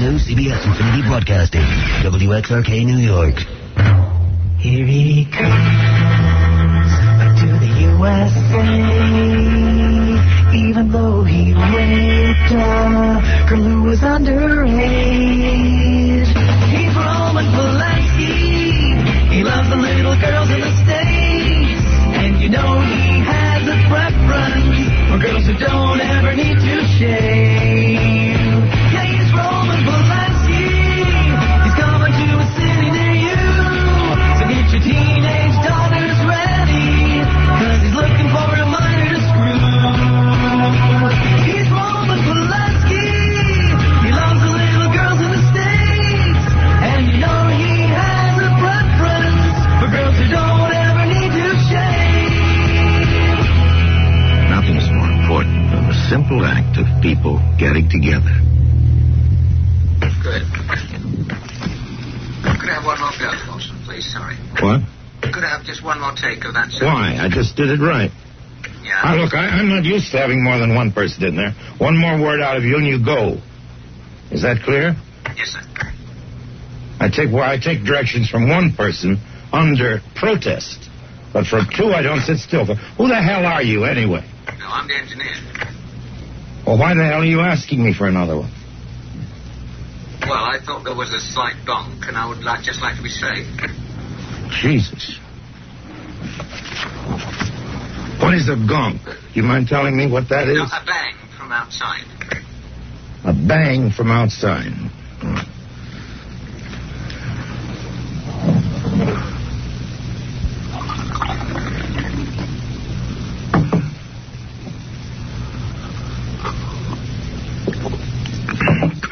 new CBS Infinity Broadcasting, WXRK New York. Here he comes to the USA. Even though he raped a girl who was underage. He's Roman Polanski. He loves the little girls in the States. And you know he has a preference for girls who don't ever need to shave. Yeah, he's Roman Polanski. He's coming to a city near you. So get your teenage daughters ready, 'cause he's looking for a minor to screw. He's Roman Polanski. He loves the little girls in the States. And you know he has a preference for girls who don't ever need to shave. Nothing's more important than the simple act of people getting together. Good. Could I have one more go, Wilson, please? Sorry. What? Could I have just one more take of that? Why? I just did it right. Yeah. Look, I'm not used to having more than one person in there. One more word out of you and you go. Is that clear? Yes, sir. I take directions from one person under protest. But from two, I don't sit still. Who the hell are you, anyway? No, I'm the engineer. Well, why the hell are you asking me for another one? Well, I thought there was a slight bonk, and I would just like to be safe. Jesus. What is a gonk? You mind telling me what that is? No, a bang from outside. A bang from outside.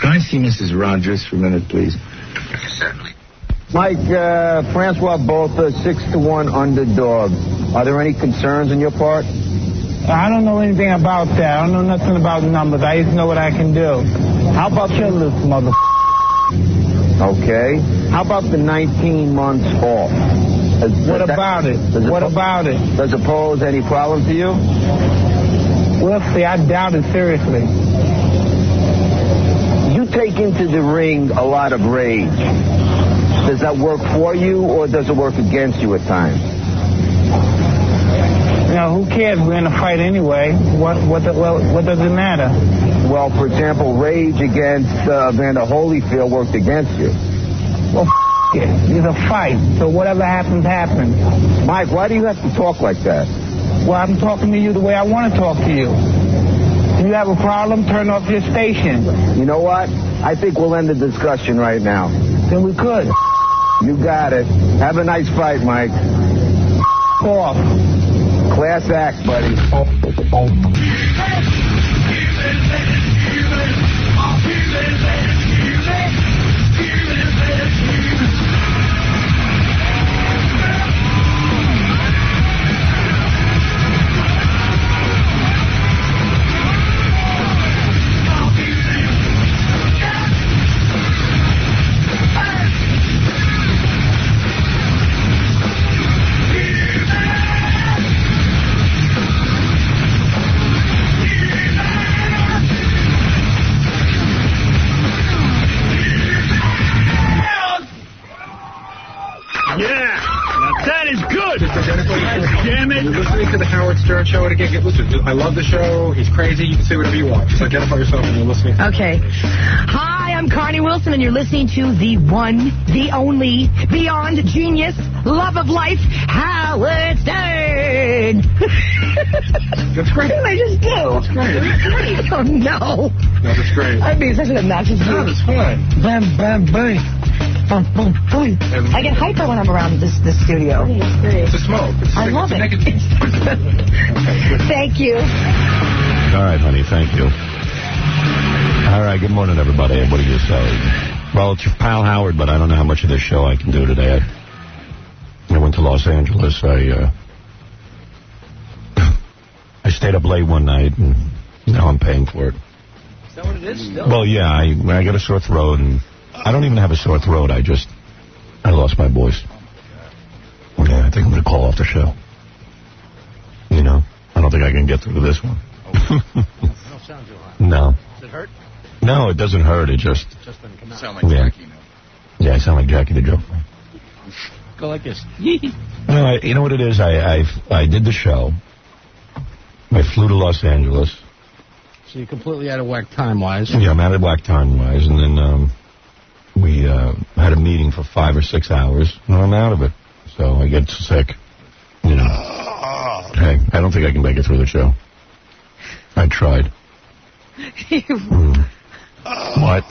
Can I see Mrs. Rogers for a minute, please? Yes, certainly. Mike, Francois Botha, 6-1 underdog. Are there any concerns on your part? I don't know anything about that. I don't know nothing about numbers. I just know what I can do. How about kill this mother? Okay. How about the 19 months off? What about it? What about it? Does it pose any problem to you? We'll see. I doubt it seriously. You take into the ring a lot of rage. Does that work for you, or does it work against you at times? You know, who cares? We're in a fight anyway. What does it matter? Well, for example, rage against Vander Holyfield worked against you. Well, it. It's a fight. So whatever happens, happens. Mike, why do you have to talk like that? Well, I'm talking to you the way I want to talk to you. If you have a problem, turn off your station. You know what? I think we'll end the discussion right now. Then we could. You got it. Have a nice fight, Mike. Off. Class act, buddy. Damn it! You're listening to the Howard Stern Show again. Listen, I love the show. He's crazy. You can say whatever you want. Just identify yourself and you're listening. Okay. Hi, I'm Carney Wilson, and you're listening to the one, the only, beyond genius, love of life, Howard Stern. That's great. What did I just do? That's great. That's great. Oh, no. No, that's great. I'm being such an obnoxious No, that's fine. Bam, bam, bang. Boom, boom, boom. I get hyper when I'm around this studio. It's a smoke. I love it. Thank you. All right, honey, thank you. All right, good morning, everybody. What do you say? Well, it's your pal Howard, but I don't know how much of this show I can do today. I went to Los Angeles. I stayed up late one night, and now I'm paying for it. Is that what it is still? Well, yeah, I got a sore throat, and I don't even have a sore throat. I lost my voice. Yeah, I think I'm going to call off the show. You know, I don't think I can get through this one. No sound too hot. No. Does it hurt? No, it doesn't hurt. It just doesn't come not. Sound like Jackie now. Yeah, I sound like Jackie the Joke. Go like this. No, you know what it is? I did the show. I flew to Los Angeles. So you're completely out of whack time-wise. Yeah, I'm out of whack time-wise. And then we had a meeting for 5 or 6 hours, and I'm out of it. So I get sick. You know. Hey, I don't think I can make it through the show. I tried. What?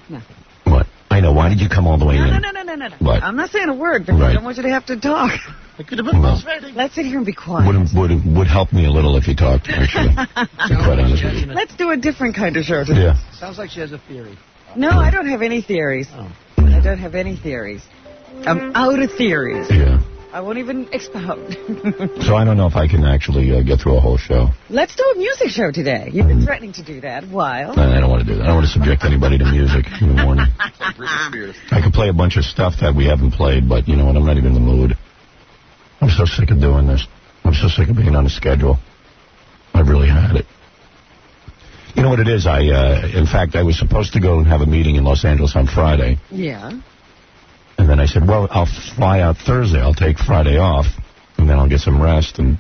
No. What? I know. Why did you come all the way in? No. What? I'm not saying a word because Right. I don't want you to have to talk. It could have been Well, Let's sit here and be quiet. would help me a little if you talked, actually. To be quite honest with you. Let's do a different kind of show today. Yeah. Sounds like she has a theory. No, I don't have any theories. Oh. I don't have any theories. I'm out of theories. Yeah. I won't even expound. So I don't know if I can actually get through a whole show. Let's do a music show today. You've been threatening to do that a while. I don't want to do that. I don't want to subject anybody to music in the morning. I could play a bunch of stuff that we haven't played, but you know what? I'm not even in the mood. I'm so sick of doing this. I'm so sick of being on a schedule. I've really had it. You know what it is? In fact, I was supposed to go and have a meeting in Los Angeles on Friday. Yeah. And then I said, well, I'll fly out Thursday. I'll take Friday off, and then I'll get some rest. And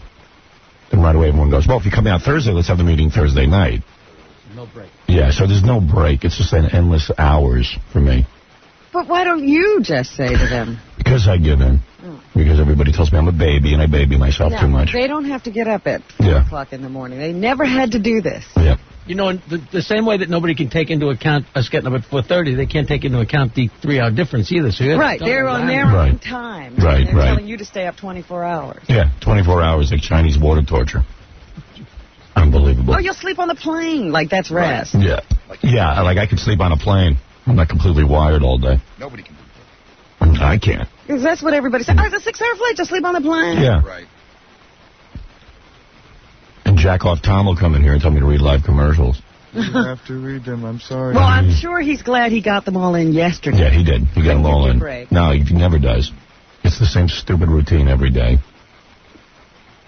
then right away everyone goes, well, if you come out Thursday, let's have the meeting Thursday night. No break. Yeah, so there's no break. It's just an endless hours for me. But why don't you just say to them? Because I give in. Because everybody tells me I'm a baby, and I baby myself too much. They don't have to get up at 4 o'clock in the morning. They never had to do this. Yeah. You know, the same way that nobody can take into account us getting up at 4:30, they can't take into account the 3-hour difference either. So Right, they're on their own time. Right, They're right. telling you to stay up 24 hours. Yeah, 24 hours like Chinese water torture. Unbelievable. Oh, you'll sleep on the plane. Like, that's rest. Yeah. Yeah, like I could sleep on a plane. I'm not completely wired all day. Nobody can do that. I can't. Because that's what everybody says. Oh, it's a 6-hour flight. Just sleep on the plane. Yeah. Right. And Jack Off Tom will come in here and tell me to read live commercials. You have to read them. I'm sorry. Well, I'm sure he's glad he got them all in yesterday. Yeah, he did. He got them all Give you a in. break. No, he never does. It's the same stupid routine every day.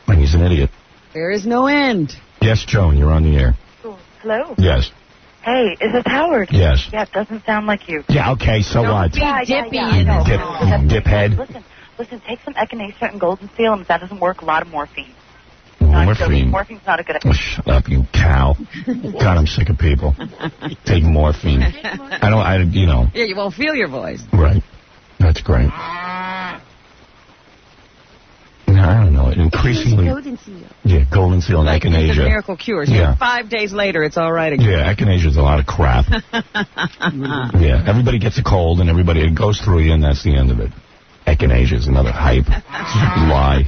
And he's an idiot. There is no end. Yes, Joan, you're on the air. Hello? Yes. Hey, is this Howard? Yes. Yeah, it doesn't sound like you. Yeah, okay, so what? Yeah, dippy I know. You diphead. Listen, take some echinacea and golden seal, and if that doesn't work, a lot of morphine. Morphine. Morphine's not a good Oh, shut up, you cow. God, I'm sick of people. Take morphine. You know. Yeah, you won't feel your voice. Right. That's great. No, I don't know. Increasingly. Golden seal. Yeah, golden seal and Like it's a echinacea. miracle cure. So Yeah. 5 days later, it's all right again. Yeah, echinacea is a lot of crap. Yeah, everybody gets a cold and it goes through you and that's the end of it. Echinacea is another hype. Lie.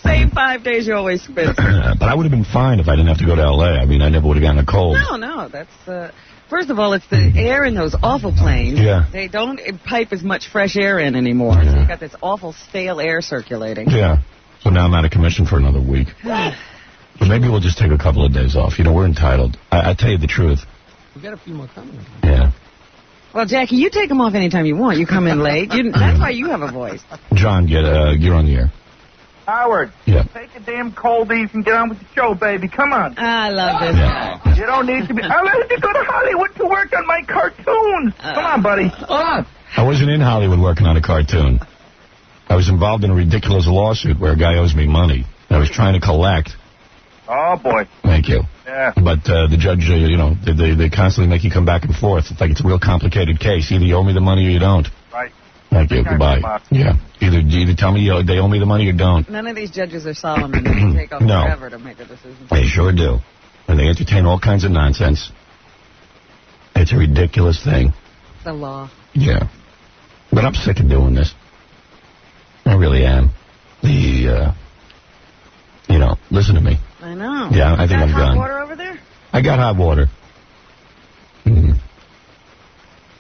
Same 5 days you always spend. But I would have been fine if I didn't have to go to L.A. I mean, I never would have gotten a cold. No, that's... First of all, it's the air in those awful planes. Yeah. They don't pipe as much fresh air in anymore. So you got this awful stale air circulating. Yeah. So now I'm out of commission for another week. But maybe we'll just take a couple of days off. You know, we're entitled. I tell you the truth. We got a few more coming. Yeah. Well, Jackie, you take them off anytime you want. You come in late. That's why you have a voice. John, you're on the air. Howard, Yeah. take a damn coldies and get on with the show, baby. Come on. I love this Yeah. You don't need to be... I wanted to go to Hollywood to work on my cartoons. Come on, buddy. I wasn't in Hollywood working on a cartoon. I was involved in a ridiculous lawsuit where a guy owes me money. I was trying to collect. Oh, boy. Thank you. Yeah. But the judge, they constantly make you come back and forth. It's like it's a real complicated case. Either you owe me the money or you don't. Right. Thank you. Goodbye. Yeah. Either tell me they owe me the money or don't. None of these judges are Solomon. They take off forever to make a decision. They sure do. And they entertain all kinds of nonsense. It's a ridiculous thing. The law. Yeah. But I'm sick of doing this. I really am. Listen to me. I know. Yeah, I think I'm hot done. water over there? I got hot water.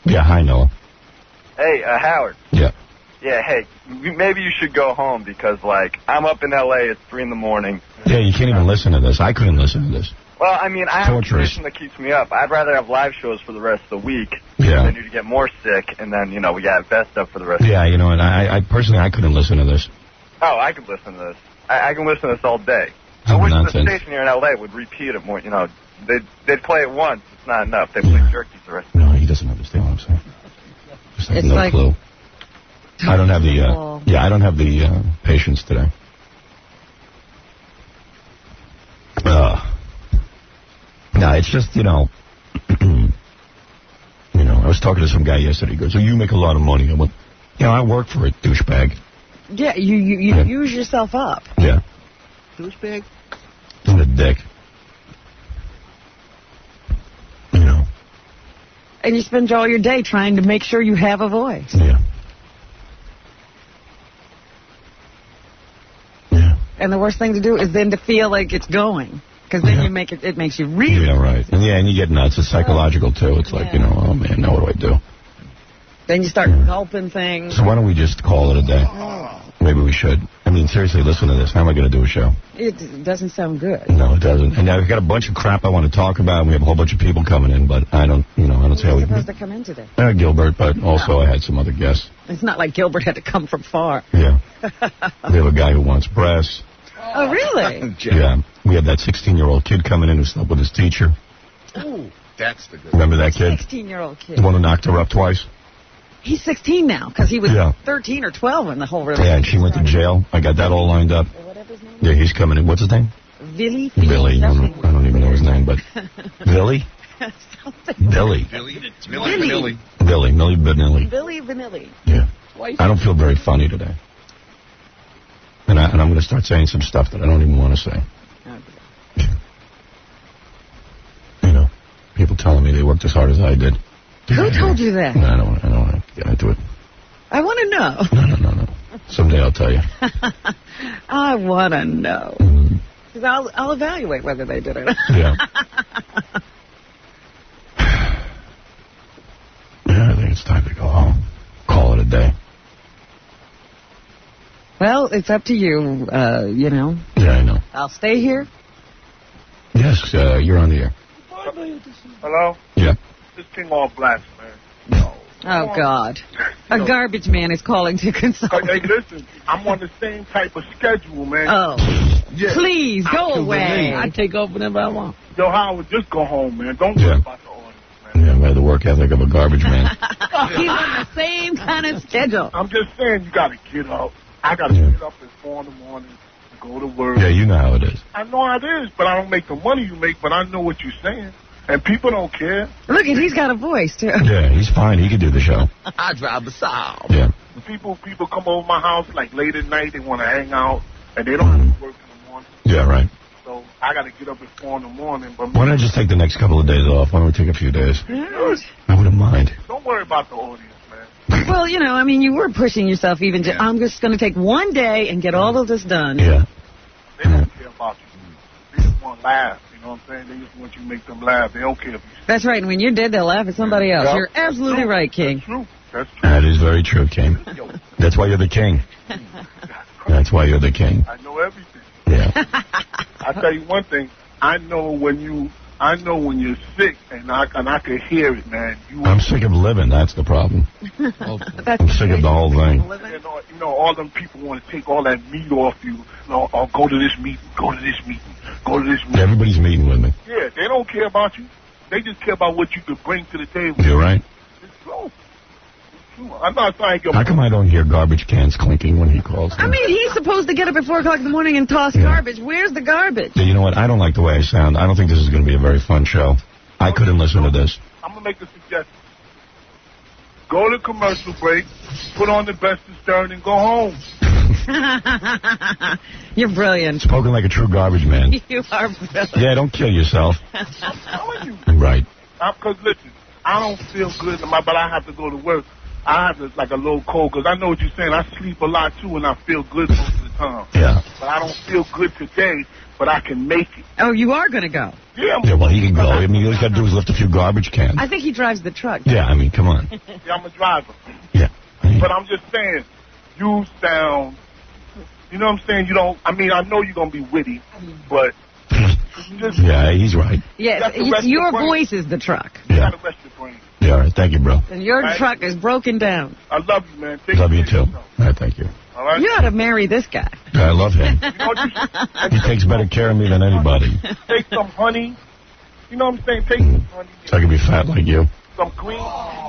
Yeah, hi, Noah. Hey, Howard. Yeah. Yeah, hey, maybe you should go home because, I'm up in L.A. It's 3 in the morning. Yeah, you can't even listen to this. I couldn't listen to this. Well, I mean, I have a Torturous. tradition that keeps me up. I'd rather have live shows for the rest of the week Yeah. than you to get more sick, and then, we got best stuff for the rest of the Yeah, and I personally, I couldn't listen to this. Oh, I can listen to this. I can listen to this all day. I Some wish nonsense. the station here in L.A. would repeat it more, They'd play it once. It's not enough. They play jerky the rest of No, he doesn't understand what I'm saying. Just have It's no like- clue. I don't have the, I don't have the patience today. No, it's just, I was talking to some guy yesterday. He goes, "So you make a lot of money." I went, I work for it, douchebag. Yeah, you use yourself up. Yeah. Douchebag. In the dick. And you spend all your day trying to make sure you have a voice. Yeah. And the worst thing to do is then to feel like it's going. Because then it makes you really... Yeah, right. And you get nuts. It's psychological, too. It's like, oh, man, now what do I do? Then you start gulping things. So why don't we just call it a day? Maybe we should. I mean, seriously, listen to this. How am I going to do a show? It doesn't sound good. No, it doesn't. And now we've got a bunch of crap I want to talk about. We have a whole bunch of people coming in, but I don't see how we Who's supposed to come in today? Gilbert, but also I had some other guests. It's not like Gilbert had to come from far. Yeah. We have a guy who wants breasts. Oh, really? Yeah. We have that 16-year-old kid coming in who slept with his teacher. Ooh, that's the good. Remember that kid? 16-year-old kid. The one who knocked her up twice? He's 16 now, because he was Yeah. 13 or 12 when the whole relationship Yeah, and she went to jail. I got that all lined up. Yeah, he's coming in. What's his name? Billy. Billy. I don't even know his name, but... Billy? Billy. Billy Billy Vanilli. Billy Vanilli. Yeah. I don't feel very funny today. And I'm going to start saying some stuff that I don't even want to say. People telling me they worked as hard as I did. Who told you that? No, I don't want to get into it. I want to know. No. Someday I'll tell you. I want to know. Because I'll evaluate whether they did it. Yeah. Yeah, I think it's time to go home. Call it a day. Well, it's up to you, Yeah, I know. I'll stay here. Yes, you're on the air. Hello? Yeah. This King All Blacks, man. Oh, God. A garbage man is calling to consult. Hey, listen, I'm on the same type of schedule, man. Oh. Yeah. Please, go away. I take off whenever I want. Yo, Howard, just go home, man. Don't worry about the audience. Yeah, I have the work ethic of a garbage man. He's on the same kind of schedule. I'm just saying, you got to get up. I got to get up at 4 in the morning to go to work. Yeah, you know how it is. I know how it is, but I don't make the money you make, but I know what you're saying. And people don't care. Look, he's got a voice, too. Yeah, he's fine. He can do the show. I drive the South. Yeah. People come over my house, like, late at night. They want to hang out, and they don't have to work in the morning. Yeah, right. So I got to get up at 4 in the morning. But Why don't I just take the next couple of days off? Why don't we take a few days? I wouldn't mind. Don't worry about the audience. Well, you were pushing yourself even to, I'm just going to take one day and get all of this done. Yeah. They don't care about you. They just want to laugh. You know what I'm saying? They just want you to make them laugh. They don't care if you... That's right, and when you're dead, they'll laugh at somebody else. Yep. You're absolutely right, King. That's true. That is very true, King. That's why you're the king. That's why you're the king. I know everything. Yeah. I tell you one thing. I know when you're sick, and I can hear it, man. I'm sick of living. That's the problem. I'm sick of the whole thing. You know, all them people want to take all that meat off you. Or go to this meeting, go to this meeting, go to this meeting. Everybody's meeting with me. Yeah, they don't care about you. They just care about what you could bring to the table. You're right. It's true. I'm not trying to... How come I don't hear garbage cans clinking when he calls? I mean, he's supposed to get up at 4 o'clock in the morning and toss garbage. Where's the garbage? Yeah, you know what? I don't like the way I sound. I don't think this is going to be a very fun show. I couldn't listen to this. I'm going to make a suggestion. Go to commercial break, put on the best of Stern, and go home. You're brilliant. Spoken like a true garbage man. You are brilliant. Yeah, don't kill yourself. I'm telling you. Right. Because, listen, I don't feel good, but I have to go to work. I have like a little cold, because I know what you're saying. I sleep a lot, too, and I feel good most of the time. Yeah. But I don't feel good today, but I can make it. Oh, you are going to go? Yeah. Yeah, well, he can go. I mean, all he's got to do is lift a few garbage cans. I think he drives the truck. Yeah, I mean, come on. Yeah, I'm a driver. Yeah. But I'm just saying, you sound, you know what I'm saying? You don't, I mean, I know you're going to be witty, but just... Yeah, he's right. Yes, your voice is the truck. You got to rest your brain. Yeah, all right. Thank you, bro. And your truck is broken down. I love you, man. Love you, too. All right, thank you. All right? You ought to marry this guy. I love him. He takes better care of me than anybody. Take some honey You know what I'm saying? Take some honey, So I can be fat like you. some cream.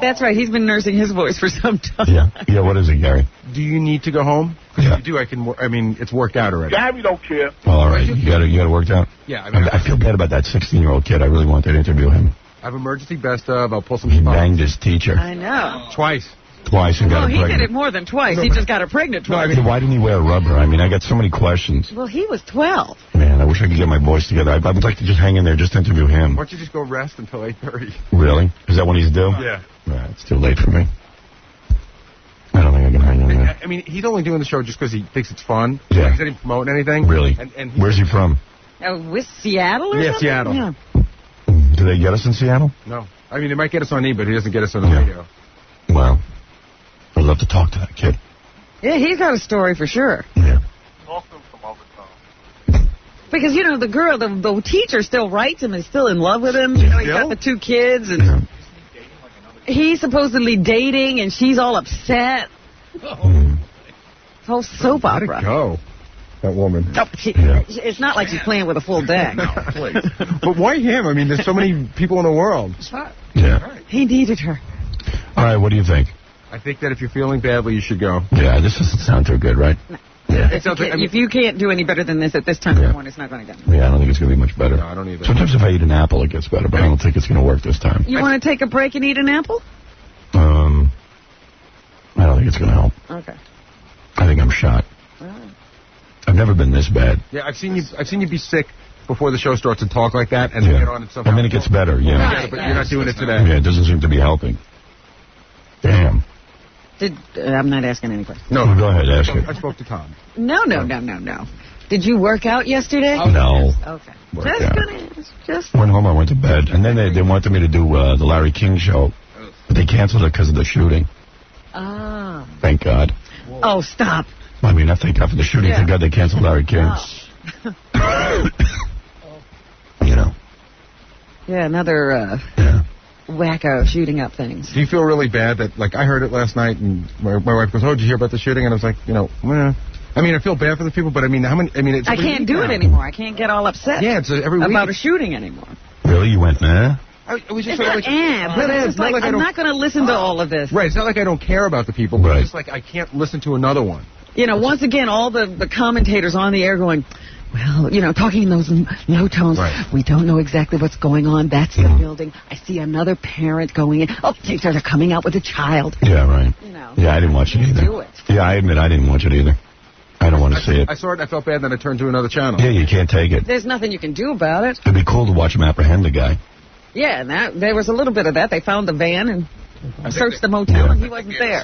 That's right. He's been nursing his voice for some time. Yeah. Yeah, what is it, Gary? Do you need to go home? 'Cause Yeah. if you do, I mean, it's worked out already. Gary don't care. Well, all right. You got it worked out? Yeah, I mean, I feel bad about that 16-year-old kid. I really wanted to interview him. I have emergency best of. I'll pull some He spots. banged his teacher I know. Twice. twice and got Well, her he pregnant. did it more than twice. He just got her pregnant twice. Why didn't he wear a rubber? I mean, I got so many questions. Well, he was 12. Man, I wish I could get my boys together. I would like to just hang in there, just to interview him. Why don't you just go rest until 8:30? Really? Is that when he's due? Yeah. Nah, it's too late for me. I don't think I can hang in there. I mean, he's only doing the show just because he thinks it's fun. Yeah. He's not promoting anything. Really? And Where's he from? With Seattle or Yeah, something? Seattle. Yeah. Do they get us in Seattle? No. I mean, they might get us on E, but he doesn't get us on the radio. Wow. I'd love to talk to that kid. Yeah, he's got a story for sure. Yeah. Because, you know, the girl, the teacher still writes him and is still in love with him. You know, he's got the 2 kids and he's supposedly dating and she's all upset. It's whole soap opera. Let it go. That woman. Oh, it's not like she's playing with a full deck. But why him? I mean, there's so many people in the world. Yeah. He needed her. All right, what do you think? I think that if you're feeling badly, you should go. Yeah, this doesn't sound too good, right? Yeah. If you can't do any better than this at this time in the morning, it's not going to go. Yeah, I don't think it's going to be much better. No, I don't either. Sometimes if I eat an apple, it gets better, but I don't think it's going to work this time. You want to take a break and eat an apple? I don't think it's going to help. Okay. I think I'm shot. I've never been this bad. Yeah, I've seen you be sick before the show starts and talk like that, and then get on and somehow. And then it gets better, yeah. Right, but you're not doing it today. Yeah, it doesn't seem to be helping. Damn. I'm not asking any questions. No, go ahead, ask it. I spoke to Tom. No. Did you work out yesterday? No. Okay. Work Just out. gonna just. Went home, I went to bed, and then they wanted me to do the Larry King show, but they canceled it because of the shooting. Ah. Thank God. Oh, stop. I mean, not thank God for the shooting. Yeah. Thank God they canceled Larry King. You know. Yeah, another wacko shooting up things. Do you feel really bad that, like, I heard it last night, and my wife goes, "Oh, did you hear about the shooting?" And I was like, I mean, I feel bad for the people, but I mean, it's I every can't week do now. it anymore. I can't get all upset. Yeah, it's every week. About a shooting anymore. Really? You went, nah? I was just It's sort of not but it's like, I'm not going to listen to all of this. Right, it's not like I don't care about the people, but Right. it's just like I can't listen to another one. You know, once again, all the commentators on the air going, well, you know, talking in those low tones. Right. We don't know exactly what's going on. That's the building. I see another parent going in. Oh, they're coming out with a child. Yeah, right. You know. Yeah, I didn't watch it either. Do it. Yeah, I admit I didn't watch it either. I don't want to see it. I saw it, I felt bad, then I turned to another channel. Yeah, you can't take it. There's nothing you can do about it. It'd be cool to watch him apprehend the guy. Yeah, and there was a little bit of that. They found the van and searched the motel, and he wasn't there.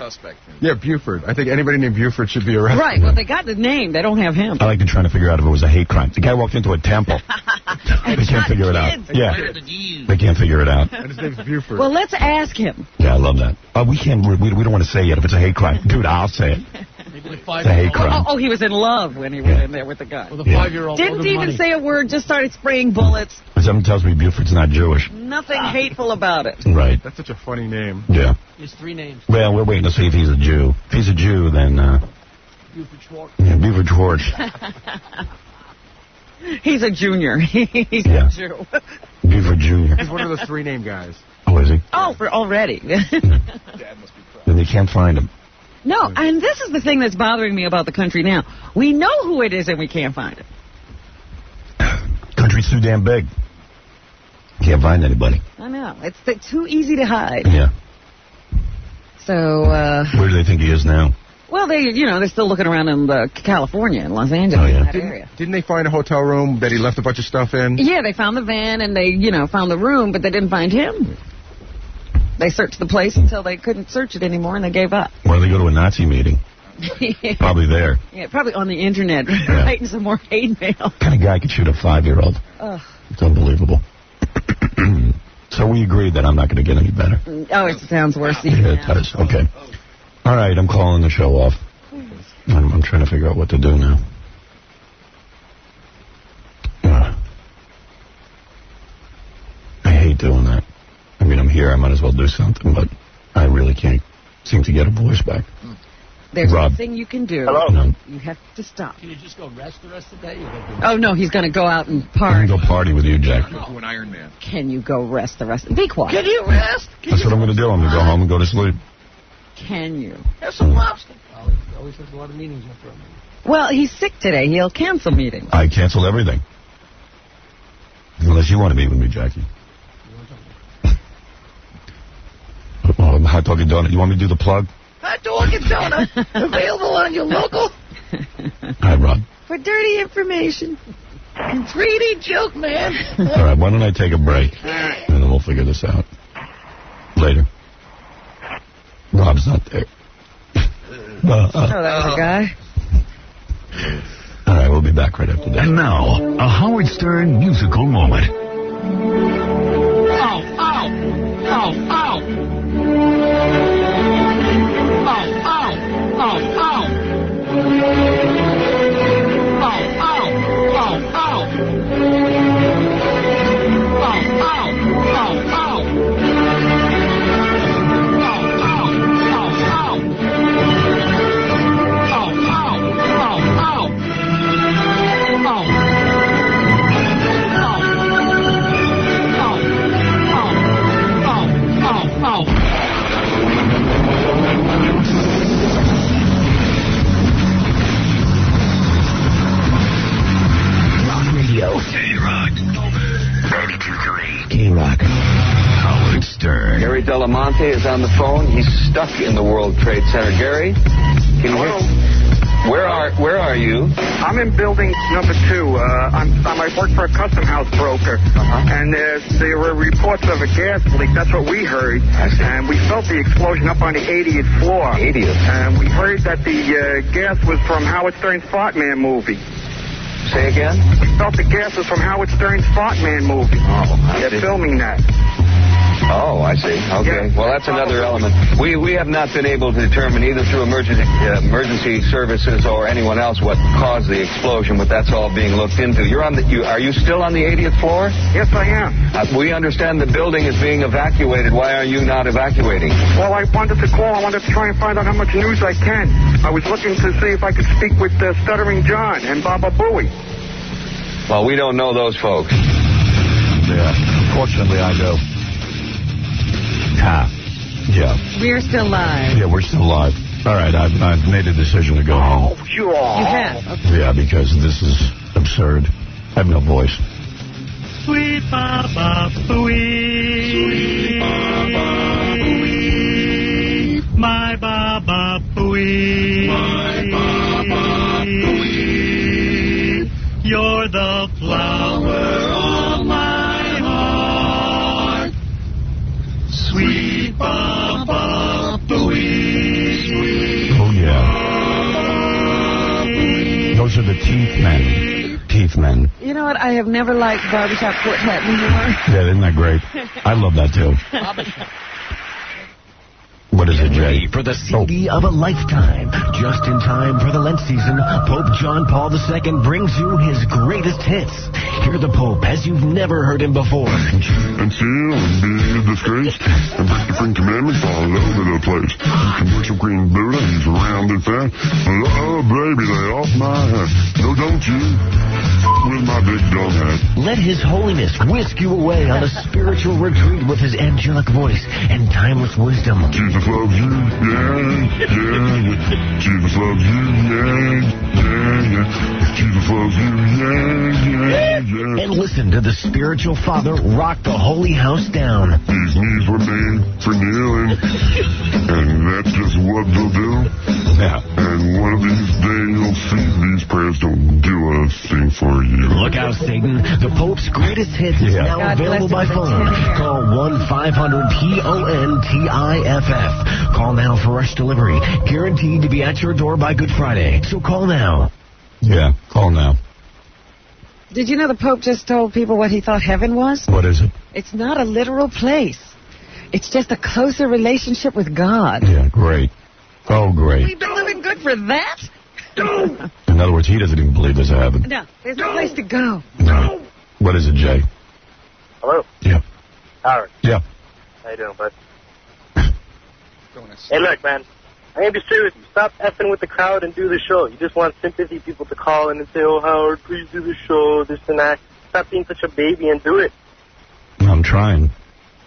Yeah, Buford. I think anybody named Buford should be arrested. Right, well, they got the name. They don't have him. I like to try to figure out if it was a hate crime. The guy walked into a temple. They can't figure it out. Yeah, they can't figure it out. And his name's Buford. Well, let's ask him. Yeah, I love that. We can't. We don't want to say yet if it's a hate crime. Dude, I'll say it. It's a hate crime. Oh, he was in love when he went in there with the gun. With a 5-year-old. Didn't even say a word, just started spraying bullets. Someone tells me Buford's not Jewish. Nothing hateful about it. Right. That's such a funny name. Yeah. There's 3 names. Well, we're waiting to see if he's a Jew. If he's a Jew, then... Buford Schwartz. Yeah, Buford Schwartz. He's a junior. He's Yeah. a Jew. Buford Jr. He's one of those 3 name guys. Oh, is he? Oh, already. Then they can't find him. No, and this is the thing that's bothering me about the country now. We know who it is and we can't find it. Country's too damn big. Can't find anybody. I know. It's too easy to hide. Yeah. So, Where do they think he is now? well, they're still looking around in California, in Los Angeles, Oh, yeah. in that area. Didn't they find a hotel room that he left a bunch of stuff in? Yeah, they found the van and they, found the room, but they didn't find him. They searched the place until they couldn't search it anymore and they gave up. Why do they go to a Nazi meeting? Probably there. Yeah, probably on the internet, writing some more hate mail. What kind of guy could shoot a 5-year-old? Ugh. It's unbelievable. So we agreed that I'm not going to get any better. Oh, it sounds worse even Yeah, it now. does. Okay. All right, I'm calling the show off. I'm trying to figure out what to do now. I hate doing that. I mean, I'm here. I might as well do something, but I really can't seem to get a voice back. There's Rob. nothing you can do. Hello? No. You have to stop. Can you just go rest the rest of the day? Oh, no, he's going to go out and I party. can go party with you, Jack. To an Iron Man. Can you go rest the rest? Be quiet. Can you rest? That's what I'm going to do. I'm going to go home and go to sleep. Can you? Have some lobster. He always has a lot of meetings after a meeting. Well, he's sick today. He'll cancel meetings. I canceled everything. Unless you want to meet with me, Jackie. Oh, hot dog and donut. You want me to do the plug? Hot dog and donut available on your local. Hi, Rob. For dirty information. And 3D joke, man. All right, why don't I take a break? And then we'll figure this out. Later. Rob's not there. Oh, that was a guy. All right, we'll be back right after this. And now, a Howard Stern musical moment. Ow, ow, ow, ow. Ow, ow, ow, ow. Ow, ow, ow, ow. Ow, ow, ow, ow. Rock Radio. K-Rock. 92.3. K-Rock. Howard Stern. Gary Delamonte is on the phone. He's stuck in the World Trade Center. Gary, can you hear? Where are you? I'm in building number 2. I work for a custom house broker, and there were reports of a gas leak. That's what we heard, and we felt the explosion up on the 80th floor. 80th. And we heard that the gas was from Howard Stern's Fart Man movie. Say again? We felt the gas was from Howard Stern's Fart Man movie. Oh, they're filming that. Oh, I see. Okay. Well, that's another element. We have not been able to determine either through emergency services or anyone else what caused the explosion, but that's all being looked into. Are you still on the 80th floor? Yes, I am. We understand the building is being evacuated. Why are you not evacuating? Well, I wanted to call. I wanted to try and find out how much news I can. I was looking to see if I could speak with Stuttering John and Baba Booey. Well, we don't know those folks. Yeah, fortunately I do. Yeah. We're still live. Yeah, we're still live. All right, I've made a decision to go home. You have? Okay. Yeah, because this is absurd. I have no voice. Sweet Baba Booey. Sweet Baba Booey. My Baba Booey. My Baba Booey. You're the flower of my heart. Sweet Baba Booey. Oh, yeah. Those are the Teeth Men. Teeth Men. You know what? I have never liked Barbershop Quartet anymore. Yeah, isn't that great? I love that, too. What is it, Jay? For the CD of a lifetime. Just in time for the Lent season, Pope John Paul II brings you his greatest hits. Hear the Pope as you've never heard him before. And steal and be disgraced and break different commandments all over the place. You can worship Green Buddha, he's round and fat. Oh, baby, lay off my hat. No, don't you? With my big dumb hat. Let His Holiness whisk you away on a spiritual retreat with his angelic voice and timeless wisdom. Jesus loves you, yeah, yeah, yeah. Jesus loves you, yeah, yeah, yeah. Jesus loves you, yeah, yeah, yeah. And listen to the spiritual father rock the holy house down. These knees were made for kneeling, and that's just what they'll do. Yeah. And one of these days you'll see these prayers don't do a thing for you. Look out, Satan. The Pope's greatest hits is now God available by bless him. phone. Call 1-500-PONTIFF. Call now for rush delivery. Guaranteed to be at your door by Good Friday. So call now. Yeah, call now. Did you know the Pope just told people what he thought heaven was? What is it? It's not a literal place. It's just a closer relationship with God. Yeah, great. Oh, great. We've been living good for that? In other words, he doesn't even believe there's a heaven. No, there's no place to go. No. What is it, Jay? Hello? Yeah. Howard. Yeah. How you doing, bud? Hey, look, man. I ain't be serious. Stop effing with the crowd and do the show. You just want sympathy people to call in and say, oh, Howard, please do the show, this and that. Stop being such a baby and do it. I'm trying.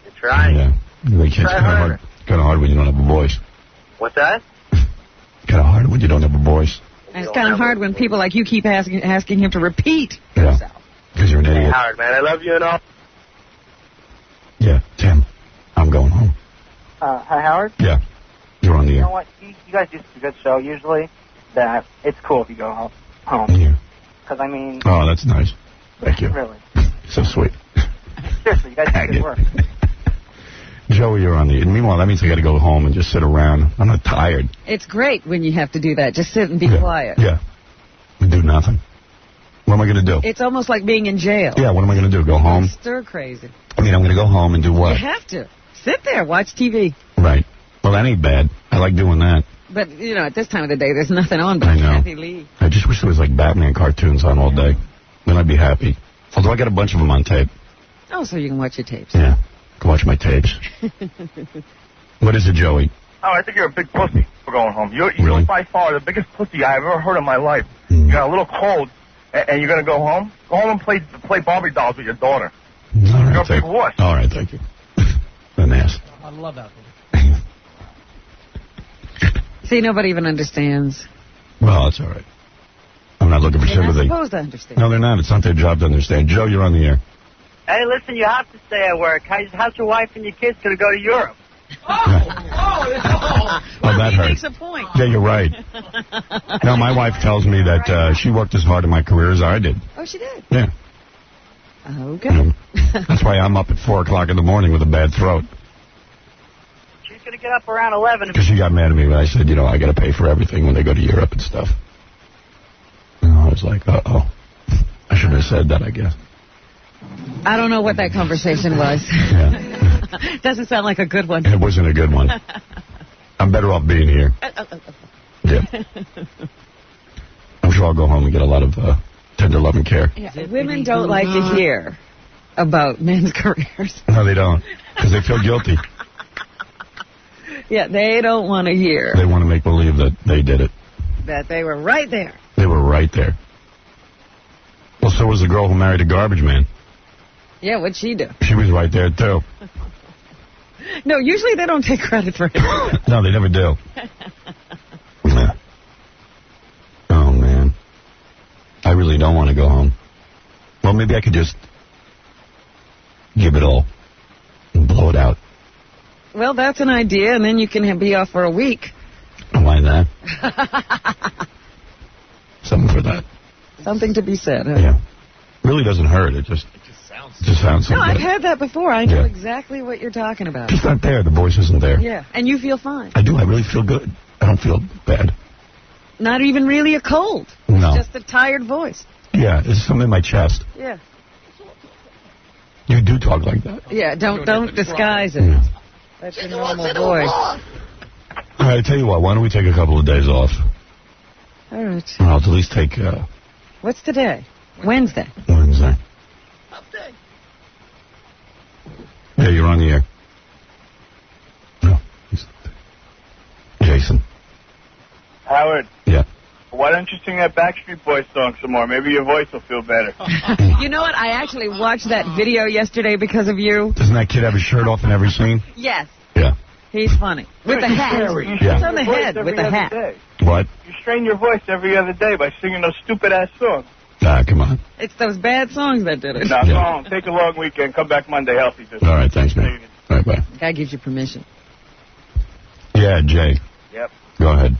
You're trying. Yeah. It's Try harder. kind of hard when you don't have a voice. What's that? Kind of hard when you don't have a voice. And it's kind of hard when people like you keep asking him to repeat. Yeah. Because you're an Hey, idiot. Howard, man, I love you and all. Yeah, Tim, I'm going home. Hi, Howard. Yeah, you're on the You air. know what? You guys do a good show usually. That it's cool if you go home. Yeah. Because, I mean... Oh, that's nice. Thank you. Really. So sweet. Seriously, you guys do good work. Joey, you're on the air. Meanwhile, that means I got to go home and just sit around. I'm not tired. It's great when you have to do that. Just sit and be quiet. Yeah. Do nothing. What am I going to do? It's almost like being in jail. Yeah, what am I going to do? Go home? Stir crazy. I mean, I'm going to go home and do what? You have to. Sit there, watch TV. Right. Well, that ain't bad. I like doing that. But, you know, at this time of the day, there's nothing on but I know. Kathy Lee. I just wish there was like Batman cartoons on all day. Then I'd be happy. Although I got a bunch of them on tape. Oh, so you can watch your tapes. Yeah. Go watch my tapes. What is it, Joey? Oh, I think you're a big pussy for going home. You're Really? by far the biggest pussy I've ever heard in my life. You got a little cold, and you're going to go home? Go home and play Barbie dolls with your daughter. All right, You're a big wuss. All right, thank you. An ass. I love that. See, nobody even understands. Well, that's all right. I'm not looking for They're not sympathy. supposed to understand. No, they're not. It's not their job to understand. Joe, you're on the air. Hey, listen, you have to stay at work. How's your wife and your kids going to go to Europe? Oh, that he hurt. makes a point. Yeah, you're right. No, my wife tells me that she worked as hard in my career as I did. Oh, she did? Yeah. Okay. That's why I'm up at 4 o'clock in the morning with a bad throat. She's going to get up around 11. Because she got mad at me when I said, you know, I got to pay for everything when they go to Europe and stuff. And I was like, uh-oh. I shouldn't have said that, I guess. I don't know what that conversation was. Doesn't sound like a good one. It wasn't a good one. I'm better off being here. Yeah. I'm sure I'll go home and get a lot of tender love and care. Yeah, women don't like to hear about men's careers. No, they don't. Because they feel guilty. Yeah, they don't want to hear They want to make believe that they did it. that they were right there. They were right there. Well, so was the girl who married a garbage man. Yeah, what'd she do? She was right there, too. No, usually they don't take credit for it. No, they never do. Yeah. Oh, man. I really don't want to go home. Well, maybe I could just give it all and blow it out. Well, that's an idea, and then you can be off for a week. Why that? Something for that. Something to be said, huh? Yeah. Really doesn't hurt. It just sounds so No, I've good. had that before. I know Yeah. exactly what you're talking about. It's not there. The voice isn't there. Yeah, and you feel fine. I do. I really feel good. I don't feel bad. Not even really a cold. No. It's just a tired voice. Yeah, it's something in my chest. Yeah. You do talk like that. Yeah, don't disguise it. That's your normal voice. All right, I tell you what. Why don't we take a couple of days off? All right. I'll at least take What's today? Wednesday. Wednesday. Yeah, you're on the air. No. Jason. Howard. Yeah. Why don't you sing that Backstreet Boys song some more? Maybe your voice will feel better. You know what? I actually watched that video yesterday because of you. Doesn't that kid have his shirt off in every scene? Yes. Yeah. He's funny. With the hat. Yeah. It's on the head with the hat. What? You strain your voice every other day by singing those stupid-ass songs. Ah, come on. It's those bad songs that did it. No, go home. Take a long weekend. Come back Monday healthy. All right, thanks, man. All right, bye. Guy gives you permission. Yeah, Jay. Yep. Go ahead.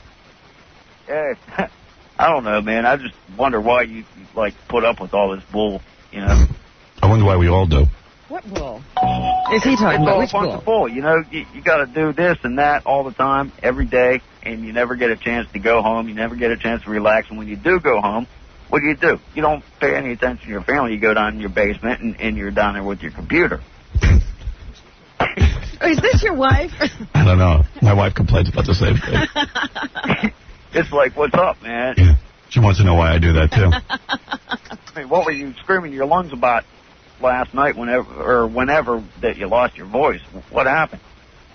Yeah, I don't know, man. I just wonder why you like put up with all this bull, you know. I wonder why we all do. What bull? Is he talking about? Which bull? Bull. You know, you got to do this and that all the time, every day, and you never get a chance to go home. You never get a chance to relax. And when you do go home, what do? You don't pay any attention to your family. You go down in your basement and you're down there with your computer. Is this your wife? I don't know. My wife complains about the same thing. It's like, what's up, man? Yeah. She wants to know why I do that, too. I mean, what were you screaming your lungs about last night whenever that you lost your voice? What happened?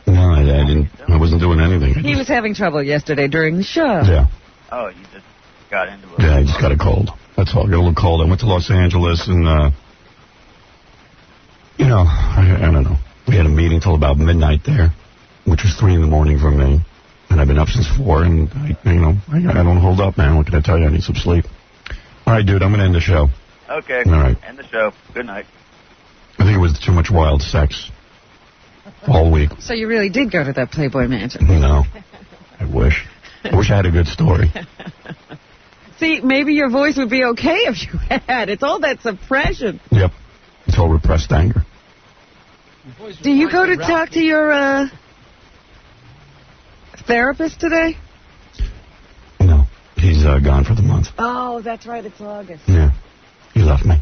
No, yesterday. I wasn't doing anything. He was having trouble yesterday during the show. Yeah. Oh, you just got into it. Yeah, I just got a cold. That's all. I got a little cold. I went to Los Angeles and, I don't know. We had a meeting till about midnight there, which was 3 in the morning for me. And I've been up since 4, and, I don't hold up, man. What can I tell you? I need some sleep. All right, dude, I'm going to end the show. Okay. All right. End the show. Good night. I think it was too much wild sex all week. So you really did go to that Playboy Mansion? No. I wish. I wish I had a good story. See, maybe your voice would be okay if you had. It's all that suppression. Yep. It's all repressed anger. Do you go to talk to your therapist today? No. He's gone for the month. Oh, that's right. It's August. Yeah. He left me.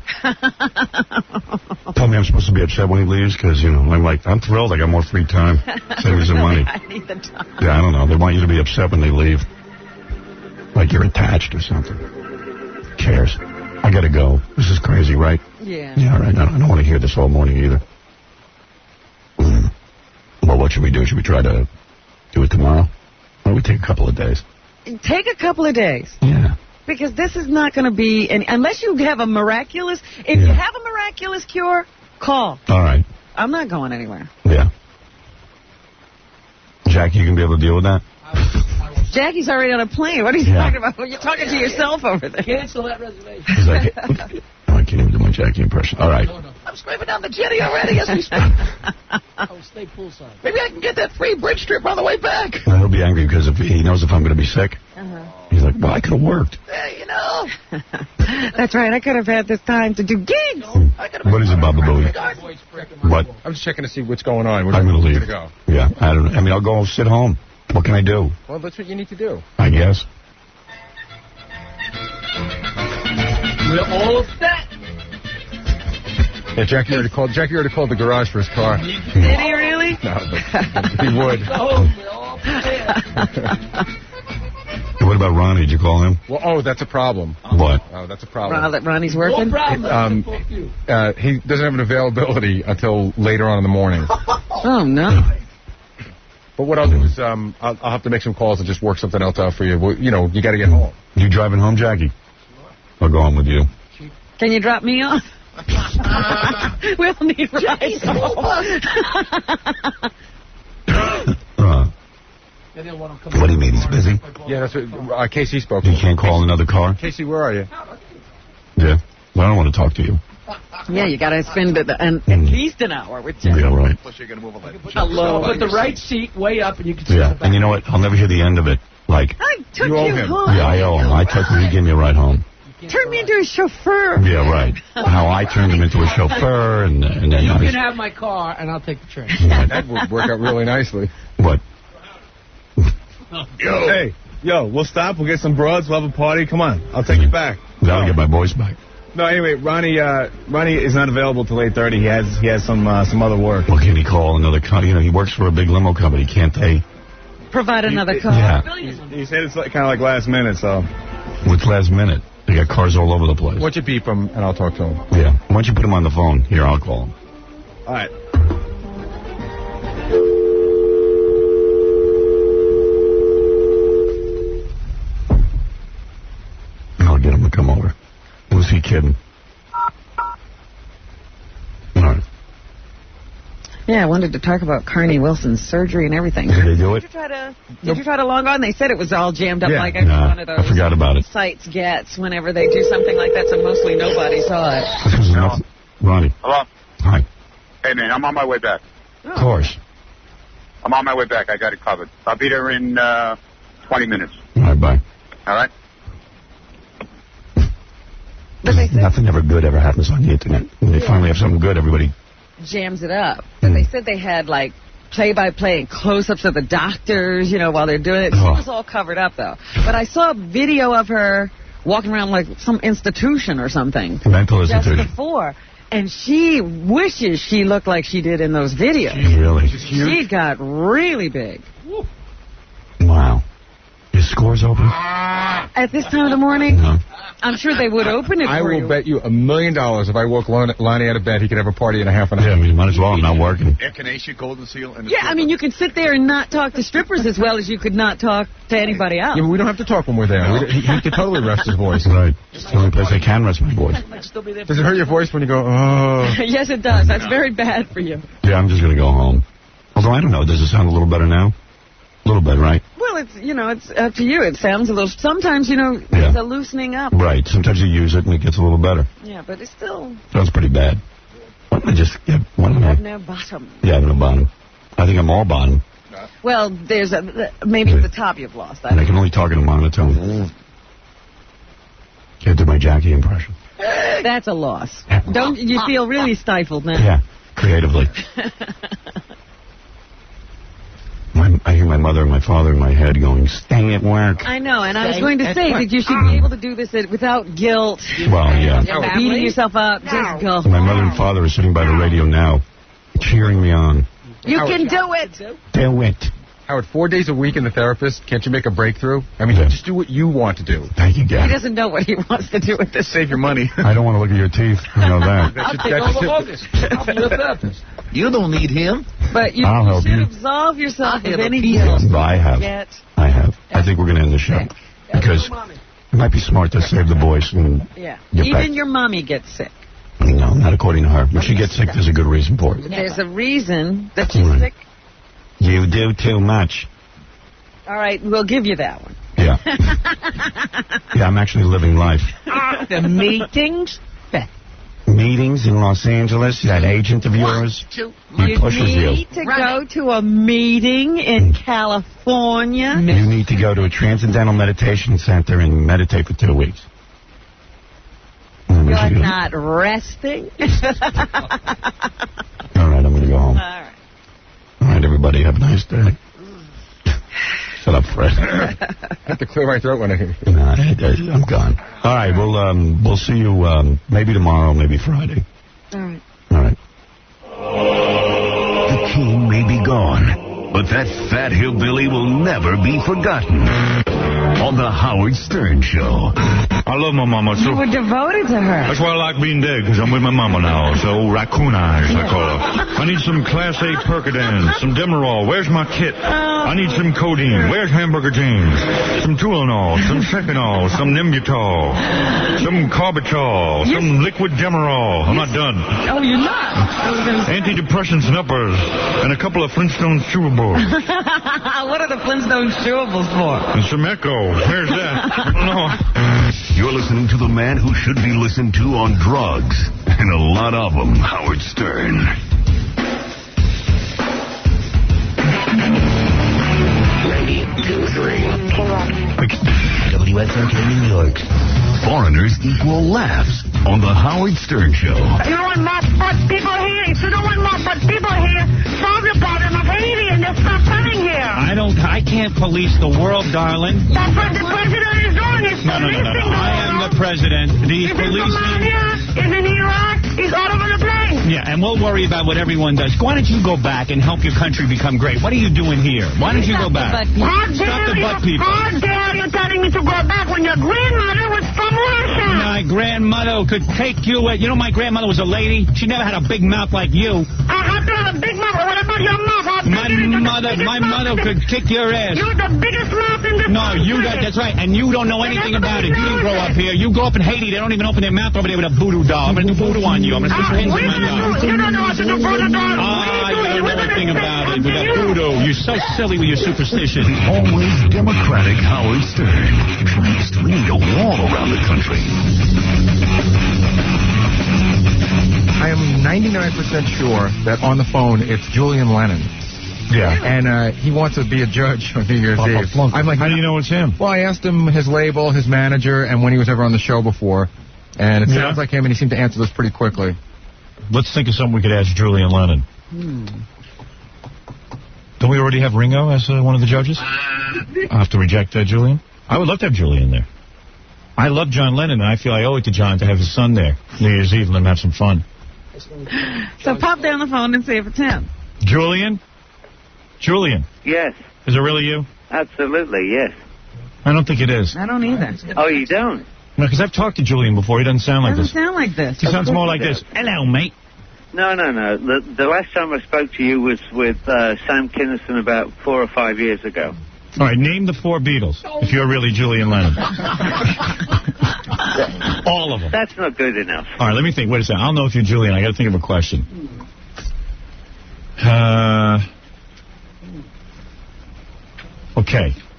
Told me I'm supposed to be upset when he leaves because, I'm thrilled. I got more free time. Save me some money. I need the time. Yeah, I don't know. They want you to be upset when they leave. Like you're attached or something. Who cares? I got to go. This is crazy, right? Yeah. Yeah, all right. I don't want to hear this all morning either. Well, what should we do? Should we try to do it tomorrow? Or we take a couple of days? Take a couple of days. Yeah. Because this is not going to be, unless you have a miraculous, if you have a miraculous cure, call. All right. I'm not going anywhere. Yeah. Jackie, you can be able to deal with that? Jackie's already on a plane. What are you talking about? You're talking to yourself over there. Cancel that reservation. He's like, I can't even do my Jackie impression. All right. No. I'm scraping down the jetty already as we speak. I'll stay poolside. Maybe I can get that free bridge trip on the way back. Well, he'll be angry because if he knows if I'm going to be sick. He's like, well, I could have worked. Hey, That's right. I could have had this time to do gigs. What is it, Baba Booey? What? I'm just checking to see what's going on. I'm going to leave. Go. Yeah, I don't know. I mean, I'll go sit home. What can I do? Well, that's what you need to do. I guess. We're all set. Yeah, Jackie already called the garage for his car. Did he really? No, but he would. We're all prepared. What about Ronnie? Did you call him? Well, that's a problem. What? Oh, that's a problem. Ronnie's working? No problem. He doesn't have an availability until later on in the morning. Oh, no. But what I'll do is I'll have to make some calls and just work something else out for you. Well, you got to get home. You driving home, Jackie? I'll go home with you. Can you drop me off? We'll need rides home. What do you mean? He's busy? Yeah, that's what Casey spoke. You can't call another car? Casey, where are you? Yeah. Well, I don't want to talk to you. Yeah, you got to spend at least an hour with Jack. Yeah, right. Plus, you're going to move a leg. Put the right seat way up, and you can see the back. And you know what? I'll never hear the end of it. Like, I took you him. home. Yeah, I owe him. I took him. He gave me a ride home. Turned me into a chauffeur. Yeah, right. How I turned him into a chauffeur, and then You can have my car, and I'll take the train. That would work out really nicely. What? Hey, we'll stop. We'll get some broads. We'll have a party. Come on. I'll take you back. That'll get my voice back. No, anyway, Ronnie is not available till 8:30. He has some other work. Well, can he call another car? He works for a big limo company. Can't they provide another car? Yeah. He said it's kind of like last minute, so. What's last minute? They got cars all over the place. Why don't you beep him, and I'll talk to him. Yeah. Why don't you put him on the phone? Here, I'll call him. All right. I'll get him to come over. Who's he kidding? All right. Yeah, I wanted to talk about Carney Wilson's surgery and everything. Did they do it? Did you try to log on? They said it was all jammed up like one of those I forgot about it. sites gets whenever they do something like that, so mostly nobody saw it. Ronnie. Hello? Hi. Hey, man, I'm on my way back. Of course. I'm on my way back. I got it covered. I'll be there in 20 minutes. All right, bye. All right? Nothing ever good ever happens on the internet. When they finally have something good, everybody... Jams it up. And they said they had, like, play-by-play and close-ups of the doctors, while they're doing it. She was all covered up, though. But I saw a video of her walking around like some institution or something. Mental institution. Just before. And she wishes she looked like she did in those videos. Really? She got really big. Wow. You're scores open? At this time of the morning? No. I'm sure they would open it I for will you. bet you $1 million if I woke Lonnie out of bed, he could have a party in a half an hour. Yeah, I mean, might as well. I'm not working. Echinacea, Golden Seal, and Yeah, I mean, you can sit there and not talk to strippers as well as you could not talk to anybody else. Yeah, but we don't have to talk when we're there. He could totally rest his voice. Right. It's the only place I can rest my voice. Does it hurt your voice when you go, oh? Yes, it does. That's very bad for you. Yeah, I'm just going to go home. Although, I don't know. Does it sound a little better now? A little bit, right? Well, it's up to you. It sounds a little... Sometimes, it's a loosening up. Right. Sometimes you use it and it gets a little better. Yeah, but it's still... Sounds pretty bad. Why don't I just get one of have no bottom. Yeah, I have no bottom. I think I'm all bottom. Well, there's maybe at the top you've lost. And I can only talk in a monotone. Can't do my Jackie impression. That's a loss. Don't you feel really stifled now? Yeah, creatively. I hear my mother and my father in my head going, stay at work. I know, and I was going to say that you should be able to do this without guilt. Well, yeah. Beating yourself up. Just go. My mother and father are sitting by the radio now, cheering me on. You can do it. Do it. Howard, 4 days a week in the therapist, can't you make a breakthrough? I mean, just do what you want to do. Thank you, He Gary. doesn't know what he wants to do with this. Save your money. I don't want to look at your teeth. You know that. I'll take all the focus. I'll be your therapist. You don't need him. But you I'll help should you. absolve yourself of have any a guilt. I have. Yet. I have. I think we're going to end the show. Because it might be smart to save the voice and Yeah. get back. Even your mommy gets sick. No, not according to her. When she gets sick, there's a good reason for it. There's a reason that she's Right. sick. You do too much. All right, we'll give you that one. Yeah. Yeah, I'm actually living life. The meetings? Meetings in Los Angeles, that agent of yours, he pushes you. need to go to a meeting in California. You need to go to a transcendental meditation center and meditate for 2 weeks. You're not resting. All right, I'm going to go home. All right. All right, everybody, have a nice day. Shut up, Fred. I have to clear my throat when I hear you. Nah, I'm gone. All right, we'll see you maybe tomorrow, maybe Friday. All right. All right. The king may be gone, but that fat hillbilly will never be forgotten. On the Howard Stern Show. I love my mama, so You were devoted to her. that's why I like being dead, because I'm with my mama now. So raccoon eyes, I call her. I need some Class A Percodan, some Demerol. Where's my kit? I need some codeine. Where's Hamburger James? Some Tulinol, some Seconol, some Nimbutal, some Carbachol, some liquid Demerol. I'm not done. Oh, you're not? Antidepressants and uppers, and a couple of Flintstones chewables. What are the Flintstone chewables for? And some Echo. Where's that? I don't know. You're listening to the man who should be listened to on drugs, and a lot of them, Howard Stern. WSNK New York. Foreigners equal laughs on the Howard Stern Show. You don't want more but people here. If you don't want more but people here, solve the problem of Haiti and just stop coming here. I can't police the world, darling. That's what the president is doing. He's No. I am the president. He's He's in policing. Somalia, he's in Iraq, he's all over the place. Yeah, and we'll worry about what everyone does. Why don't you go back and help your country become great? What are you doing here? Why don't you go back? Stop the butt people. How dare you telling me to go back when your grandmother was from Russia? My grandmother could take you. You know, my grandmother was a lady. She never had a big mouth like you. I have to have a big mouth. What about your mouth? My mother could kick your ass. You're the biggest mouth in the No, that's right, and you don't know anything about it. You didn't grow up here. You grow up in Haiti. They don't even open their mouth over there with a voodoo doll. I'm going to do voodoo on you. I'm going to stick pins in my mouth. You don't know what to do, voodoo doll. I don't know anything about it. With that voodoo. You're so silly with your superstition. Always Democratic Howard Stern tries to lead a wall around the country. I am 99% sure that on the phone it's Julian Lennon. Yeah. And he wants to be a judge on New Year's Eve. I'm like, how do you know it's him? Well, I asked him his label, his manager, and when he was ever on the show before. And it sounds like him, and he seemed to answer this pretty quickly. Let's think of something we could ask Julian Lennon. Don't we already have Ringo as one of the judges? I'll have to reject Julian. I would love to have Julian there. I love John Lennon, and I feel I owe it to John to have his son there New Year's Eve and let him have some fun. So pop down the phone and see if it's him. Julian? Julian, Yes, is it really you? absolutely, yes. I don't think it is. I don't either. Oh, you don't? No, because I've talked to Julian before. He doesn't sound like Doesn't this. sound like this. He sounds more like this. Hello, mate. No. The last time I spoke to you was with Sam Kinison about 4 or 5 years ago. All right, name the 4 Beatles, if you're really Julian Lennon. All of them. That's not good enough. All right, let me think. Wait a second. I'll know if you're Julian. I got to think of a question.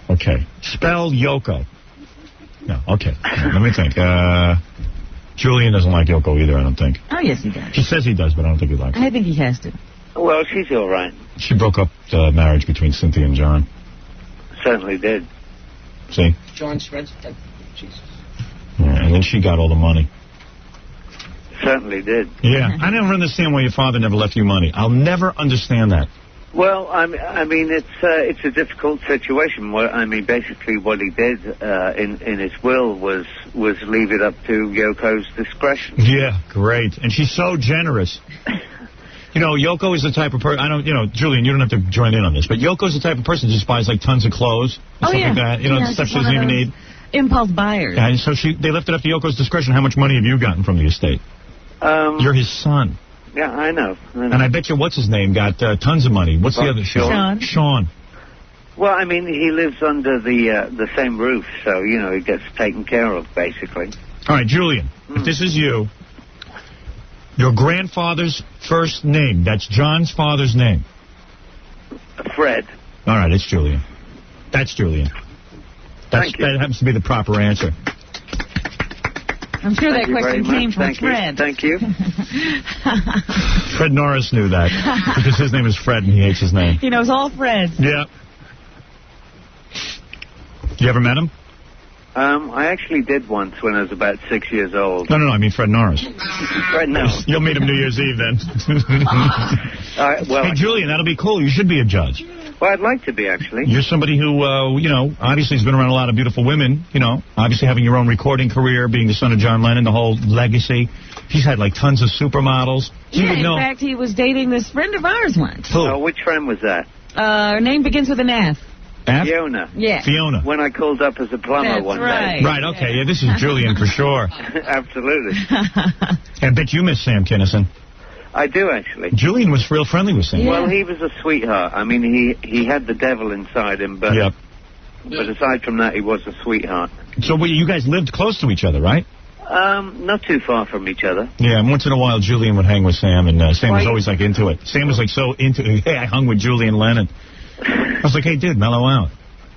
Okay. Spell Yoko. No, okay. Let me think. Julian doesn't like Yoko either, I don't think. Oh, yes, he does. He says he does, but I don't think he likes her. I think he has to. Well, she's all right. She broke up the marriage between Cynthia and John. Certainly did. See? John shreds. Jesus. Yeah, and then she got all the money. Certainly did. Yeah, I never understand why your father never left you money. I'll never understand that. Well, I mean, it's a difficult situation. Basically, what he did in his will was leave it up to Yoko's discretion. Yeah, great. And she's so generous. You know, Yoko is the type of person, Julian, you don't have to join in on this, but Yoko's the type of person who just buys, like, tons of clothes and stuff like that. Stuff she doesn't even need. Impulse buyers. Yeah, and so they left it up to Yoko's discretion. How much money have you gotten from the estate? You're his son. Yeah, I know. And I bet you, what's his name, got tons of money. What's the other? Sean. Well, I mean, he lives under the same roof, so, he gets taken care of, basically. All right, Julian, if this is you, your grandfather's first name, that's John's father's name. Fred. All right, it's Julian. That's Julian. Thank you. That happens to be the proper answer. I'm sure that question came from Fred. Thank you. Fred Norris knew that, because his name is Fred and he hates his name. He knows all Freds. Yeah. You ever met him? I actually did once when I was about 6 years old. No, I mean Fred Norris. Fred Norris. You'll meet him New Year's Eve then. Hey, Julian, that'll be cool. You should be a judge. Well, I'd like to be, actually. You're somebody who, obviously has been around a lot of beautiful women, obviously having your own recording career, being the son of John Lennon, the whole legacy. He's had, like, tons of supermodels. Yeah, in fact, he was dating this friend of ours once. Who? Which friend was that? Her name begins with an F. Fiona. Yeah. Fiona. When I called up as a plumber one day. Right, okay. Yeah, this is Julian for sure. Absolutely. I bet you miss Sam Kinison. I do, actually. Julian was real friendly with Sam. Well, he was a sweetheart. I mean, he had the devil inside him, but aside from that, he was a sweetheart. So you guys lived close to each other, right? Not too far from each other. Yeah, and once in a while, Julian would hang with Sam, and Sam was always, like, into it. Sam was, like, so into it. Hey, I hung with Julian Lennon. I was like, hey, dude, mellow out.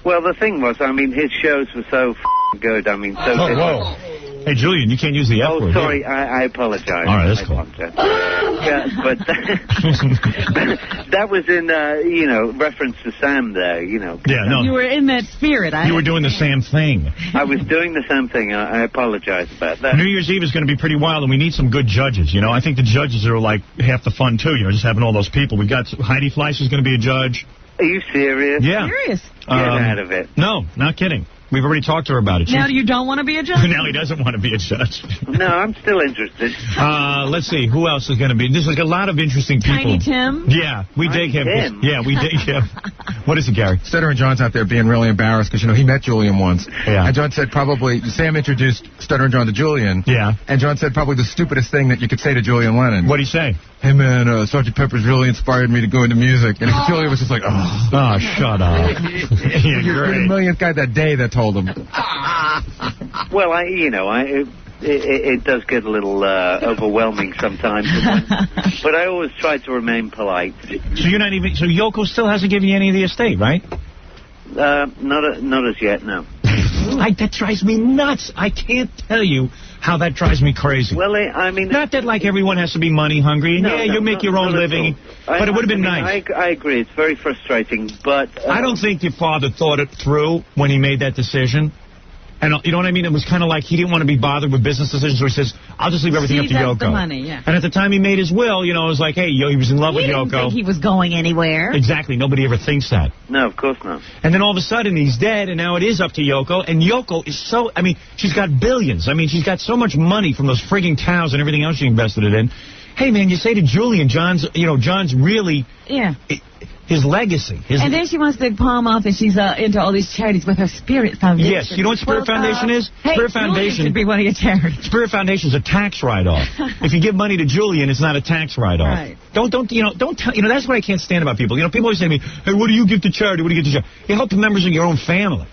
Well, the thing was, I mean, his shows were so good. I mean, so good. Whoa. Hey, Julian, you can't use the F word. Oh, sorry, I apologize. All right, that's cool. Yeah, but that was in, reference to Sam there, Yeah, no. You were in that spirit. You were doing the same thing. I was doing the same thing. I apologize about that. New Year's Eve is going to be pretty wild, and we need some good judges, I think the judges are, like, half the fun, too, just having all those people. We got Heidi Fleiss is going to be a judge. Are you serious? Yeah. Serious? Get out of it. No, not kidding. We've already talked to her about it. Now you don't want to be a judge? Now he doesn't want to be a judge. No, I'm still interested. Let's see. Who else is going to be? There's like a lot of interesting people. Tiny Tim? Yeah, we dig him. Yeah, we dig him. What is it, Gary? Stutter and John's out there being really embarrassed because, he met Julian once. Yeah. And John said Sam introduced Stutter and John to Julian. Yeah. And John said probably the stupidest thing that you could say to Julian Lennon. What'd he say? Hey, man, Sgt. Pepper's really inspired me to go into music. And Julian was just like, oh. Oh, shut up. Yeah, You're the millionth guy that day that told him. Well, it does get a little overwhelming sometimes, but I always try to remain polite. So you're not even. So Yoko still hasn't given you any of the estate, right? Not as yet, no. That drives me nuts. I can't tell you how that drives me crazy. Well, I mean, not that like everyone has to be money hungry. And you make your own living, but it would have been nice. I agree. It's very frustrating, but I don't think your father thought it through when he made that decision. And you know what I mean? It was kind of like he didn't want to be bothered with business decisions, so he says, I'll just leave everything up to Yoko. The money, yeah. And at the time he made his will, it was like, hey, he was in love with Yoko. He didn't think he was going anywhere. Exactly. Nobody ever thinks that. No, of course not. And then all of a sudden he's dead, and now it is up to Yoko. And Yoko is so, she's got billions. She's got so much money from those frigging cows and everything else she invested it in. Hey, man, you say to Julian, John's really... Yeah. his legacy. And then she wants to palm off and she's into all these charities with her Spirit Foundation. Yes, you know what Spirit Foundation is? Hey, Spirit Foundation should be one of your charities. Spirit Foundation is a tax write-off. If you give money to Julian, it's not a tax write-off. Right. Don't tell, that's what I can't stand about people. People always say to me, hey, what do you give to charity? What do you give to charity? You help the members of your own family.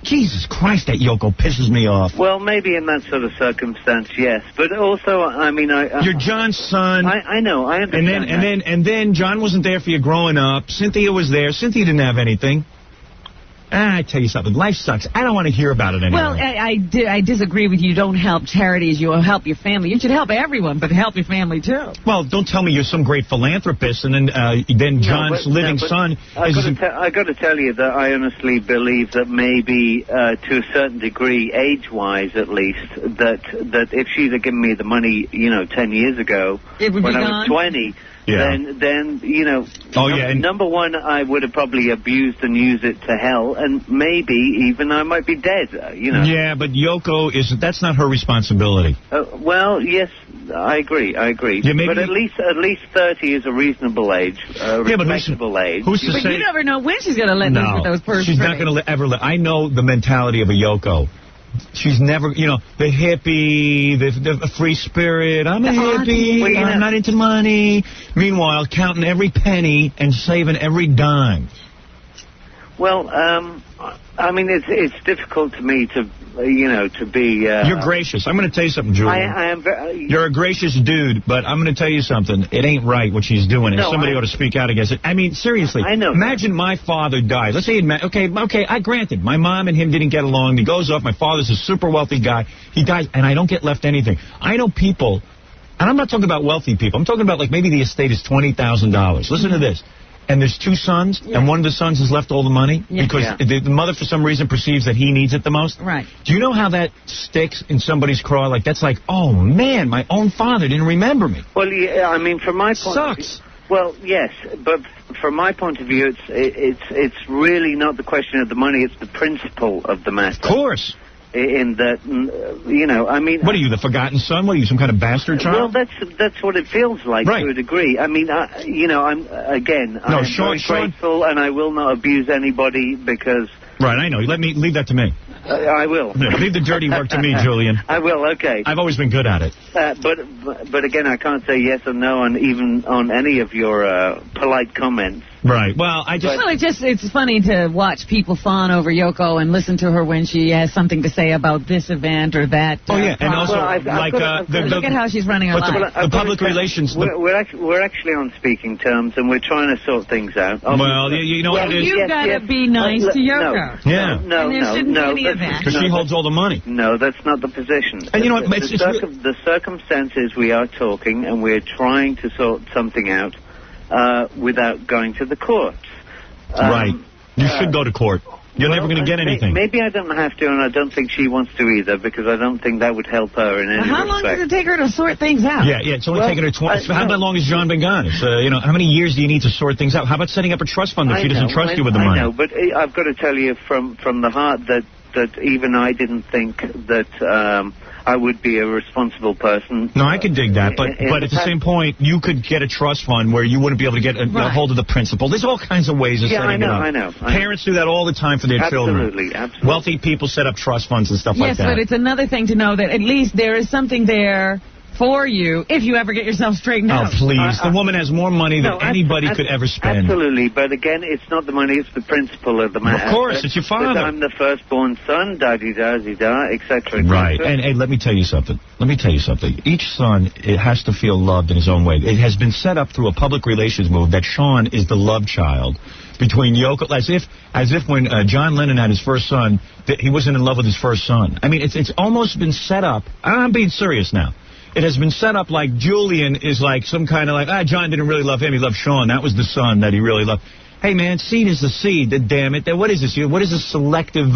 Jesus Christ, that Yoko pisses me off. Well, maybe in that sort of circumstance, yes. But also, I mean, you're John's son. I know, I understand. And then John wasn't there for you growing up. Cynthia was there. Cynthia didn't have anything. I tell you something. Life sucks. I don't want to hear about it anymore. Well, I disagree with you. Don't help charities. You help your family. You should help everyone, but help your family, too. Well, don't tell me you're some great philanthropist, and then John's living son... I got to tell you that I honestly believe that maybe, to a certain degree, age-wise at least, that if she'd have given me the money, 10 years ago, when I was 20... Yeah. Then number one, I would have probably abused and used it to hell, and maybe even I might be dead, Yeah, but Yoko, that's not her responsibility. Well, yes, I agree. Yeah, but at least 30 is a reasonable age, respectable age. Who's to say? You never know when she's going to let loose with those purse she's not going to ever let. I know the mentality of a Yoko. She's never, the hippie, the free spirit. I'm a hippie. I'm not into money. Meanwhile, counting every penny and saving every dime. Well, I mean, it's difficult to me to, to be... You're gracious. I'm going to tell you something, Julian. I am You're a gracious dude, but I'm going to tell you something. It ain't right what she's doing, and somebody ought to speak out against it. I mean, seriously. I know. Imagine my father died. Let's say, I granted, my mom and him didn't get along. He goes off. My father's a super wealthy guy. He dies, and I don't get left anything. I know people, and I'm not talking about wealthy people. I'm talking about, maybe the estate is $20,000. Listen to this. And there's two sons, and one of the sons has left all the money because the mother, for some reason, perceives that he needs it the most. Right. Do you know how that sticks in somebody's craw? That's like, oh, man, my own father didn't remember me. Well, yeah, I mean, from my point of view... Well, yes, but from my point of view, it's really not the question of the money, it's the principle of the matter. Of course. In that, I mean... What are you, the forgotten son? What are you, some kind of bastard child? Well, that's what it feels like to a degree. I mean, I'm very grateful, and I will not abuse anybody because... Right, I know. Leave that to me. I will. Yeah, leave the dirty work to me, Julian. I will, okay. I've always been good at it. But again, I can't say yes or no on any of your polite comments. Right. Well, it's funny to watch people fawn over Yoko and listen to her when she has something to say about this event or that. And also, look at how she's running her life. The public relations... We're actually on speaking terms, and we're trying to sort things out. Well, you know what it is? You've got to be nice to Yoko. No, there shouldn't be any of that. Because she holds all the money. No, that's not the position. And you know what? The circumstances we are talking, and we're trying to sort something out without going to the courts. Right. You should go to court. You're never going to get anything. Maybe I don't have to, and I don't think she wants to either, because I don't think that would help her in any respect. How long does it take her to sort things out? Yeah, it's only taken her 20... How long has John been gone? It's, how many years do you need to sort things out? How about setting up a trust fund if she doesn't trust you with the money? I know, but I've got to tell you from the heart that even I didn't think that... I would be a responsible person. No, I can dig that, but at the same point, you could get a trust fund where you wouldn't be able to get a hold of the principal. There's all kinds of ways of setting it up. I know. Parents do that all the time for their children. Absolutely. Wealthy people set up trust funds and stuff like that. Yes, but it's another thing to know that at least there is something there for you if you ever get yourself straightened out. Oh, please. The woman has more money than anybody could ever spend. Absolutely, but again, it's not the money, it's the principle of the matter. Of course, it's your father. I'm the firstborn son, da-dee-da-dee-da, etc. Right, and hey, let me tell you something. Each son, it has to feel loved in his own way. It has been set up through a public relations move that Sean is the love child between Yoko, as if when John Lennon had his first son, that he wasn't in love with his first son. I mean, it's almost been set up. I'm being serious now. It has been set up like Julian is like some kind of John didn't really love him. He loved Sean. That was the son that he really loved. Hey, man, seed is the seed. Damn it. What is this? What is this selective,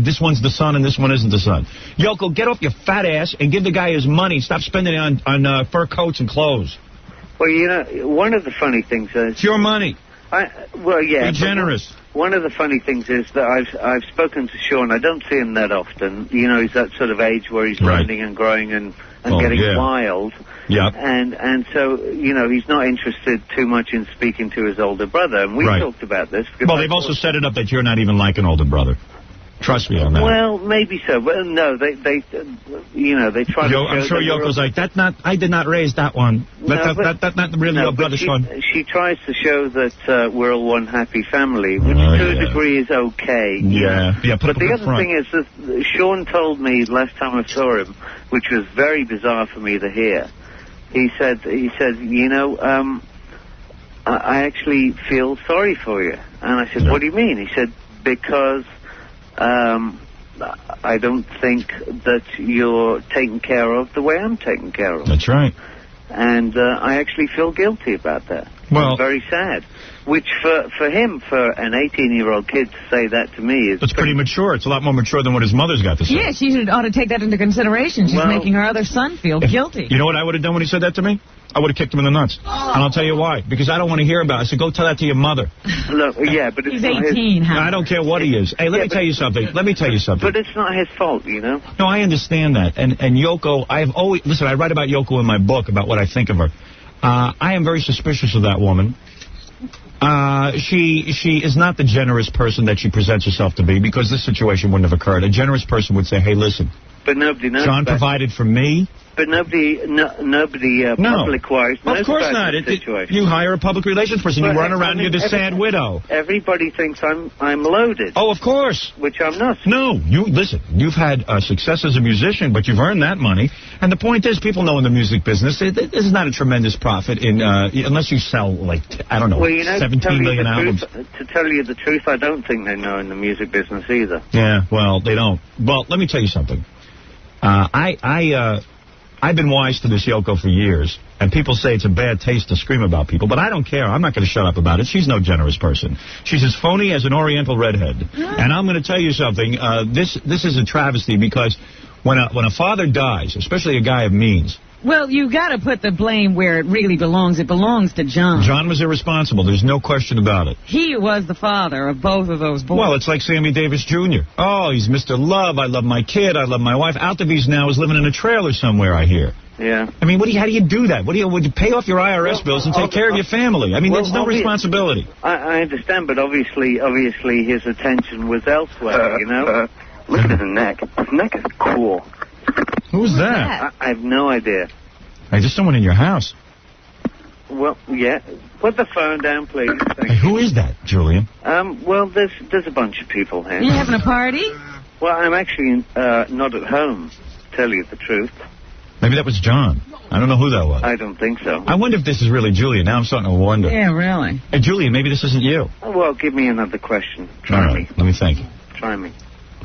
this one's the son and this one isn't the son? Yoko, get off your fat ass and give the guy his money. Stop spending it on fur coats and clothes. Well, one of the funny things is... It's your money. Be generous. One of the funny things is that I've spoken to Sean. I don't see him that often. He's that sort of age where he's learning and growing and and getting wild. Yep. And so, you know, he's not interested too much in speaking to his older brother. And we talked about this. Well, they've also set it up that you're not even like an older brother. Trust me on that. Well, maybe so. But no, they you know, they try to show I'm sure Yoko's like, I did not raise that one. That's not really your brother, Sean. She tries to show that we're all one happy family, which to a degree is okay. Yeah, But the other thing is that Sean told me last time I saw him, which was very bizarre for me to hear. He said, you know, I actually feel sorry for you. And I said, what do you mean? He said, because I don't think that you're taken care of the way I'm taken care of. That's right. And I actually feel guilty about that. Well, I'm very sad. Which for him, for an 18-year-old kid to say that to me is... It's pretty mature. It's a lot more mature than what his mother's got to say. Yeah, she ought to take that into consideration. She's making her other son feel guilty. You know what I would have done when he said that to me? I would have kicked him in the nuts. And I'll tell you why. Because I don't want to hear about it. I said, go tell that to your mother. Look, yeah, but it's He's 18, I don't care what he is. Hey, let me tell you something. Let me tell you something. But it's not his fault, you know? No, I understand that. And Yoko, I have always... Listen, I write about Yoko in my book, about what I think of her. I am very suspicious of that woman. She is not the generous person that she presents herself to be, because this situation wouldn't have occurred. A generous person would say, hey, listen, but nobody knows. John provided for me. But nobody public-wise knows of course about not. the situation. You hire a public relations person. You run around, you're the sad widow. Everybody thinks I'm loaded. Oh, of course. Which I'm not. No, listen, you've had success as a musician, but you've earned that money. And the point is, people know in the music business, this is not a tremendous profit unless you sell, like, I don't know, well, you know, 17 million albums. To tell you the truth, I don't think they know in the music business either. Yeah, well, they don't. Well, let me tell you something. I've been wise to this Yoko for years, and people say it's a bad taste to scream about people, but I don't care. I'm not going to shut up about it. She's no generous person. She's as phony as an Oriental redhead. And I'm going to tell you something. This is a travesty, because when a father dies, especially a guy of means... Well, you got to put the blame where it really belongs. It belongs to John. John was irresponsible. There's no question about it. He was the father of both of those boys. Well, it's like Sammy Davis Jr. Oh, he's Mr. Love. I love my kid. I love my wife. Altavis now is living in a trailer somewhere, I hear. Yeah. I mean, how do you do that? Would you pay off your IRS bills and take care of your family? I mean, there's no responsibility. I understand, but obviously his attention was elsewhere, you know? Look at his neck. His neck is cool. Who's that? I have no idea. Hey, just someone in your house. Well, yeah. Put the phone down, please. Hey, who is that, Julian? Well, there's a bunch of people here. You having a party? Well, I'm actually not at home, to tell you the truth. Maybe that was John. I don't know who that was. I don't think so. I wonder if this is really Julian. Now I'm starting to wonder. Yeah, really. Hey, Julian, maybe this isn't you. Oh, well, give me another question. Try me. Let me think. Try me.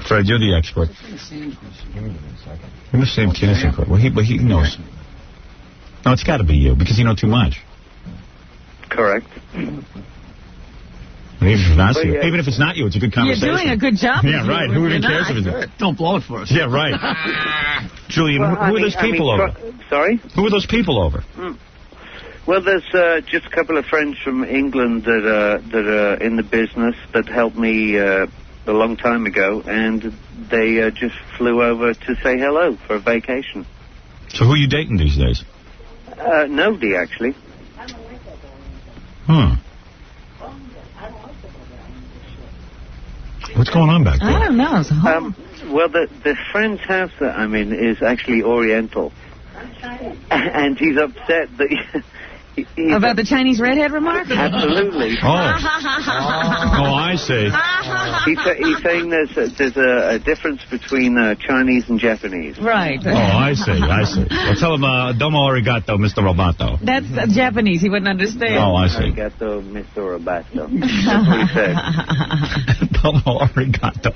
Fred, you're the expert. Give me the same Kinnison question. Well, he knows. No, it's got to be you, because you know too much. Correct. Even if it's not you, it's a good conversation. You're doing a good job. Yeah, right. Who even cares if it's you? Don't blow it for us. Yeah, right. Julian, who are those people over? Sorry? Who are those people over? Well, there's just a couple of friends from England that are in the business that helped me a long time ago, and they just flew over to say hello for a vacation. So who are you dating these days? Nobody, actually. What's going on back there? I don't know. It's well, the friend's house that I'm in is actually Oriental. And he's upset that... About the Chinese redhead remark? Absolutely. Oh, I see. He's saying there's a difference between Chinese and Japanese. Right. Oh, I see. Well, tell him, domo arigato, Mr. Roboto. That's Japanese. He wouldn't understand. Oh, I see. Arigato, Mr. Roboto. That's what he said. Domo arigato.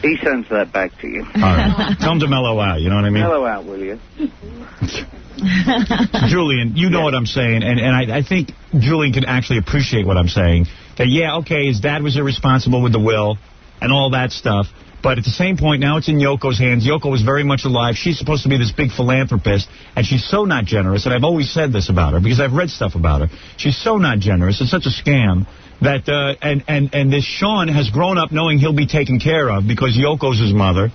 He sends that back to you. All right. Tell him to mellow out, you know what I mean? Mellow out, will you? Julian, you know what I'm saying, and I think Julian can actually appreciate what I'm saying. That, yeah, okay, his dad was irresponsible with the will and all that stuff, but at the same point, now it's in Yoko's hands. Yoko was very much alive. She's supposed to be this big philanthropist, and she's so not generous, and I've always said this about her, because I've read stuff about her. She's so not generous. It's such a scam that, and this Sean has grown up knowing he'll be taken care of because Yoko's his mother.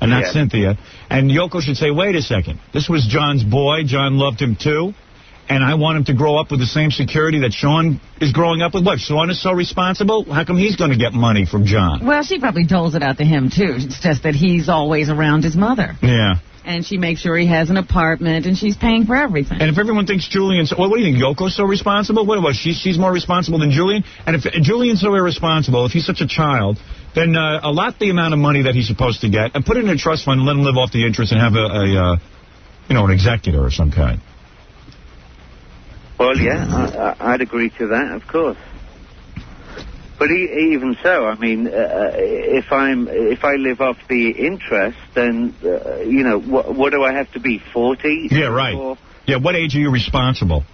and not Yeah. Cynthia. And Yoko should say, wait a second. This was John's boy. John loved him, too. And I want him to grow up with the same security that Sean is growing up with. What, Sean is so responsible? How come he's going to get money from John? Well, she probably doles it out to him, too. It's just that he's always around his mother. Yeah. And she makes sure he has an apartment, and she's paying for everything. And if everyone thinks Julian's... Well, what do you think, Yoko's so responsible? What was she's more responsible than Julian? And if Julian's so irresponsible, if he's such a child, then allot the amount of money that he's supposed to get and put it in a trust fund and let him live off the interest and have an executor of some kind. Well, yeah, I'd agree to that, of course. But even so, I mean, if I live off the interest, then what do I have to be? 40? Yeah, right. Yeah, what age are you responsible?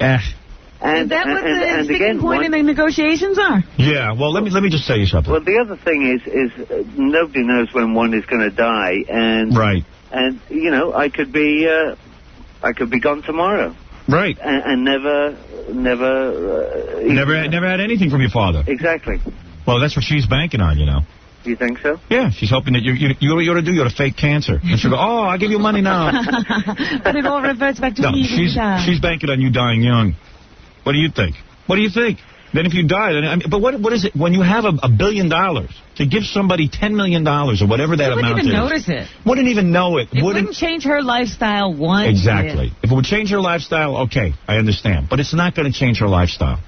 Is that what the sticking point in the negotiations are? Yeah. Well, let me just tell you something. Well, the other thing is nobody knows when one is going to die, and right. And I could be gone tomorrow. Right. And never had anything from your father. Exactly. Well, that's what she's banking on, you know. You think so? Yeah, she's hoping that you ought to do. You ought to fake cancer. And she'll go, oh, I'll give you money now. But it all reverts back to me. She's banking on you dying young. What do you think? What do you think? Then if you die, then but what is it when you have $1 billion to give somebody $10 million or whatever that amount is? Wouldn't even notice it. Wouldn't even know it. It wouldn't change her lifestyle one Exactly. bit. If it would change her lifestyle, okay, I understand. But it's not going to change her lifestyle.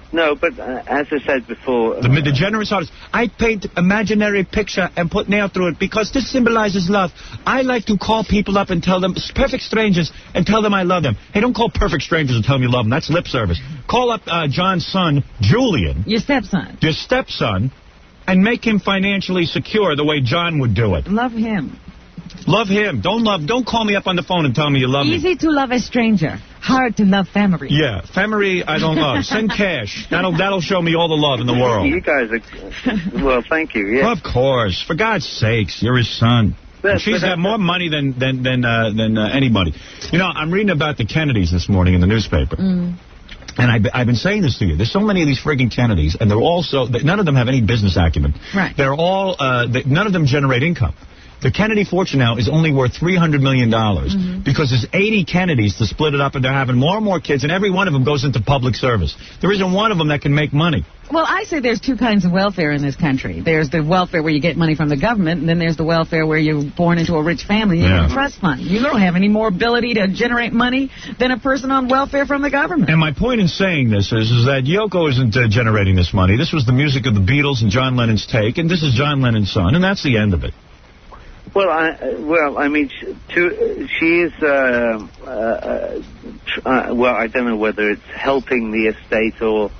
No, but as I said before... The generous artist. I paint imaginary picture and put nail through it because this symbolizes love. I like to call people up and tell them, perfect strangers, and tell them I love them. Hey, don't call perfect strangers and tell them you love them. That's lip service. Call up John's son, Julian. Your stepson. Your stepson, and make him financially secure the way John would do it. Love him. Love him. Don't call me up on the phone and tell me you love me. Easy to love a stranger. Hard to love family. Yeah, family I don't love. Send cash. That'll show me all the love in the world. You guys are... Well, thank you, yeah. Of course. For God's sakes, you're his son. She's got more money than anybody. You know, I'm reading about the Kennedys this morning in the newspaper. And I've been saying this to you. There's so many of these friggin' Kennedys, and they're all none of them have any business acumen. Right. They're all... none of them generate income. The Kennedy fortune now is only worth $300 million because there's 80 Kennedys to split it up, and they're having more and more kids, and every one of them goes into public service. There isn't one of them that can make money. Well, I say there's two kinds of welfare in this country. There's the welfare where you get money from the government, and then there's the welfare where you're born into a rich family and you have a trust fund. You don't have any more ability to generate money than a person on welfare from the government. And my point in saying this is that Yoko isn't generating this money. This was the music of the Beatles and John Lennon's take, and this is John Lennon's son, and that's the end of it. Well, I mean, she is. Well, I don't know whether it's helping the estate or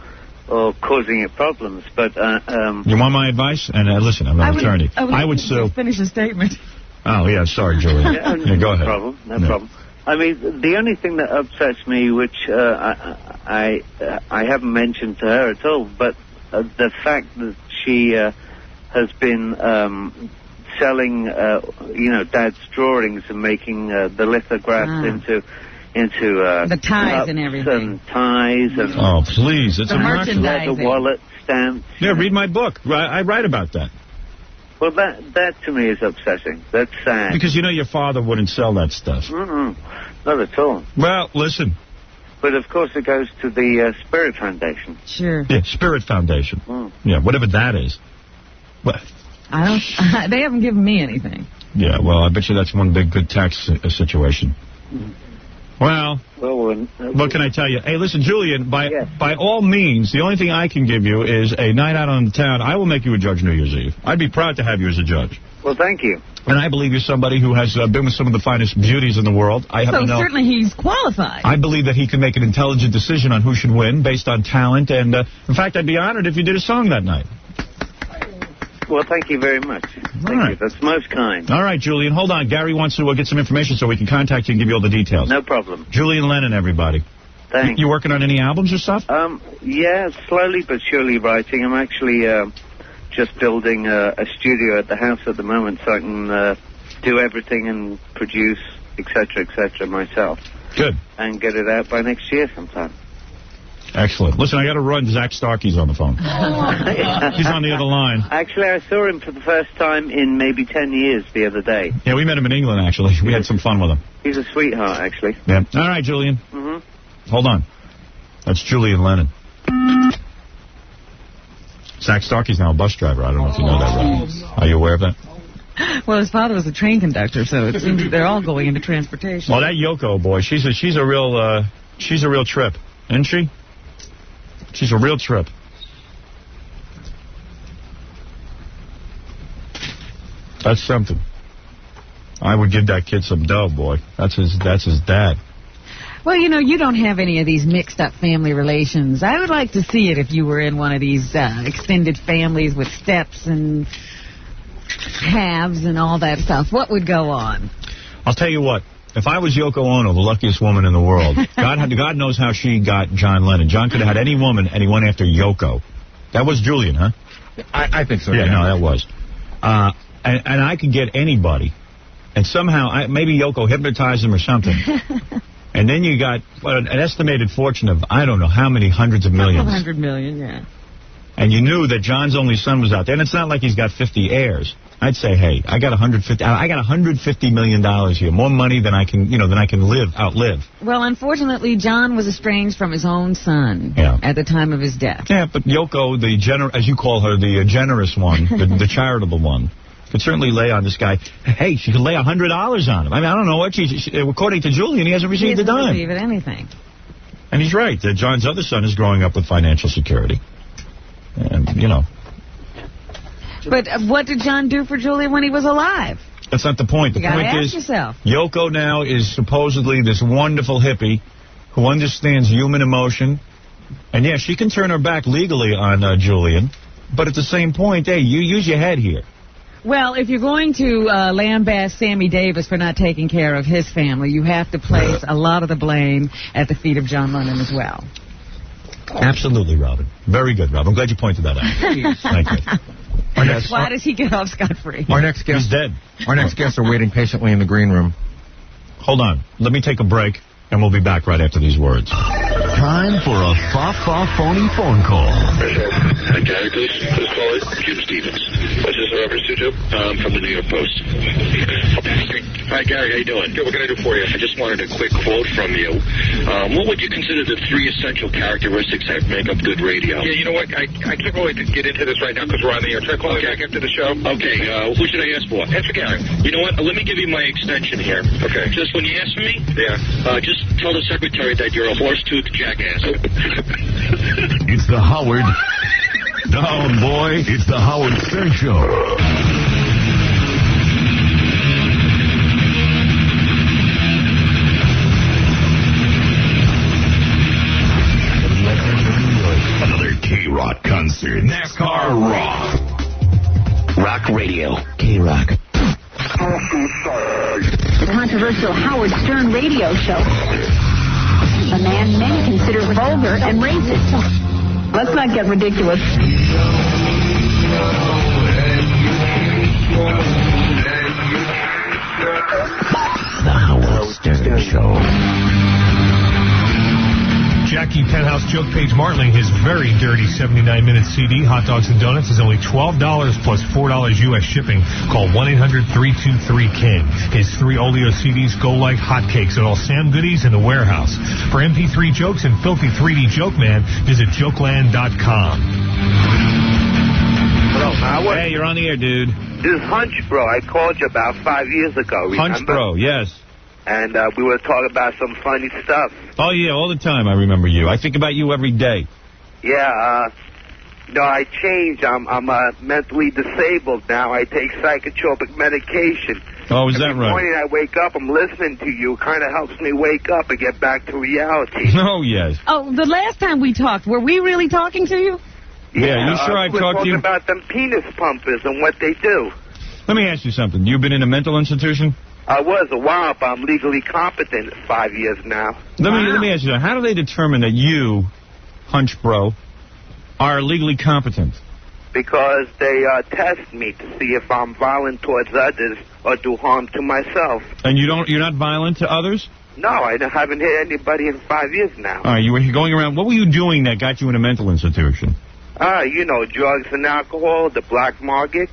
causing it problems, but. You want my advice? And listen, I'm an attorney. I would sue. Finish a statement. Oh yeah, sorry, Julian. Go ahead. No problem. I mean, the only thing that upsets me, which I haven't mentioned to her at all, but the fact that she has been. Selling, Dad's drawings and making the lithographs into the ties and everything. And ties and oh, please, it's the merchandising. The wallet stamps. Yeah, read my book. I write about that. Well, that to me is upsetting. That's sad. Because your father wouldn't sell that stuff. Not at all. Well, listen. But of course, it goes to the Spirit Foundation. Sure. Yeah, Spirit Foundation. Yeah, whatever that is. What? They haven't given me anything. Yeah, well, I bet you that's one big good tax situation. Well, what can I tell you? Hey, listen, Julian, by all means, the only thing I can give you is a night out on the town. I will make you a judge New Year's Eve. I'd be proud to have you as a judge. Well, thank you. And I believe you're somebody who has been with some of the finest beauties in the world. Certainly he's qualified. I believe that he can make an intelligent decision on who should win based on talent. And, in fact, I'd be honored if you did a song that night. Well, thank you very much. Thank you. That's most kind. All right, Julian. Hold on. Gary wants to get some information so we can contact you and give you all the details. No problem. Julian Lennon, everybody. Thanks. You working on any albums or stuff? Yeah, slowly but surely writing. I'm actually just building a studio at the house at the moment so I can do everything and produce, etc., myself. Good. And get it out by next year sometime. Excellent. Listen, I got to run. Zach Starkey's on the phone. He's on the other line. Actually, I saw him for the first time in maybe 10 years the other day. Yeah, we met him in England, actually. We had some fun with him. He's a sweetheart, actually. Yeah. All right, Julian. Mm-hmm. Hold on. That's Julian Lennon. Zach Starkey's now a bus driver. I don't know if you know that, Rob. Are you aware of that? Well, his father was a train conductor, so it seems they're all going into transportation. Well, that Yoko, boy, she's a real trip, isn't she? She's a real trip. That's something. I would give that kid some dough, boy. That's his dad. Well, you know, you don't have any of these mixed-up family relations. I would like to see it if you were in one of these extended families with steps and halves and all that stuff. What would go on? I'll tell you what. If I was Yoko Ono, the luckiest woman in the world, God knows how she got John Lennon. John could have had any woman, and he went after Yoko. That was Julian, huh? I think so, yeah. No, that was. And I could get anybody, and somehow, maybe Yoko hypnotized him or something. And then you got an estimated fortune of, I don't know how many hundreds of millions. 100 million, yeah. And you knew that John's only son was out there. And it's not like he's got 50 heirs. I'd say, hey, I got $150 million here, more money than I can outlive. Well, unfortunately, John was estranged from his own son at the time of his death. Yeah, but Yoko, as you call her, the generous one, the charitable one, could certainly lay on this guy. Hey, she could lay $100 on him. I mean, I don't know what according to Julian, he hasn't received a dime. He hasn't received anything. And he's right. John's other son is growing up with financial security. And, you know. But what did John do for Julian when he was alive? That's not the point. The point is, Yoko now is supposedly this wonderful hippie who understands human emotion. And, yeah, she can turn her back legally on Julian. But at the same point, hey, you use your head here. Well, if you're going to lambaste Sammy Davis for not taking care of his family, you have to place a lot of the blame at the feet of John Lennon as well. Absolutely, Robin. Very good, Robin. I'm glad you pointed that out. Thank you. Why does he get off scot-free? Our next guest, he's dead. Our next guests are waiting patiently in the green room. Hold on. Let me take a break, and we'll be back right after these words. Time for a phony phone call. Hi, Gary, please call it Jim Stevens. What's this reference to, Jim? From the New York Post. Hi, Gary, how you doing? Good, what can I do for you? I just wanted a quick quote from you. What would you consider the 3 essential characteristics that make up good radio? Yeah, you know what? I can't really get into this right now because we're on the air. Try calling back after the show. Okay, who should I ask for? Ask for Gary. You know what? Let me give you my extension here. Okay. Just when you ask for me, just tell the secretary that you're a horse-toothed jackass. It's the Howard... Down, boy. It's the Howard Stern Show. Another K-Rock concert. NASCAR Rock Radio. K-Rock. The controversial Howard Stern radio show. A man many consider vulgar and racist. Let's not get ridiculous. The Howard Stern Show. Jackie Penthouse Joke Page Martling, his very dirty 79-minute CD, Hot Dogs and Donuts, is only $12 plus $4 U.S. shipping. Call 1-800-323-KING. His 3 Oleo CDs go like hotcakes at all Sam Goodies in the warehouse. For MP3 jokes and filthy 3D Joke Man, visit jokeland.com. Hello, Howard. Hey, you're on the air, dude. This is Hunch Bro. I called you about 5 years ago, remember? Hunch Bro, yes. And we were talking about some funny stuff. Oh, yeah, all the time I remember you. I think about you every day. Yeah, no, I changed. I'm mentally disabled now. I take psychotropic medication. Oh, is that right? Every morning I wake up, I'm listening to you. Kind of helps me wake up and get back to reality. Oh, yes. Oh, the last time we talked, were we really talking to you? Yeah, you sure I talked to you? We're talking about them penis pumpers and what they do. Let me ask you something. You've been in a mental institution? I was a while, but I'm legally competent 5 years now. Let me ask you something. How do they determine that you, Hunch Bro, are legally competent? Because they test me to see if I'm violent towards others or do harm to myself. And you're not violent to others? No, I haven't hit anybody in 5 years now. All right, you were going around. What were you doing that got you in a mental institution? You know, drugs and alcohol, the black market.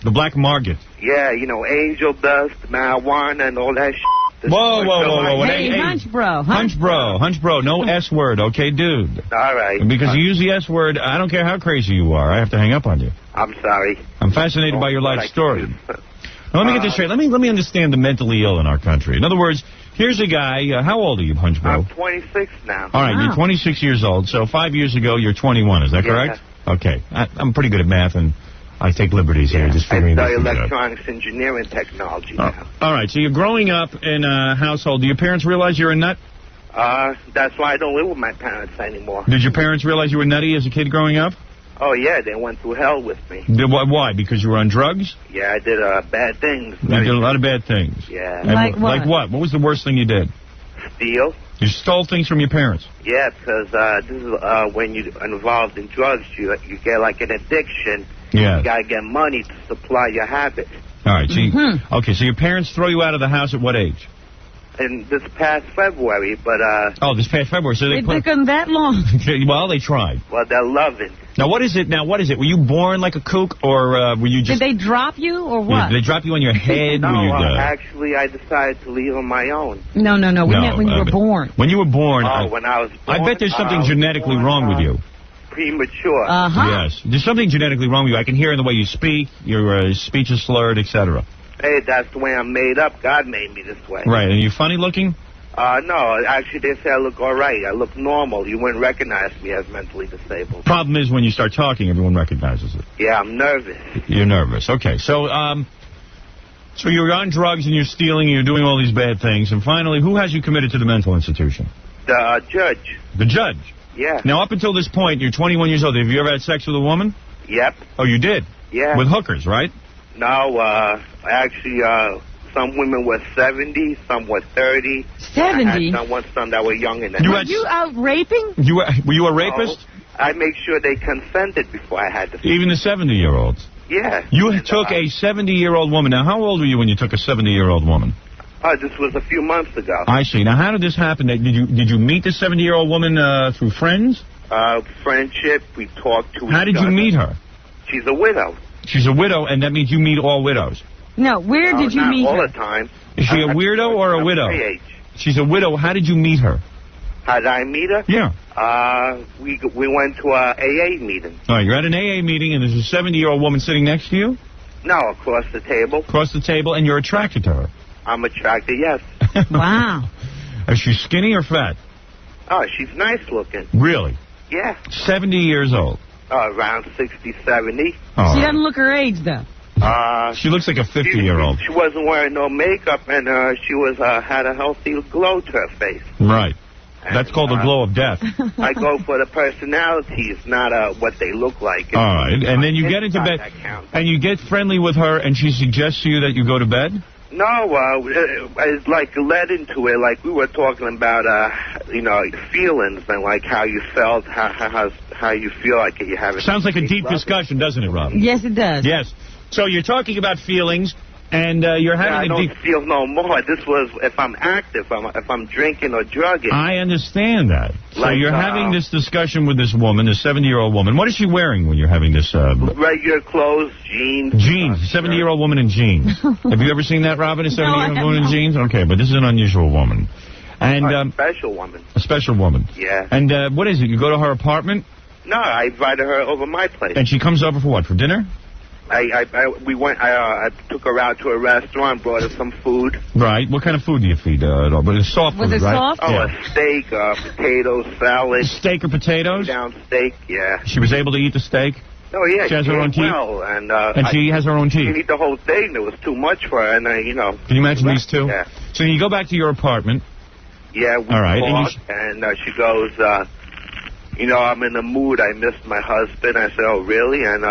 The black market? Yeah, you know, angel dust, marijuana, and all that shit. Whoa. Hey, Hunch Bro. Hunch Bro. No S word, okay, dude? All right. Because you use the S word, I don't care how crazy you are. I have to hang up on you. I'm sorry. I'm fascinated by your life story. Now, let me get this straight. Let me understand the mentally ill in our country. In other words, here's a guy. How old are you, Hunch Bro? I'm 26 now. All right, You're 26 years old. So 5 years ago, you're 21. Is that correct? Okay. I'm pretty good at math, and I take liberties here, just figuring I this study out. electronics engineering technology now. All right, so you're growing up in a household. Do your parents realize you're a nut? That's why I don't live with my parents anymore. Did your parents realize you were nutty as a kid growing up? Oh, yeah, they went through hell with me. Why? Because you were on drugs? Yeah, I did bad things. You did a lot of bad things. Yeah. And like what? What was the worst thing you did? Steal. You stole things from your parents? Yeah, because this is when you're involved in drugs, you get like an addiction. Yeah. You got to get money to supply your habit. All right, okay, so your parents throw you out of the house at what age? And this past February, but... this past February, so It took them that long. Well, they tried. Well, they're loving. Now, what is it? Were you born like a kook, or were you just... Did they drop you, or what? Did they drop you on your head? No, Were you, actually, I decided to leave on my own. No. We meant when you were born. When you were born... when I was born... I bet there's something genetically wrong with you. Premature. Yes. There's something genetically wrong with you. I can hear in the way you speak. Your speech is slurred, etc. Hey, that's the way I'm made up. God made me this way. Right. And you funny looking? No, actually, they say I look all right. I look normal. You wouldn't recognize me as mentally disabled. Problem is, when you start talking, everyone recognizes it. Yeah, I'm nervous. You're nervous. Okay, so you're on drugs and you're stealing and you're doing all these bad things. And finally, who has you committed to the mental institution? The judge. The judge? Yeah. Now, up until this point, you're 21 years old. Have you ever had sex with a woman? Yep. Oh, you did? Yeah. With hookers, right? No, actually, some women were 70, some were 30. 70? I had some that were younger than Were you out raping? Were you a rapist? No, I make sure they consented before I had to. Even the 70-year-olds? Yeah. You took a 70-year-old woman. Now, how old were you when you took a 70-year-old woman? This was a few months ago. I see. Now, how did this happen? Did you meet the 70-year-old woman through friends? Friendship. We talked to each other. How did you meet her? She's a widow. She's a widow, and that means you meet all widows. No, where did you meet her? All the time. Is she a weirdo or a widow? She's a widow. How did you meet her? How did I meet her? Yeah. We went to a AA meeting. All right, you're at an AA meeting, and there's a 70-year-old woman sitting next to you? No, across the table. Across the table, and you're attracted to her? I'm attracted, yes. Wow. Is she skinny or fat? Oh, she's nice looking. Really? Yeah. 70 years old? Around 60, 70. Oh, she doesn't look her age, though. She looks like a 50-year-old. She wasn't wearing no makeup, and she had a healthy glow to her face. Right. That's called the glow of death. I go for the personalities, not what they look like. All right, and then you get into bed, and you get friendly with her, and she suggests to you that you go to bed? No, it's like led into it. Like we were talking about, feelings and like how you felt, how you feel like you have it. Sounds like a deep discussion, doesn't it, Robin? Yes, it does. Yes. So you're talking about feelings, and you're having I don't feel no more. This was if I'm active, if I'm drinking or drugging. I understand that. So Like, you're having this discussion with this woman, this 70-year-old woman. What is she wearing when you're having this? Regular clothes, jeans. Jeans. 70-year-old woman in jeans. Have you ever seen that, Robin? A 70-year-old woman in jeans? Okay, but this is an unusual woman. And a special woman. A special woman. Yeah. And what is it? You go to her apartment? No, I invited her over my place. And she comes over for what? For dinner? I took her out to a restaurant, brought her some food. Right. What kind of food do you feed her? But it's soft food, right? Was it soft? Oh, yeah. A steak, potatoes, salad. Steak or potatoes? Down steak, yeah. She was able to eat the steak? Oh, yeah. She has her own teeth? Well, and she has her own teeth? She ate the whole thing. It was too much for her, and Can you imagine these two? Yeah. So you go back to your apartment. Yeah, we all right. talked, and she goes, I'm in the mood. I missed my husband. I said, oh, really? And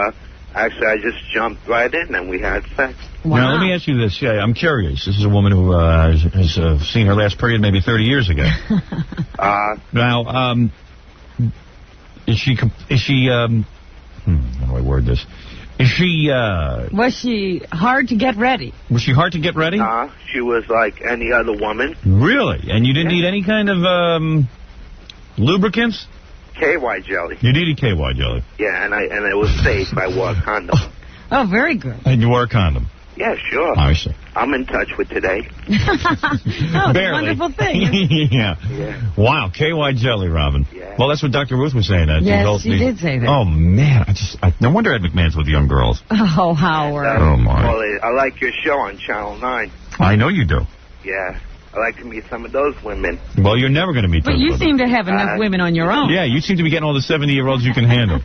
actually, I just jumped right in, and we had sex. Wow. Now, let me ask you this. Yeah, I'm curious. This is a woman who has seen her last period maybe 30 years ago. Now, is she how do I word this? Is she, Was she hard to get ready? was she hard to get ready? She was like any other woman. Really? And you didn't need any kind of, lubricants? KY jelly. You needed KY jelly. Yeah, and it was safe. I wore a condom. Oh, very good. And you wore a condom. Yeah, sure. I see. I'm in touch with today. Oh, it's a Barely. wonderful thing. Yeah. Wow, KY jelly, Robin. Yeah. Well, that's what Dr. Ruth was saying. Yes, she did say that. Oh, man. No wonder Ed McMahon's with young girls. Oh, Howard. Oh, my. Well, I like your show on Channel 9. I know you do. Yeah. I like to meet some of those women. Well, you're never going to meet But those you women. seem to have enough women on your own. Yeah, you seem to be getting all the 70-year-olds you can handle.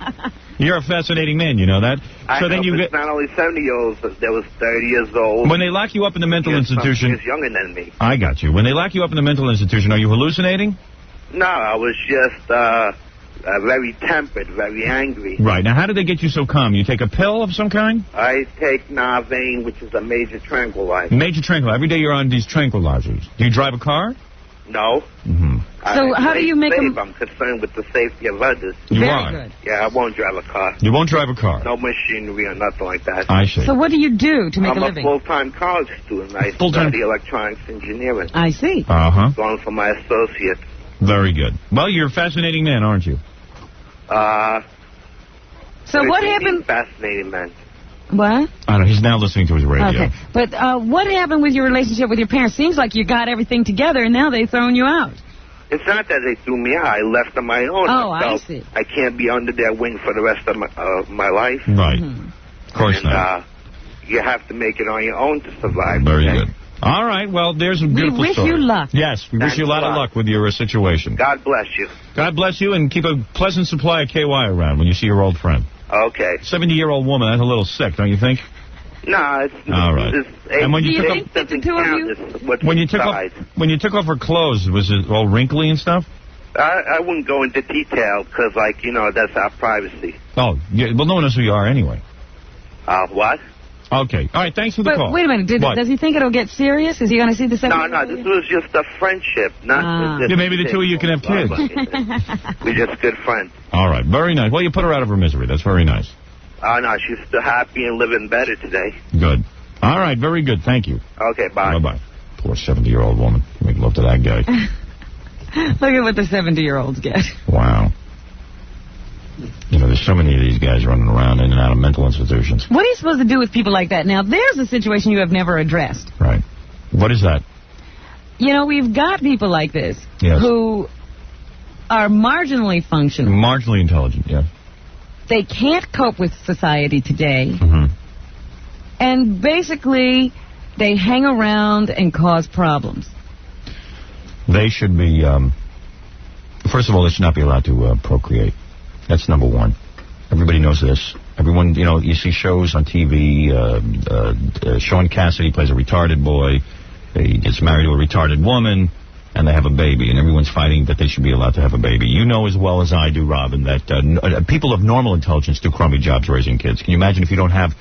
You're a fascinating man, you know that? I know, but it's not only 70-year-olds, there was 30 years old. When they lock you up in the mental institution... Years younger than me. I got you. When they lock you up in the mental institution, are you hallucinating? No, I was just very tempered, very angry. Right. Now, how did they get you so calm? You take a pill of some kind? I take Narvane, which is a major tranquilizer. Major tranquilizer. Every day you're on these tranquilizers. Do you drive a car? No. Mm-hmm. So how do you make them... I'm concerned with the safety of others. You are? Good. Yeah, I won't drive a car. You won't drive a car? No machinery or nothing like that. I see. So what do you do to make a living? I'm a full-time college student. I study electronics engineering. I see. Uh-huh. Going for my associate. Very good. Well, you're a fascinating man, aren't you? So what happened... Fascinating man. What? I don't know. He's now listening to his radio. Okay. But what happened with your relationship with your parents? Seems like you got everything together, and now they've thrown you out. It's not that they threw me out. I left on my own. Oh, I see. I can't be under their wing for the rest of my life. Right. Of course not. You have to make it on your own to survive. Very good. All right. Well, there's a beautiful We wish story. you luck. Yes, we wish you a lot of luck with your situation. God bless you. God bless you, and keep a pleasant supply of KY around when you see your old friend. Okay. 70-year-old woman, that's a little sick, don't you think? No, it's... All right. And when you when you took off her clothes, was it all wrinkly and stuff? I wouldn't go into detail because, like, you know, that's our privacy. Oh, yeah, well, no one knows who you are anyway. What? Okay. All right, thanks for the call. Wait a minute. Does he think it'll get serious? Is he going to see the 70? No, this was just a friendship. Not yeah, maybe the two of you can have kids. We're just good friends. All right, very nice. Well, you put her out of her misery. That's very nice. No, she's still happy and living better today. Good. All right, very good. Thank you. Okay, bye. Bye-bye. Poor 70-year-old woman. Make love to that guy. Look at what the 70-year-olds get. Wow. You know, there's so many of these guys running around in and out of mental institutions. What are you supposed to do with people like that? Now, there's a situation you have never addressed. Right. What is that? You know, we've got people like this who are marginally functional. Marginally intelligent, yeah. They can't cope with society today. Mm-hmm. And basically, they hang around and cause problems. They should be, first of all, they should not be allowed to procreate. That's number one. Everybody knows this. Everyone, you know, you see shows on TV. Sean Cassidy plays a retarded boy. He gets married to a retarded woman, and they have a baby. And everyone's fighting that they should be allowed to have a baby. You know as well as I do, Robin, that people of normal intelligence do crummy jobs raising kids. Can you imagine if you don't have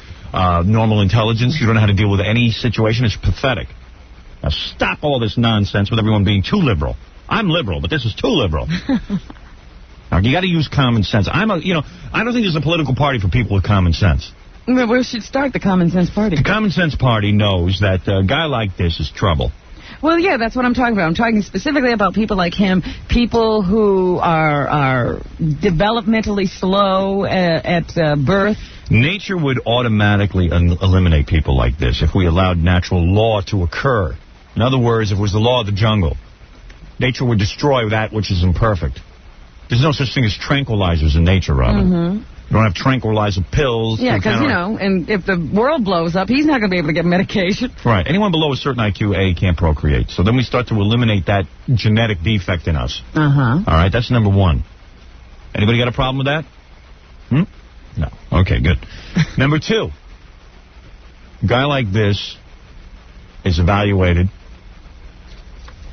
normal intelligence, you don't know how to deal with any situation? It's pathetic. Now stop all this nonsense with everyone being too liberal. I'm liberal, but this is too liberal. Now, you got to use common sense. I don't think there's a political party for people with common sense. We should start the Common Sense Party. The Common Sense Party knows that a guy like this is trouble. Well, yeah, that's what I'm talking about. I'm talking specifically about people like him, people who are developmentally slow at birth. Nature would automatically eliminate people like this if we allowed natural law to occur. In other words, if it was the law of the jungle, nature would destroy that which is imperfect. There's no such thing as tranquilizers in nature, Robin. Mm-hmm. You don't have tranquilizer pills. Yeah, because, and if the world blows up, he's not going to be able to get medication. Right. Anyone below a certain IQ, can't procreate. So then we start to eliminate that genetic defect in us. Uh-huh. All right, that's number one. Anybody got a problem with that? No. Okay, good. Number two, a guy like this is evaluated,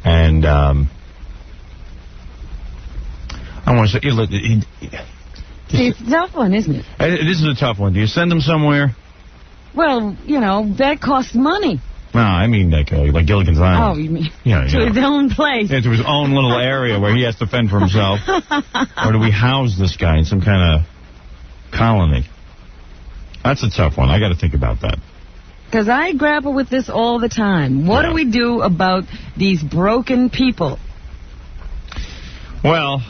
and I want to say, look, it's a tough one, isn't it? This is a tough one. Do you send him somewhere? Well, that costs money. No, I mean like Gilligan's Island. Oh, you mean to his own place. Yeah, to his own little area where he has to fend for himself. Or do we house this guy in some kind of colony? That's a tough one. I got to think about that. Because I grapple with this all the time. What do we do about these broken people? Well,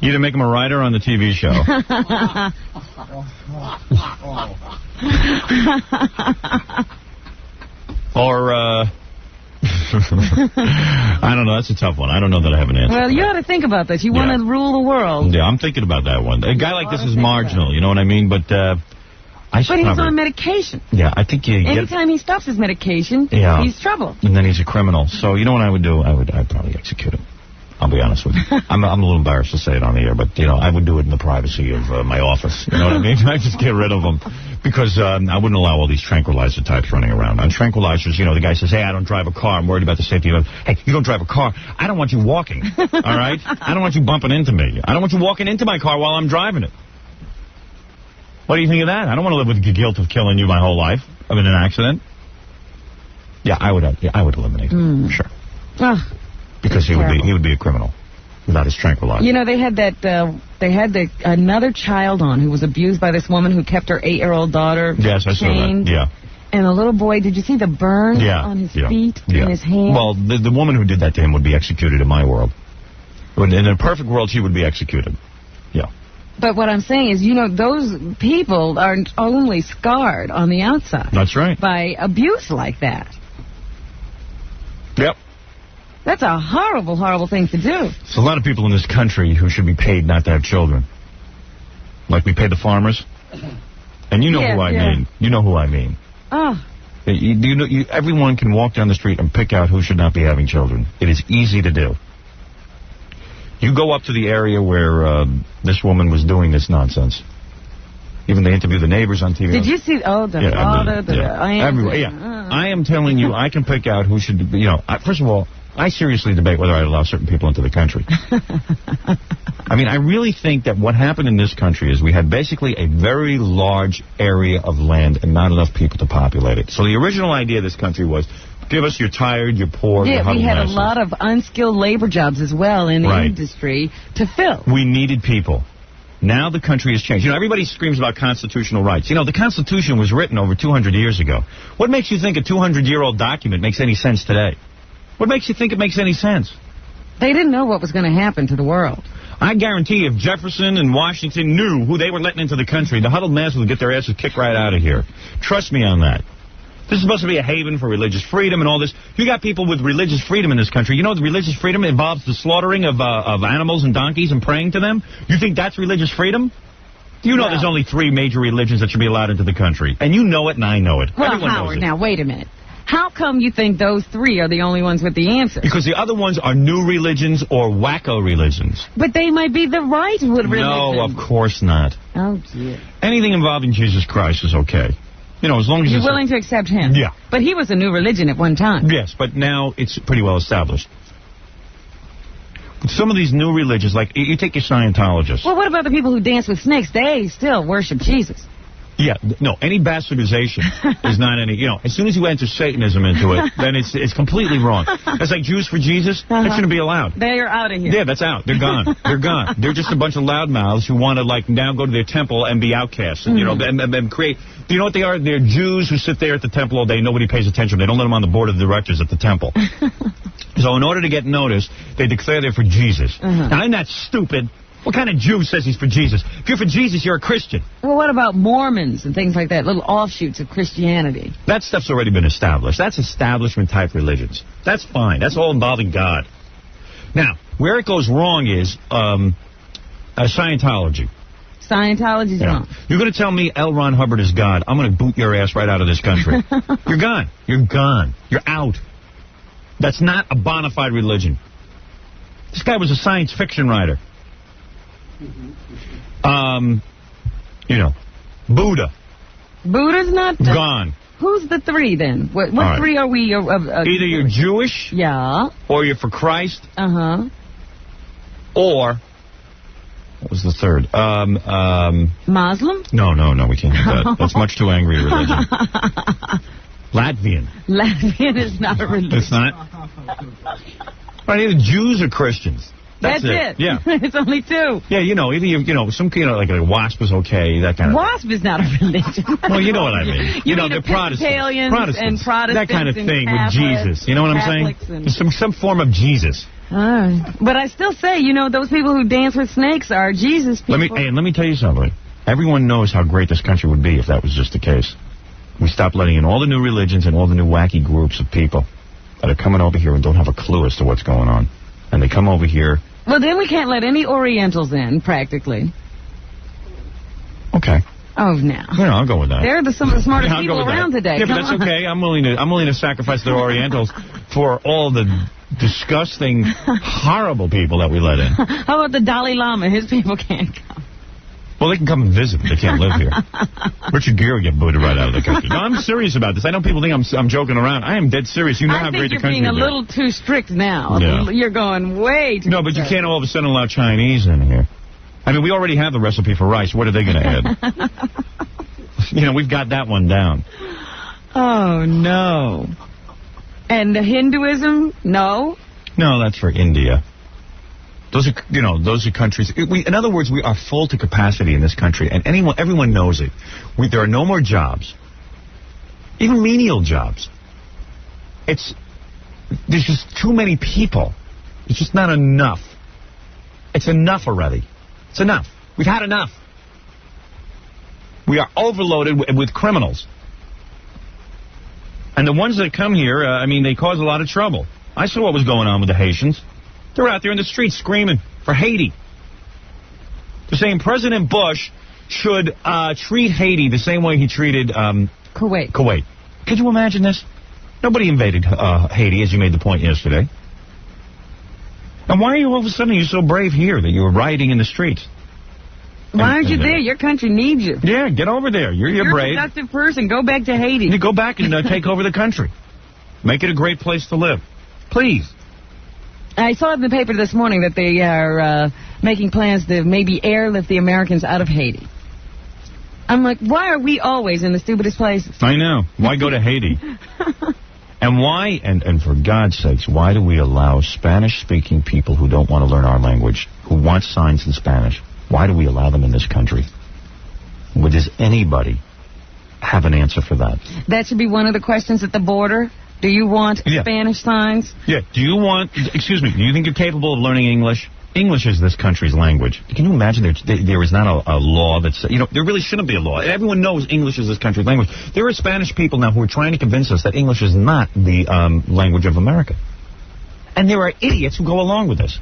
you either make him a writer on the TV show. Or, I don't know. That's a tough one. I don't know that I have an answer. Well, you ought to think about this. You want to rule the world. Yeah, I'm thinking about that one. A guy like this is marginal, you know what I mean? But he's on medication. Yeah, I think you get... Anytime he stops his medication, he's trouble. And then he's a criminal. So you know what I would do? I'd probably execute him. I'll be honest with you. I'm a little embarrassed to say it on the air, but, you know, I would do it in the privacy of my office. You know what I mean? I'd just get rid of them. Because I wouldn't allow all these tranquilizer types running around. On tranquilizers, you know, the guy says, hey, I don't drive a car. I'm worried about the safety of it. Hey, you don't drive a car. I don't want you walking. All right? I don't want you bumping into me. I don't want you walking into my car while I'm driving it. What do you think of that? I don't want to live with the guilt of killing you my whole life in an accident. Yeah, I would eliminate him. Sure. Because he would be a criminal without his tranquilizer. You know, they had another child on who was abused by this woman who kept her 8-year-old daughter chained. Yes, I saw that. Yeah. And the little boy, did you see the burn on his feet and his hand? Well, the woman who did that to him would be executed in my world. In a perfect world, she would be executed. Yeah. But what I'm saying is, you know, those people are only scarred on the outside. That's right. By abuse like that. Yep. That's a horrible, horrible thing to do. There's a lot of people in this country who should be paid not to have children. Like we pay the farmers. And you know who I mean. You know who I mean. Oh. Everyone can walk down the street and pick out who should not be having children. It is easy to do. You go up to the area where this woman was doing this nonsense. Even they interview the neighbors on TV. Did you see, I am telling you, I can pick out who should be, you know, first of all, I seriously debate whether I'd allow certain people into the country. I mean, I really think that what happened in this country is we had basically a very large area of land and not enough people to populate it. So the original idea of this country was, give us your tired, your poor, your huddled we had masses. A lot of unskilled labor jobs as well in the industry to fill. We needed people. Now the country has changed. You know, everybody screams about constitutional rights. You know, the Constitution was written over 200 years ago. What makes you think a 200-year-old document makes any sense today? What makes you think it makes any sense? They didn't know what was going to happen to the world. I guarantee if Jefferson and Washington knew who they were letting into the country, the huddled masses would get their asses kicked right out of here. Trust me on that. This is supposed to be a haven for religious freedom and all this. You got people with religious freedom in this country. You know the religious freedom involves the slaughtering of animals and donkeys and praying to them? You think that's religious freedom? You know there's only 3 major religions that should be allowed into the country. And you know it and I know it. Well, Everyone Howard, knows it. now, wait a minute. How come you think those 3 are the only ones with the answer? Because the other ones are new religions or wacko religions. But they might be the right religion. No, of course not. Oh, dear. Anything involving Jesus Christ is okay. You know, as long as you're willing to accept him. Yeah. But he was a new religion at one time. Yes, but now it's pretty well established. Some of these new religions, like you take your Scientologists. Well, what about the people who dance with snakes? They still worship Jesus. Yeah, no, any bastardization is not any, you know, as soon as you enter Satanism into it, then it's completely wrong. It's like Jews for Jesus, that shouldn't be allowed. They're out of here. Yeah, that's out. They're gone. They're gone. They're just a bunch of loudmouths who want to, like, now go to their temple and be outcasts, and, you know, and create, do you know what they are? They're Jews who sit there at the temple all day, nobody pays attention. They don't let them on the board of directors at the temple. So in order to get noticed, they declare they're for Jesus. Now, I'm not stupid. What kind of Jew says he's for Jesus? If you're for Jesus, you're a Christian. Well, what about Mormons and things like that, little offshoots of Christianity? That stuff's already been established. That's establishment-type religions. That's fine. That's all involving God. Now, where it goes wrong is Scientology. Scientology's wrong. You're going to tell me L. Ron Hubbard is God. I'm going to boot your ass right out of this country. You're gone. You're gone. You're out. That's not a bona fide religion. This guy was a science fiction writer. You know, Buddha. Buddha's not gone. Who's the 3 then? What right. 3 are we? Either you're Jewish. Yeah. Or you're for Christ. Or what was the 3rd? Muslim? No, we can't do that. That's much too angry a religion. Latvian. Latvian is not a religion. It's not? Right, either Jews or Christians. That's it. Yeah. It's only 2. Yeah, either some like a WASP is okay, that kind of. WASP is not a religion. Well, you know what I mean. You mean the Protestants, and Protestants, that kind of thing with Jesus. You know what I'm saying? And some form of Jesus. But I still say, those people who dance with snakes are Jesus people. Let me tell you something. Everyone knows how great this country would be if that was just the case. We stopped letting in all the new religions and all the new wacky groups of people that are coming over here and don't have a clue as to what's going on. And they come over here. Well, then we can't let any Orientals in, practically. Okay. Oh, no. Yeah, I'll go with that. They're some of the smartest people around today. Yeah, but that's okay. I'm willing to sacrifice the Orientals for all the disgusting, horrible people that we let in. How about the Dalai Lama? His people can't come. Well, they can come and visit, but they can't live here. Richard Gere will get booted right out of the country. No, I'm serious about this. I know people think I'm joking around. I am dead serious. You know how great the country is. I think you're being a little too strict now. Yeah. You're going way too No, but you can't all of a sudden allow Chinese in here. I mean, we already have the recipe for rice. What are they going to add? We've got that one down. Oh, no. And the Hinduism? No? No, that's for India. Those are countries. In other words, we are full to capacity in this country, and everyone knows it. There are no more jobs, even menial jobs. There's just too many people. It's just not enough. It's enough already. It's enough. We've had enough. We are overloaded with criminals. And the ones that come here, they cause a lot of trouble. I saw what was going on with the Haitians. They're out there in the streets screaming for Haiti. They're saying President Bush should treat Haiti the same way he treated Kuwait. Could you imagine this? Nobody invaded Haiti, as you made the point yesterday. And why are you all of a sudden so brave here that you were rioting in the streets? Why aren't you there? Your country needs you. Yeah, get over there. You're brave. You're a productive person. Go back to Haiti. You go back and take over the country. Make it a great place to live. Please. I saw in the paper this morning that they are making plans to maybe airlift the Americans out of Haiti. I'm like, why are we always in the stupidest places? I know. Why go to Haiti? And why, and for God's sakes, why do we allow Spanish-speaking people who don't want to learn our language, who want signs in Spanish, why do we allow them in this country? Does anybody have an answer for that? That should be one of the questions at the border. Do you want Spanish signs? Yeah. Do you think you're capable of learning English? English is this country's language. Can you imagine there is not a law that's, there really shouldn't be a law. Everyone knows English is this country's language. There are Spanish people now who are trying to convince us that English is not the language of America. And there are idiots who go along with this.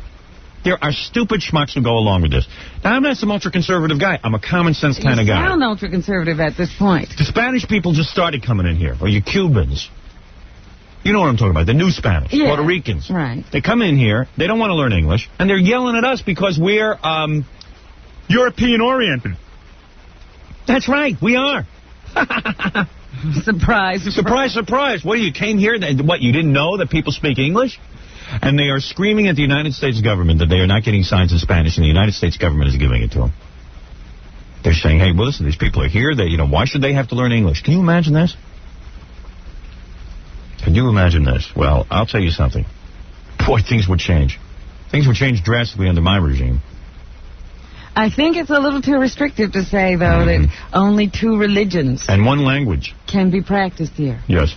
There are stupid schmucks who go along with this. Now, I'm not some ultra-conservative guy. I'm a common-sense kind of guy. You sound ultra-conservative at this point. The Spanish people just started coming in here, or you Cubans. You know what I'm talking about, the new Spanish, Puerto Ricans. Right. They come in here, they don't want to learn English, and they're yelling at us because we're European-oriented. That's right, we are. Surprise. Surprise, surprise. What, you came here, what, you didn't know that people speak English? And they are screaming at the United States government that they are not getting signs in Spanish, and the United States government is giving it to them. They're saying, hey, well, listen, these people are here. Why should they have to learn English? Can you imagine this? Can you imagine this? Well, I'll tell you something. Boy, things would change. Things would change drastically under my regime. I think it's a little too restrictive to say, though, that only 2 religions and 1 language can be practiced here. Yes.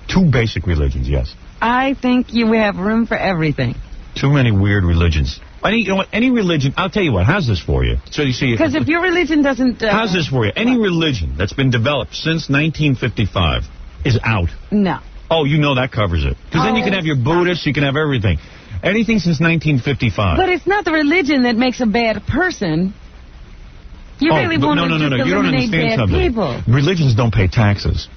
2 basic religions, yes. I think you have room for everything. Too many weird religions. Any religion, I'll tell you what, how's this for you? So you see, because if your religion doesn't... how's this for you? Any religion that's been developed since 1955 is out. No. Oh, that covers it. Because then you can have your Buddhists, you can have everything. Anything since 1955. But it's not the religion that makes a bad person. You really want to you don't understand bad something. people. Religions don't pay taxes.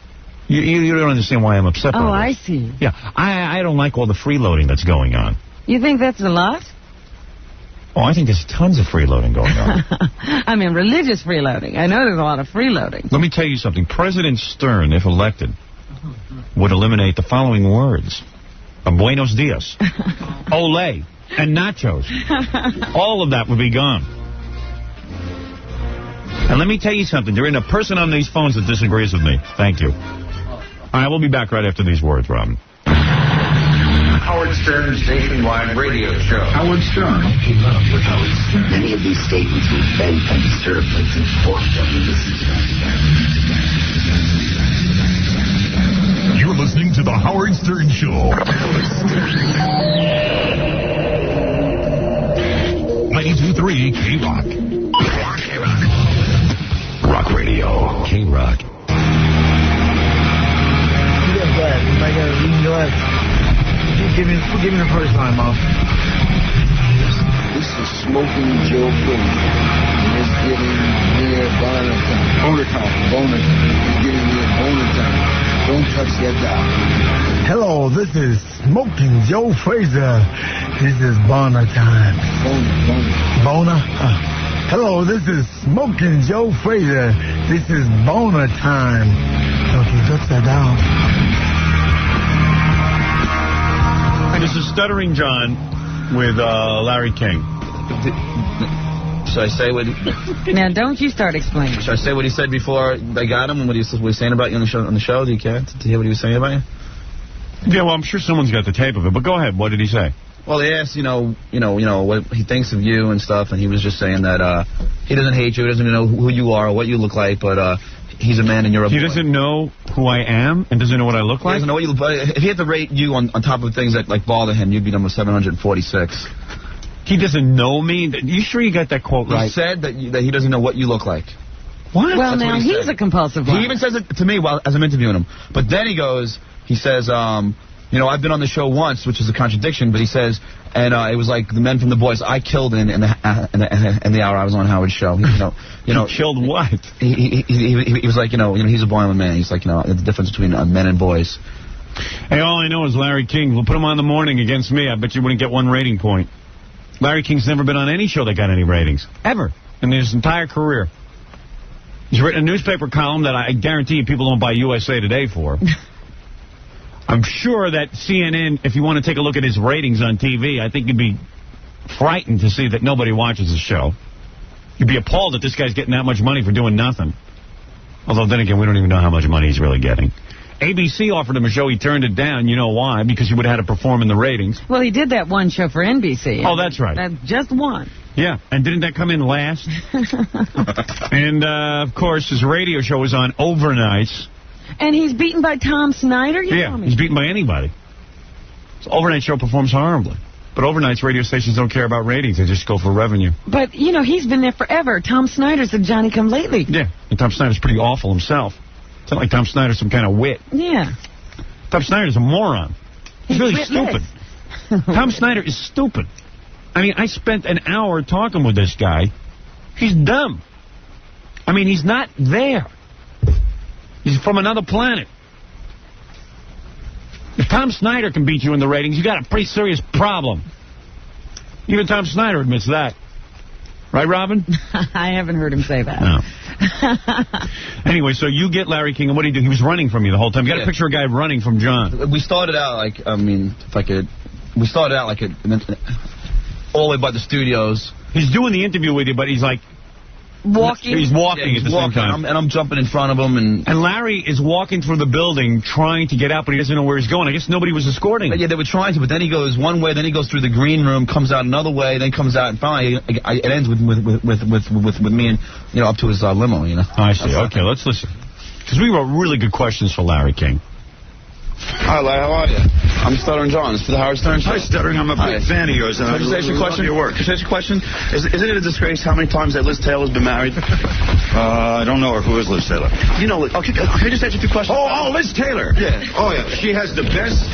You don't understand why I'm upset by this. Oh, I see. Yeah, I don't like all the freeloading that's going on. You think that's a lot? Oh, I think there's tons of freeloading going on. I mean, religious freeloading. I know there's a lot of freeloading. Let me tell you something. President Stern, if elected, would eliminate the following words. Buenos dias, ole, and nachos. All of that would be gone. And let me tell you something. There ain't a person on these phones that disagrees with me. Thank you. All right, we'll be back right after these words, Robin. Howard Stern's nationwide radio show. Howard Stern. In love with Howard Stern. Many of these statements will bend and disturb and inform them to listen to them. You're listening to The Howard Stern Show. 92.3 K-Rock. Rock Radio. K-Rock. Give me the first line, Mom. This is Smoking Joe Frazier. And it's getting near boner time. It's getting near boner time. Don't touch that dial. Hello, this is Smoking Joe Frazier. This is boner time. Boner? Hello, this is Smoking Joe Frazier. This is boner time. Don't you touch that dial. And this is Stuttering John with Larry King. Should I say what? Now, don't you start explaining. Should I say what he said before they got him and what he was saying about you on the show? Do you care to hear what he was saying about you? Yeah, well, I'm sure someone's got the tape of it, but go ahead. What did he say? Well, they asked, what he thinks of you and stuff, and he was just saying that he doesn't hate you, he doesn't know who you are or what you look like, but he's a man and you're a boy. He doesn't know who I am and doesn't know what I look like? He doesn't know what you look like. If he had to rate you on top of things that like bother him, you'd be number 746. He doesn't know me? You sure you got that quote right? He said that he doesn't know what you look like. What? Well, now, he's a compulsive liar. He even says it to me as I'm interviewing him. But then he says, I've been on the show once, which is a contradiction, but he says, and it was like the men from The Boys I killed in the hour I was on Howard's show. You killed what? He was like, he's a boy, I'm a man. He's like, the difference between men and boys. Hey, all I know is Larry King. We'll put him on the morning against me. I bet you wouldn't get one rating point. Larry King's never been on any show that got any ratings. Ever. In his entire career. He's written a newspaper column that I guarantee you people don't buy USA Today for. I'm sure that CNN, if you want to take a look at his ratings on TV, I think you'd be frightened to see that nobody watches the show. You'd be appalled that this guy's getting that much money for doing nothing. Although, then again, we don't even know how much money he's really getting. ABC offered him a show. He turned it down. You know why? Because he would have had to perform in the ratings. Well, he did that one show for NBC. Oh, that's right. Just one. Yeah, and didn't that come in last? And, of course, his radio show was on overnights. And he's beaten by Tom Snyder? Yeah, he's beaten by anybody. His overnight show performs horribly. But overnights, radio stations don't care about ratings. They just go for revenue. But, he's been there forever. Tom Snyder's a Johnny-come-lately. Yeah, and Tom Snyder's pretty awful himself. It's not like Tom Snyder's some kind of wit. Yeah. Tom Snyder's a moron. He's really stupid. Tom Snyder is stupid. I mean, I spent an hour talking with this guy. He's dumb. I mean, he's not there. He's from another planet. If Tom Snyder can beat you in the ratings, you got a pretty serious problem. Even Tom Snyder admits that. Right, Robin? I haven't heard him say that. No. Anyway, so you get Larry King, and what did he do? He was running from you the whole time. You got to picture a guy running from John. We started out like, we started out like all the way by the studios. He's doing the interview with you, but he's like... Walking? He's walking at the same time. And I'm jumping in front of him. And Larry is walking through the building trying to get out, but he doesn't know where he's going. I guess nobody was escorting him. Yeah, they were trying to, but then he goes one way, then he goes through the green room, comes out another way, then comes out, and finally it ends with me and, up to his limo, I see. Okay, let's listen. Because we wrote really good questions for Larry King. Hi, Larry. How are you? I'm Stuttering John. It's for the Howard Stern Show. Hi, Stuttering. I'm a big fan of yours. And Can I just ask you a question? Your work. Can I ask you a question? Isn't it a disgrace how many times that Liz Taylor's been married? I don't know her. Who is Liz Taylor? You know, can I just ask you a few questions? Oh, Liz Taylor. Yeah. Oh, yeah. She has the best.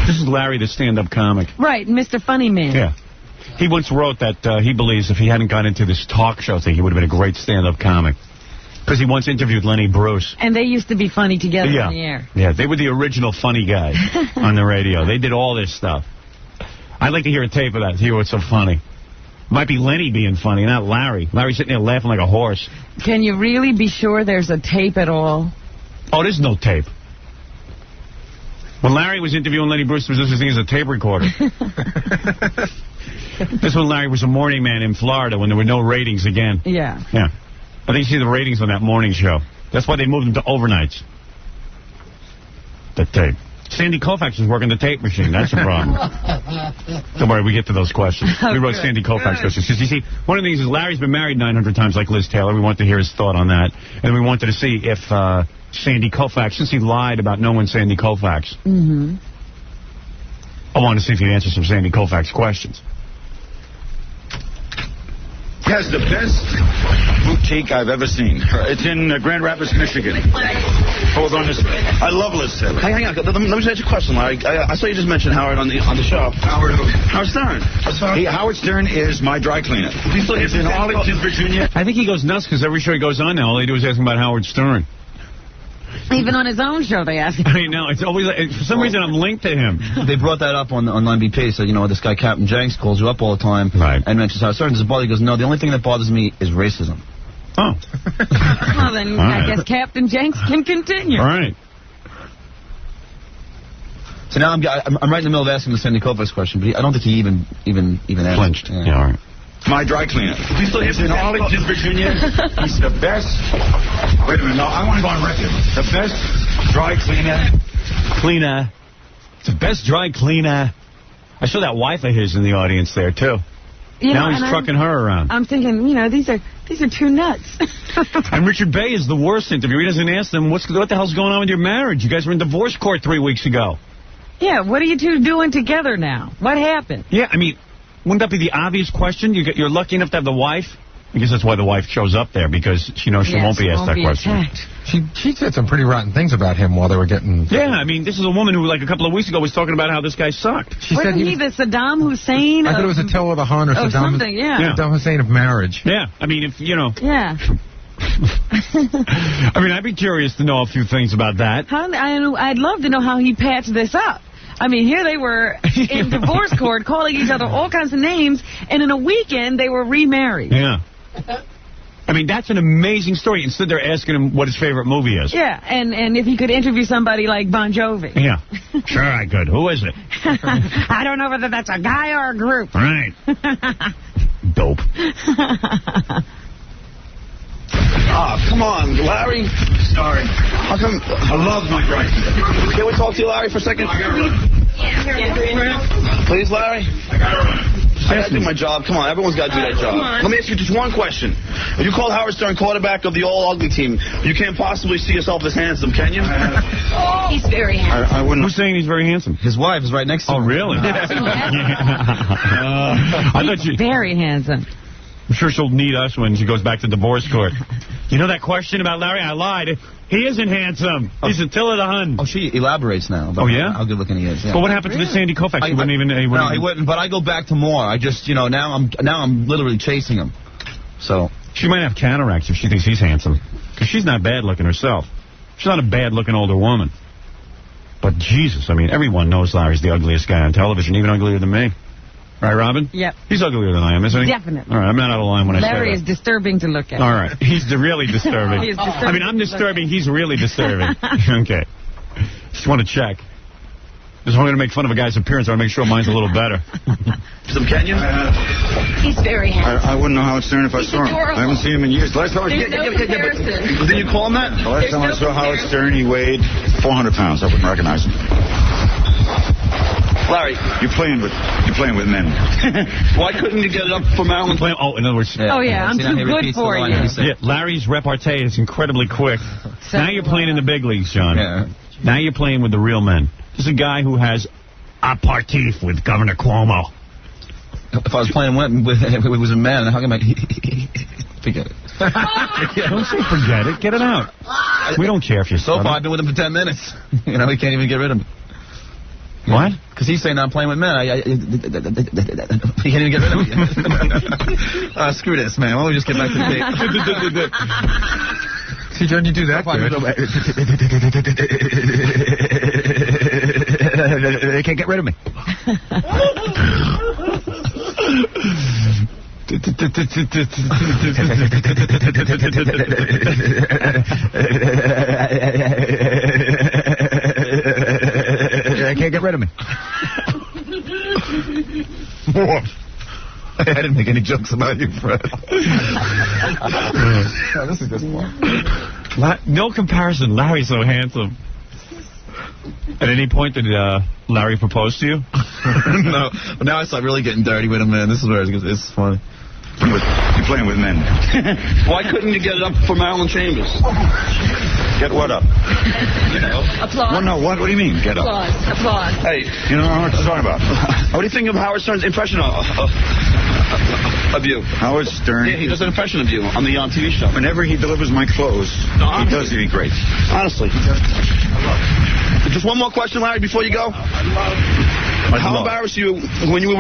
This is Larry, the stand-up comic. Right, Mr. Funny Man. Yeah. He once wrote that he believes if he hadn't gone into this talk show thing, he would have been a great stand-up comic. Because he once interviewed Lenny Bruce. And they used to be funny together on the air. Yeah, they were the original funny guys on the radio. They did all this stuff. I'd like to hear a tape of that, to hear what's so funny. Might be Lenny being funny, not Larry. Larry's sitting there laughing like a horse. Can you really be sure there's a tape at all? Oh, there's no tape. When Larry was interviewing Lenny Bruce, there was this thing as a tape recorder. This when Larry was a morning man in Florida when there were no ratings again. Yeah. Yeah. I think you see the ratings on that morning show. That's why they moved them to overnights. That tape. Sandy Koufax is working the tape machine. That's a problem. Don't worry, we get to those questions. We wrote Sandy Koufax questions. Because, you see, one of the things is Larry's been married 900 times like Liz Taylor. We wanted to hear his thought on that. And we wanted to see if Sandy Koufax, since he lied about knowing Sandy Koufax, I wanted to see if he'd answer some Sandy Koufax questions. He has the best boutique I've ever seen. It's in Grand Rapids, Michigan. Hold on this. I love Liz Taylor. Hang on. Let me ask you a question, Larry. I saw you just mention Howard on the show. Howard Stern. Howard Stern is my dry cleaner. It's in Arlington, Virginia. I think he goes nuts because every show he goes on now, all they do is ask him about Howard Stern. Even on his own show, they ask him. I know. It's always, for some reason, I'm linked to him. They brought that up on 9BP. Said, you know, this guy Captain Jenks calls you up all the time and mentions Howard Stern. Does it bother you? He goes, no, the only thing that bothers me is racism. Oh. Well, then I guess Captain Jenks can continue. All right. So now I'm right in the middle of asking the Sandy Koufax question, but I don't think he even answered. Flinched. Yeah, all right. My dry cleaner. It's in Arlington, Virginia. He's the best. Wait a minute. No, I want to go on record. The best dry cleaner. It's the best dry cleaner. I saw that wife of his in the audience there, too. Now he's trucking her around. I'm thinking, you know, these are two nuts. And Richard Bay is the worst interviewer. He doesn't ask them, what the hell's going on with your marriage? You guys were in divorce court 3 weeks ago. Yeah, what are you two doing together now? What happened? Yeah, I mean, wouldn't that be the obvious question? You're lucky enough to have the wife? I guess that's why the wife shows up there, because she knows she won't be asked that question. She said some pretty rotten things about him while they were getting... Yeah, I mean, this is a woman who, like, a couple of weeks ago was talking about how this guy sucked. Wasn't he the Saddam Hussein? I thought it was Attila the Hun or Saddam Hussein of marriage. Yeah, I mean, if, you know... Yeah. I mean, I'd be curious to know a few things about that. I'd love to know how he patched this up. I mean, here they were in divorce court calling each other all kinds of names, and in a weekend they were remarried. Yeah. I mean, that's an amazing story. Instead, they're asking him what his favorite movie is. Yeah, and if he could interview somebody like Bon Jovi. Yeah. Sure, I could. Who is it? I don't know whether that's a guy or a group. Right. Dope. Come on, Larry. Sorry. How come? I love my dry cleaner. Can we talk to you, Larry, for a second? Please, Larry. I gotta do my job. Come on, everyone's got to do that job. Let me ask you just one question. If you called Howard Stern quarterback of the all-ugly team, you can't possibly see yourself as handsome, can you? He's very handsome. I wouldn't. Who's saying he's very handsome? His wife is right next to him. Oh, really? I thought you... Very handsome. I'm sure she'll need us when she goes back to divorce court. You know that question about Larry? I lied. He isn't handsome. He's Attila the Hun. Oh, she elaborates now. Oh, yeah? How good looking he is. Yeah. But what happened to the Sandy Koufax? He wouldn't even... No, he wouldn't. But I go back to more. I just, you know, now I'm literally chasing him. So she might have cataracts if she thinks he's handsome. Because she's not bad looking herself. She's not a bad looking older woman. But Jesus, I mean, everyone knows Larry's the ugliest guy on television, even uglier than me. Right, Robin? Yep. He's uglier than I am, isn't he? Definitely. All right, I'm not out of line when I say that. Larry is disturbing to look at. All right. He's really disturbing. He is disturbing. I mean, I'm disturbing. He's really disturbing. Okay. Just want to check. Just wanted to make fun of a guy's appearance. I want to make sure mine's a little better. Some Kenyan? He's very handsome. I wouldn't know Howard Stern if I saw him. I haven't seen him in years. Last time There's no comparison. But then you call him that? The last time I saw Howard Stern, he weighed 400 pounds. I wouldn't recognize him. Larry, you're playing with men. Why couldn't you get it up for Maryland? Oh, in other words... Oh, yeah, I'm too good for you. Yeah, Larry's repartee is incredibly quick. Now you're playing in the big leagues, John. Yeah. Now you're playing with the real men. This is a guy who has a partif with Governor Cuomo. If I was playing with it was a man, how come I... Forget it. Don't say forget it. Get it out. We don't care if you're so far. I've been with him for 10 minutes. You know, he can't even get rid of me. What? Because he's saying I'm playing with men. He can't even get rid of me. Screw this, man. Why don't we just get back to the tape? See, John, you do that good. They can't get rid of me. They can't get rid of me. What? I didn't make any jokes about you, Fred. This is just fun. No comparison. Larry's so handsome. At any point did Larry propose to you? No. But now I start really getting dirty with him, man. This is where it's funny. You're playing with men. Why couldn't you get it up for Marilyn Chambers? Get what up? Applause. Well, no, what do you mean, get up? Applause. Hey. You know what you're talking about. What do you think of Howard Stern's impression of you? Howard Stern? Yeah, he does an impression of you on the TV show. Whenever he delivers my clothes, he does it great. Honestly. Just one more question, Larry, before you go. How embarrassed you when you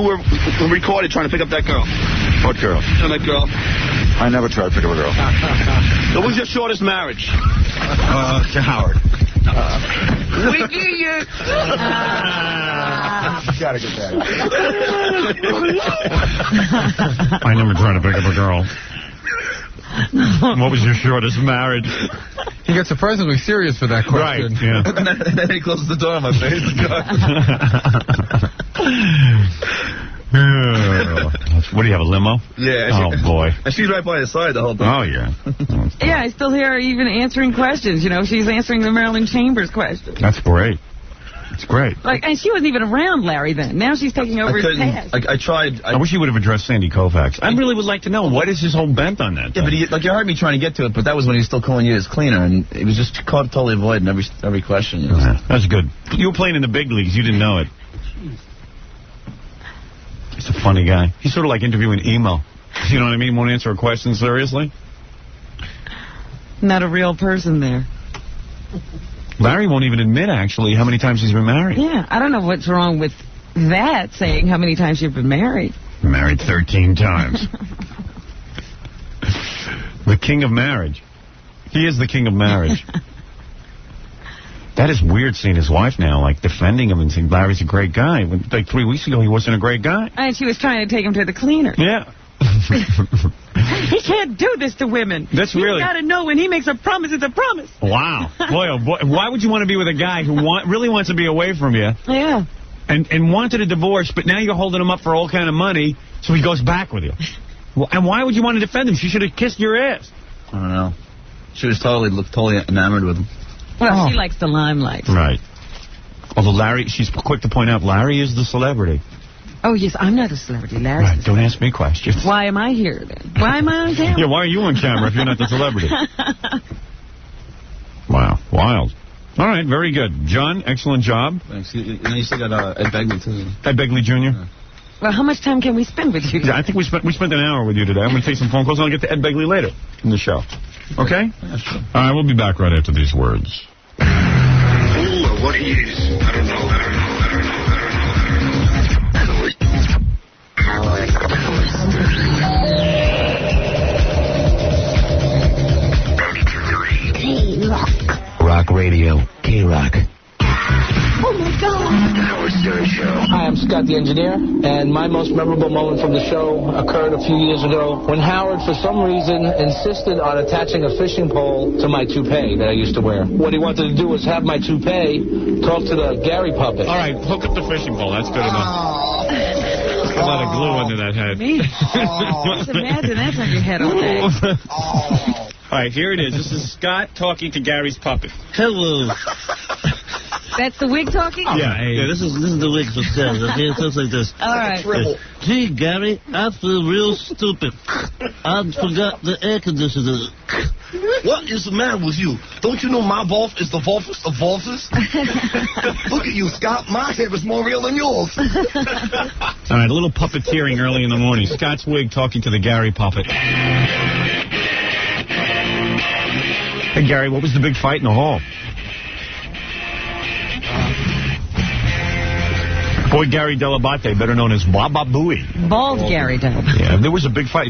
were recorded trying to pick up that girl? What girl? That girl. I never tried to pick up a girl. What was your shortest marriage? To Howard. We get you. Gotta get that. I never tried to pick up a girl. What was your shortest marriage? He got surprisingly serious for that question. Right, yeah. And then he closes the door on my face. What do you have, a limo? Yeah. Oh, boy. And she's right by his side the whole time. Oh, yeah. Yeah, I still hear her even answering questions. You know, she's answering the Marilyn Chambers question. That's great. It's great. Like, and she wasn't even around Larry then. Now she's taking over his task. I tried. I wish he would have addressed Sandy Koufax. I really would like to know, what is his whole bent on that? Yeah, but you heard me trying to get to it, but that was when he was still calling you his cleaner, and it was just totally avoiding every question. You know? Yeah, that's good. You were playing in the big leagues. You didn't know it. He's a funny guy. He's sort of like interviewing emo. You know what I mean? Won't answer a question seriously. Not a real person there. Larry won't even admit, actually, how many times he's been married. Yeah, I don't know what's wrong with that, saying how many times you've been married. Married 13 times. The king of marriage. He is the king of marriage. That is weird seeing his wife now, like, defending him and saying Larry's a great guy. When, like, 3 weeks ago, he wasn't a great guy. And she was trying to take him to the cleaner. Yeah. He can't do this to women. That's really... You got to know when he makes a promise, it's a promise. Wow. Boy, oh boy, why would you want to be with a guy who really wants to be away from you? Yeah. And wanted a divorce, but now you're holding him up for all kind of money, so he goes back with you. And why would you want to defend him? She should have kissed your ass. I don't know. She was totally enamored with him. Well, she likes the limelight. Right. Although Larry, she's quick to point out, Larry is the celebrity. Oh, yes, I'm not a celebrity, Larry. Right, don't ask me questions. Why am I here, then? Why am I on camera? Yeah, why are you on camera if you're not the celebrity? Wow, wild. All right, very good. John, excellent job. Thanks. You still got Ed Begley, too. Ed Begley Jr.? Yeah. Well, how much time can we spend with you? Yeah, I think we spent an hour with you today. I'm going to take some phone calls, and I'll get to Ed Begley later in the show. Okay? Yeah, sure. All right, we'll be back right after these words. Who or what he is, I don't know. Rock Radio, K-Rock. Oh, my God. The Howard Stern Show. Hi, I'm Scott the Engineer, and my most memorable moment from the show occurred a few years ago when Howard, for some reason, insisted on attaching a fishing pole to my toupee that I used to wear. What he wanted to do was have my toupee talk to the Gary puppet. All right, hook up the fishing pole. That's good enough. A lot of glue under that head. Just imagine that's on your head all day. All right, here it is. This is Scott talking to Gary's puppet. Hello. That's the wig talking? Yeah, this is the wig for Scott. Okay, it sounds like this. All right. Gee, Gary, I feel real stupid. I forgot the air conditioner. What is the matter with you? Don't you know my Volf is the Volfus of Volfus? Look at you, Scott. My hair is more real than yours. All right, a little puppeteering early in the morning. Scott's wig talking to the Gary puppet. Hey, Gary, what was the big fight in the hall? Boy, Gary Delabate, better known as Baba Booey. Bald Gary Delabate. Yeah, there was a big fight.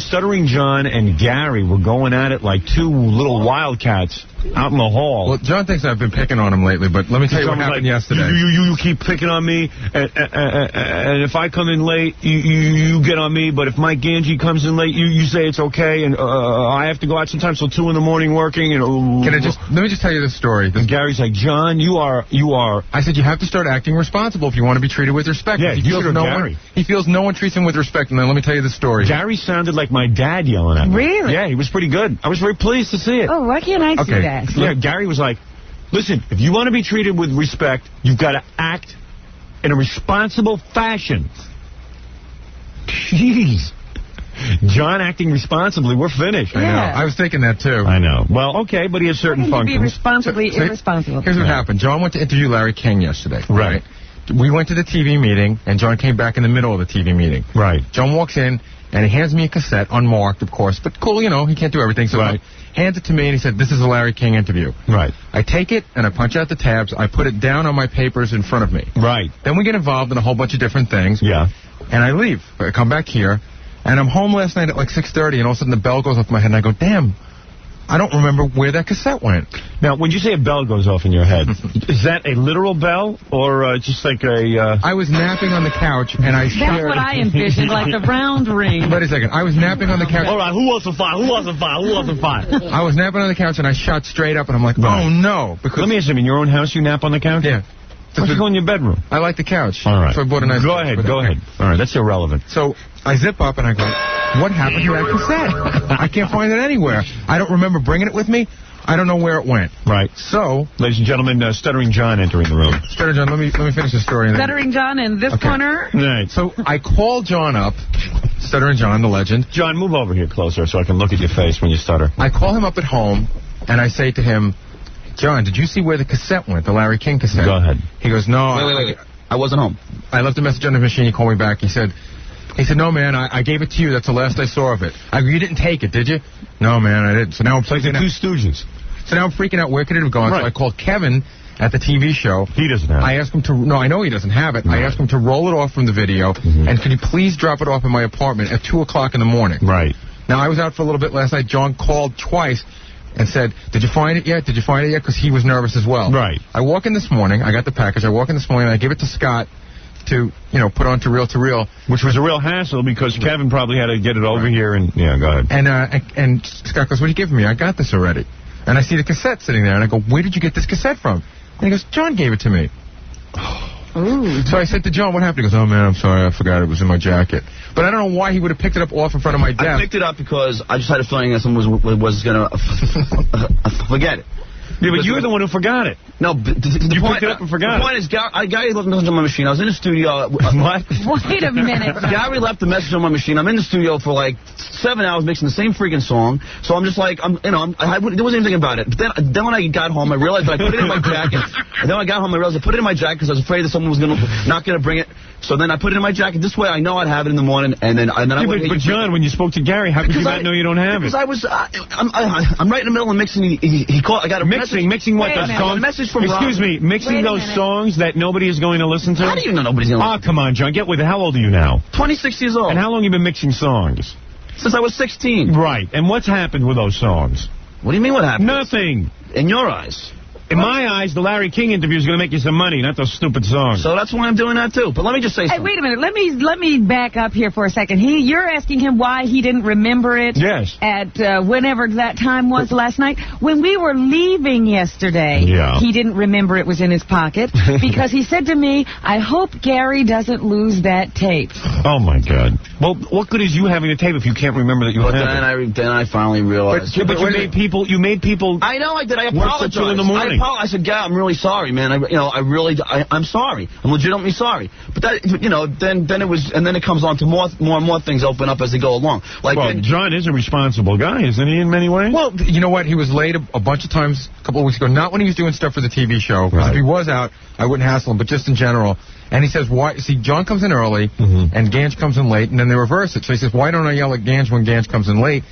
Stuttering John and Gary were going at it like two little wildcats out in the hall. Well, John thinks I've been picking on him lately, but let me tell you what happened yesterday. You keep picking on me, and if I come in late, you get on me, but if Mike Ganji comes in late, you say it's okay, and I have to go out sometimes till 2 in the morning working. And let me just tell you this story. And Gary's like, John, you are. I said you have to start acting responsible if you want to be treated with respect. Yeah, he feels no one treats him with respect, and then let me tell you the story. Gary sounded like my dad yelling at me. Really? Yeah, he was pretty good. I was very pleased to see it. Oh, why can't I see that? Yeah, Gary was like, Listen, if you want to be treated with respect, you've got to act in a responsible fashion. Jeez. John acting responsibly, we're finished. I know. I was thinking that, too. I know. Well, okay, but he has certain functions. Be responsibly irresponsible. Here's what happened. John went to interview Larry King yesterday. Right. We went to the TV meeting, and John came back in the middle of the TV meeting. Right. John walks in, and he hands me a cassette, unmarked, of course, but cool, you know, he can't do everything. So he hands it to me, and he said, this is a Larry King interview. Right. I take it, and I punch out the tabs. I put it down on my papers in front of me. Right. Then we get involved in a whole bunch of different things. Yeah. And I leave. I come back here, and I'm home last night at like 6:30, and all of a sudden the bell goes off my head, and I go, damn, I don't remember where that cassette went. Now, when you say a bell goes off in your head, is that a literal bell or just like a... I was napping on the couch, and I That's what I envisioned, like the round ring. Wait a second. I was napping on the couch. All right, who wants a fire? Who wants a fire? Who wants a fire? I was napping on the couch, and I shot straight up, and I'm like, oh, no. Because let me ask you, in your own house you nap on the couch? Yeah. Why don't you go in your bedroom? I like the couch. All right. So I bought a nice Go ahead. All right, that's irrelevant. So I zip up and I go, what happened to that cassette? I can't find it anywhere. I don't remember bringing it with me. I don't know where it went. Right. So, ladies and gentlemen, Stuttering John entering the room. Stuttering John, let me finish the story. Stuttering John in this corner. Right. So I called John up, Stuttering John, the legend. John, move over here closer so I can look at your face when you stutter. I call him up at home, and I say to him, John, did you see where the cassette went, the Larry King cassette? Go ahead. He goes, no. Wait. I wasn't home. I left a message on the machine. He called me back. He said, no, man, I gave it to you. That's the last I saw of it. You didn't take it, did you? No, man, I didn't. So now I'm freaking out. Two Stooges. So now I'm freaking out. Where could it have gone? Right. So I called Kevin at the TV show. He doesn't have it. I asked him to... No, I know he doesn't have it. Right. I asked him to roll it off from the video. And could you please drop it off in my apartment at 2 o'clock in the morning? Right. Now, I was out for a little bit last night. John called twice and said, did you find it yet? Did you find it yet? Because he was nervous as well. Right. I walk in this morning. I got the package. I walk in this morning, and I give it to Scott to, put on to Reel to Reel. Which was a real hassle because Kevin probably had to get it over here and... Yeah, go ahead. And Scott goes, what are you giving me? I got this already. And I see the cassette sitting there, and I go, where did you get this cassette from? And he goes, John gave it to me. Ooh. So I said to John, what happened? He goes, oh, man, I'm sorry. I forgot it was in my jacket. But I don't know why he would have picked it up off in front of my desk. I picked it up because I just had a feeling that someone was going to forget it. Yeah, but you're the one who forgot it. No, you picked it up and forgot it. The point is, Gary left a message on my machine. I was in the studio. What? Wait a minute. Gary left a message on my machine. I'm in the studio for like 7 hours mixing the same freaking song. So I'm just like, there wasn't anything about it. But then when I got home, I realized that I put it in my jacket. And then when I got home, I realized I put it in my jacket because I was afraid that someone was not going to bring it. So then I put it in my jacket. This way I know I'd have it in the morning. And then I went. But John, when you spoke to Gary, how could you not know you don't have it? Because I was, I'm right in the middle of mixing. He called. I got a mixing what? The song? A message from Excuse me, mixing those songs that nobody is going to listen to? How do you know nobody's going to listen to? Oh, come on, John, get with it. How old are you now? 26 years old. And how long have you been mixing songs? Since I was 16. Right. And what's happened with those songs? What do you mean what happened? Nothing. In your eyes. In my eyes, the Larry King interview is going to make you some money, not those stupid songs. So that's why I'm doing that, too. But let me just say something. Hey, wait a minute. Let me back up here for a second. You're asking him why he didn't remember it yes. at whenever that time was last night. When we were leaving yesterday, he didn't remember it was in his pocket because he said to me, I hope Gary doesn't lose that tape. Oh, my God. Well, what good is you having a tape if you can't remember that you have it? Then I finally realized. But you made people... I know I did. I apologized. 2 in the morning. I said, "God, I'm really sorry, man. I'm sorry. I'm legitimately sorry." But that, then it was, and then it comes on to more and more things open up as they go along. Like, John is a responsible guy, isn't he? In many ways. Well, you know what? He was late a bunch of times a couple of weeks ago. Not when he was doing stuff for the TV show. Because if he was out, I wouldn't hassle him. But just in general. And he says, "Why?" See, John comes in early, and Gange comes in late, and then they reverse it. So he says, "Why don't I yell at Gange when Gange comes in late?"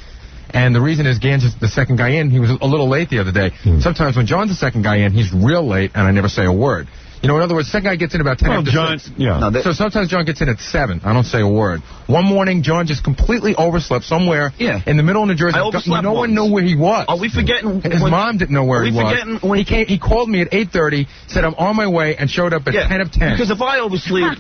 And the reason is Gange is the second guy in. He was a little late the other day. Sometimes when John's the second guy in, he's real late, and I never say a word. In other words, second guy gets in about 10 after 6. So sometimes John gets in at 7. I don't say a word. One morning, John just completely overslept somewhere in the middle of New Jersey. No one knew where he was. Are we forgetting? His mom didn't know where he was. He called me at 8:30, said I'm on my way, and showed up at 10 of 10. Because if I oversleep,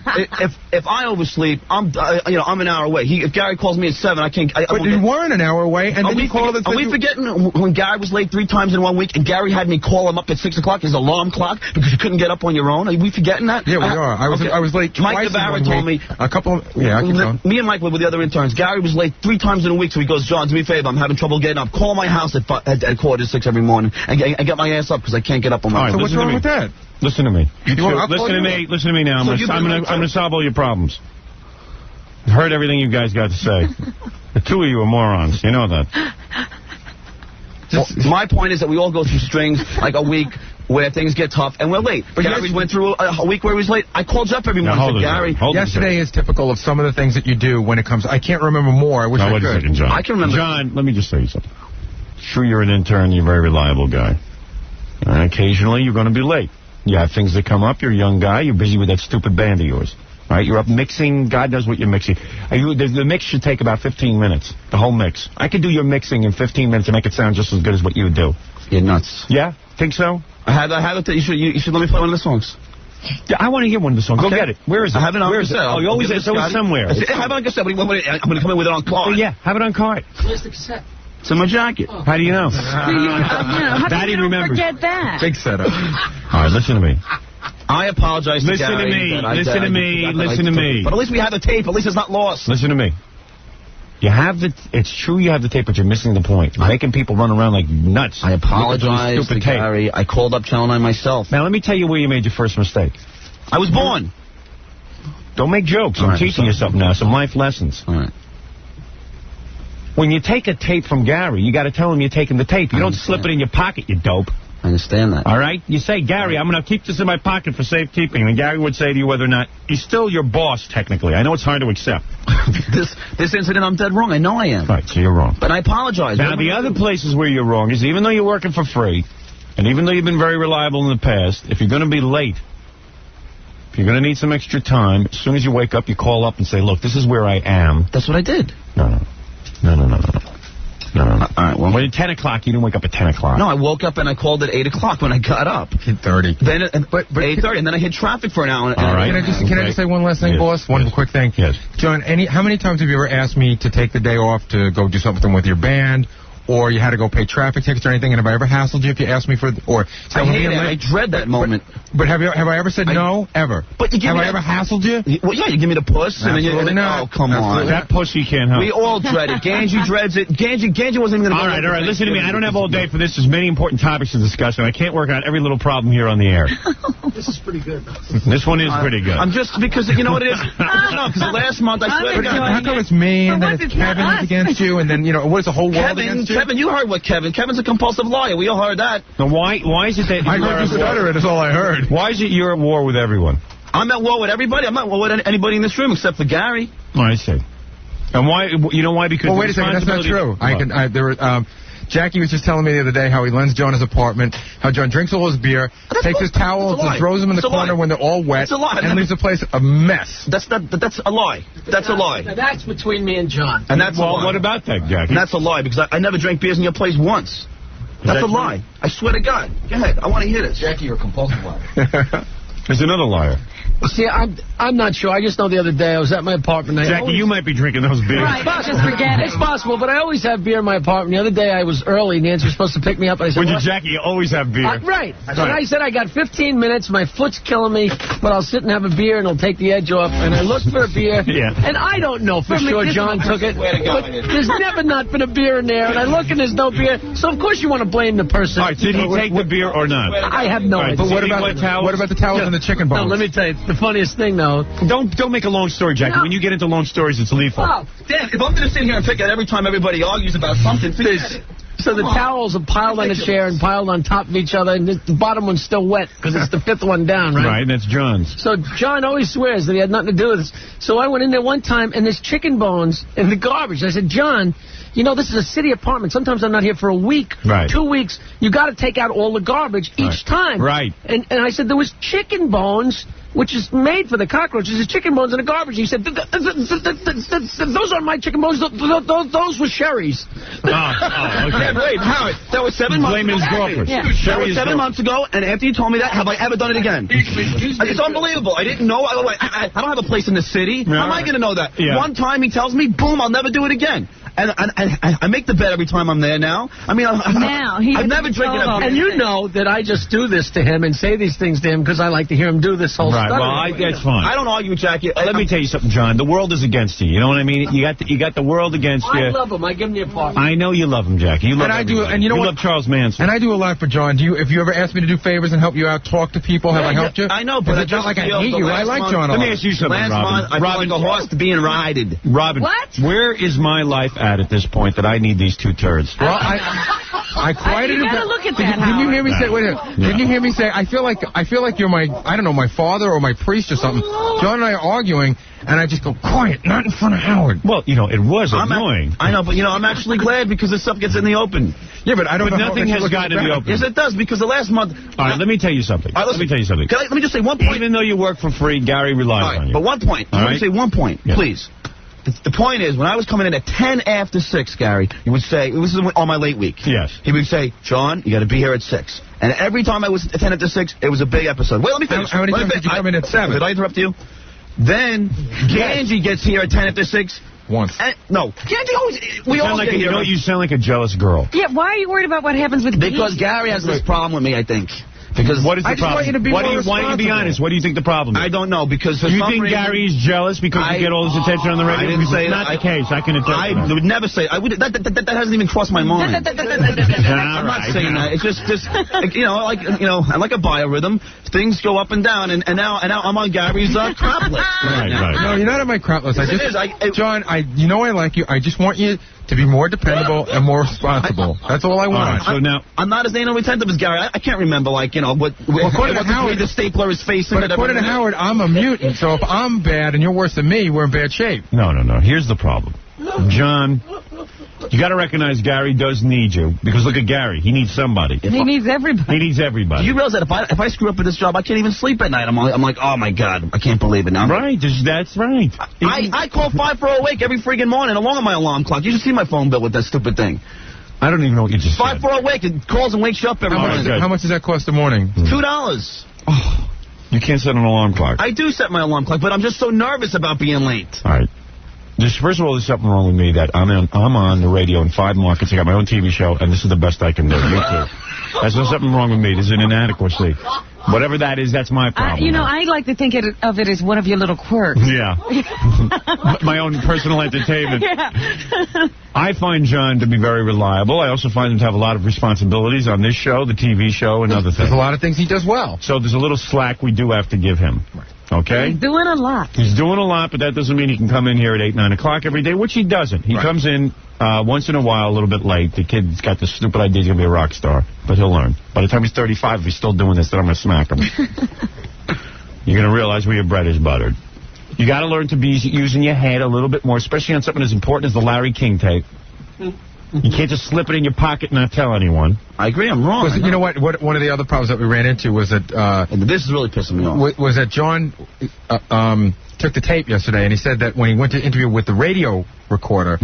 if I oversleep, I'm an hour away. If Gary calls me at 7, I can't. But you weren't an hour away, and then you called. Are we forgetting when Gary was late 3 times in 1 week, and Gary had me call him up at 6 o'clock, his alarm clock, because you couldn't get up on your own? own? Are we forgetting that? Yeah, we are. I was late twice. Mike DeBarra told me. A couple. Yeah, I keep going. Me and Mike were with the other interns. Gary was late 3 times in a week, so he goes, John, do me a favor. I'm having trouble getting up. Call my house at 5:45 every morning and get my ass up because I can't get up on my own. So what's wrong with that? Listen to me. Listen to me now. I'm going to solve all your problems. I've heard everything you guys got to say. The two of you are morons. You know that. Well, my point is that we all go through strings, like a week where things get tough, and we're late. But Gary went through a week where he was late. I called up every morning. Gary, yesterday is typical of some of the things that you do when it comes. I can't remember more. I wish I could. Wait a second, John. I can remember. John, let me just say something. Sure, you're an intern. You're a very reliable guy. And occasionally, you're going to be late. You have things that come up. You're a young guy. You're busy with that stupid band of yours. All right, you're up mixing. God knows what you're mixing. The mix should take about 15 minutes, the whole mix. I could do your mixing in 15 minutes and make it sound just as good as what you would do. You're nuts. Yeah? Think so? I have it. You should let me play one of the songs. Yeah, I want to hear one of the songs. Okay. Go get it. Where is it? I have it on cassette. Oh, you always it's always somewhere. I have it on cassette. I'm going to come in with it on card. Yeah, have it on card. Where's the cassette? It's in my jacket. Oh. How do you know? How do you forget that? Big setup. All right, listen to me. I apologize to Listen Gary. Listen to me. But at least we have the tape. At least it's not lost. Listen to me. You have it's true you have the tape, but you're missing the point. You're making people run around like nuts. I apologize to Gary. I called up Channel 9 myself. Now, let me tell you where you made your first mistake. I was born. Don't make jokes. I'm teaching you something now, some life lessons. All right. When you take a tape from Gary, you got to tell him you're taking the tape. You don't slip it in your pocket, you dope. I understand that. All right? You say, Gary, I'm going to keep this in my pocket for safekeeping. And Gary would say to you whether or not he's still your boss, technically. I know it's hard to accept. This incident, I'm dead wrong. I know I am. Right, so you're wrong. But I apologize. Now, the other places where you're wrong is even though you're working for free, and even though you've been very reliable in the past, if you're going to be late, if you're going to need some extra time, as soon as you wake up, you call up and say, look, this is where I am. That's what I did. No. All right, well, at 10 o'clock, you didn't wake up at 10 o'clock. No, I woke up and I called at 8 o'clock when I got up. 8:30. Then 8:30, and then I hit traffic for an hour. All right. Can I just say one last thing, boss? One quick thing. Yes. John, how many times have you ever asked me to take the day off to go do something with your band? Or you had to go pay traffic tickets or anything, and have I ever hassled you if you asked me for... I hate it. I dread that moment. But have I ever said no? Ever? But have I ever hassled you? Well, yeah, you give me the puss. Absolutely not. Oh, come on. That pussy can't help. We all dread it. Ganji dreads it. Ganji wasn't even going to... All right. Listen to me. I don't have all day for this. There's many important topics to discuss, and I can't work out every little problem here on the air. This is pretty good. This one is pretty good. I'm just... Because, you know what it is? No, because last month I swear to God... How come it's me, and then it's Kevin who's against you, and then, what is the whole world against you? Kevin, you heard what Kevin's a compulsive liar. We all heard that. Now, why is it that I heard you stutter it, is all I heard. Why is it you're at war with everyone? I'm at war with everybody. I'm at war with anybody in this room except for Gary. Oh, I see. And why? You know why? Because wait a second, that's not true. Jackie was just telling me the other day how he lends John his apartment, how John drinks all his beer, takes his towels and throws them in the corner when they're all wet, and leaves the place a mess. That's a lie. That's a lie. Now that's between me and John. And that's what about that, Jackie? And that's a lie because I never drank beers in your place once. That's a lie. I swear to God. Go ahead. I want to hear this. Jackie, you're a compulsive liar. There's another liar. See, I'm not sure. I just know the other day I was at my apartment. Jackie, you might be drinking those beers. Right, just forget it. It's possible, but I always have beer in my apartment. The other day I was early. Nancy was supposed to pick me up. And I said, when you're Jackie, you always have beer. Right. And I said, I got 15 minutes. My foot's killing me, but I'll sit and have a beer and it'll take the edge off. And I looked for a beer, and I don't know for sure John took it, but there's never not been a beer in there. And I look and there's no beer, so of course you want to blame the person. All right, did he take the beer or not? I have no idea. But what about the towels and the chicken bones? No, let me tell you, the funniest thing, though. Don't make a long story, Jackie. No. When you get into long stories, it's lethal. Oh, damn, if I'm going to sit here and pick out every time everybody argues about something, so the towels are piled on a chair and piled on top of each other, and the bottom one's still wet because it's the fifth one down, right? Right, that's John's. So John always swears that he had nothing to do with this. So I went in there one time, and there's chicken bones in the garbage. I said, John, this is a city apartment. Sometimes I'm not here for a week, 2 weeks. You got to take out all the garbage each time. Right. And I said, there was chicken bones, which is made for the cockroaches. There's chicken bones in the garbage. He said, those aren't my chicken bones. Those were Sherry's. Okay. Wait, Howard, that was 7 months ago. Blame his girlfriend. Yeah. That was 7 months ago, and after you told me that, have I ever done it again? It's unbelievable. I didn't know. I don't have a place in the city. How am I going to know that? One time he tells me, boom, I'll never do it again. and I make the bed every time I'm there now. I mean, I've never drinking up. And you know that I just do this to him and say these things to him because I like to hear him do this whole stuff. Right, well, that's fine. I don't argue with Jackie. Let me tell you something, John. The world is against you. You know what I mean? You got the world against you. I love him. I give him the apartment. I know you love him, Jackie. You love and I do, everybody. and you know what? love Charles Manson. And I do a lot for John. If you ever asked me to do favors and help you out, talk to people, have I helped you? I know, but it's not like I hate you. I like John a lot. Let me ask you something, Robin. I feel like a horse being rided. Robin, what? Where is my life at this point that I need these two turds? Well, I quieted You him gotta down. look at that. Did you hear me say? Wait a minute. Didn't you hear me say? I feel like you're my father or my priest or something. John and I are arguing, and I just go quiet, not in front of Howard. Well, it was annoying. I know, but I'm actually glad because this stuff gets in the open. Yeah, but I don't know. Nothing has gotten in the open. Yes, it does because the last month. All right, let me tell you something. Let me tell you something. Let me just say one point. Even though you work for free, Gary relies on you. But one point. All Let right? me say one point, please. The point is, when I was coming in at 10 after 6, Gary, he would say, this is on my late week. Yes. He would say, John, you got to be here at 6. And every time I was at 10 after 6, it was a big episode. Wait, let me finish. How many times did you come in at 7? Did I interrupt you? Then, Ganji gets here at 10 after 6. Once. No. Ganji always, we all get here. You sound like a jealous girl. Yeah, why are you worried about what happens with Because Gary has this problem with me, I think. Because what is the problem? Want you to be why don't you be honest? What do you think the problem is? I don't know, because for you some think reason, Gary's jealous because you get all this attention on the radio? I didn't say not the case. I can attest. I would never say. I would. That hasn't even crossed my mind. I'm not saying that. It's just I'm like a biorhythm. Things go up and down, and now I'm on Gary's crap list. Right. No, you're not on my crap list. John, I like you. I just want you to be more dependable and more responsible. That's all I want. So now I'm not as anal retentive as Gary. I can't remember what the stapler is facing. But according to Howard, I'm a mutant. So if I'm bad and you're worse than me, we're in bad shape. No. Here's the problem, John. You got to recognize Gary does need you because look at Gary. He needs somebody. He needs everybody. He needs everybody. Do you realize that if I screw up at this job, I can't even sleep at night. I'm like, oh my God, I can't believe it now. Right, that's right. I call 5 for awake every friggin' morning along with my alarm clock. You should see my phone bill with that stupid thing. I don't even know what you just 5 for awake. It calls and wakes you up every morning. How much does that cost a morning? $2. Oh, you can't set an alarm clock. I do set my alarm clock, but I'm just so nervous about being late. All right. First of all, there's something wrong with me that I'm on the radio in 5 markets. I got my own TV show, and this is the best I can do. Me too. There's something wrong with me. There's an inadequacy. Whatever that is, that's my problem. I like to think of it as one of your little quirks. Yeah. My own personal entertainment. Yeah. I find John to be very reliable. I also find him to have a lot of responsibilities on this show, the TV show, and other things. There's a lot of things he does well. So there's a little slack we do have to give him. Right. Okay? He's doing a lot. He's doing a lot, but that doesn't mean he can come in here at 8, 9 o'clock every day, which he doesn't. He comes in once in a while, a little bit late. The kid's got this stupid idea he's going to be a rock star, but he'll learn. By the time he's 35, if he's still doing this, then I'm going to smack him. You're going to realize where your bread is buttered. You got to learn to be using your head a little bit more, especially on something as important as the Larry King tape. You can't just slip it in your pocket and not tell anyone. I agree, I'm wrong. You know what? One of the other problems that we ran into was that... this is really pissing me off. Was that John took the tape yesterday, and he said that when he went to interview with the radio recorder,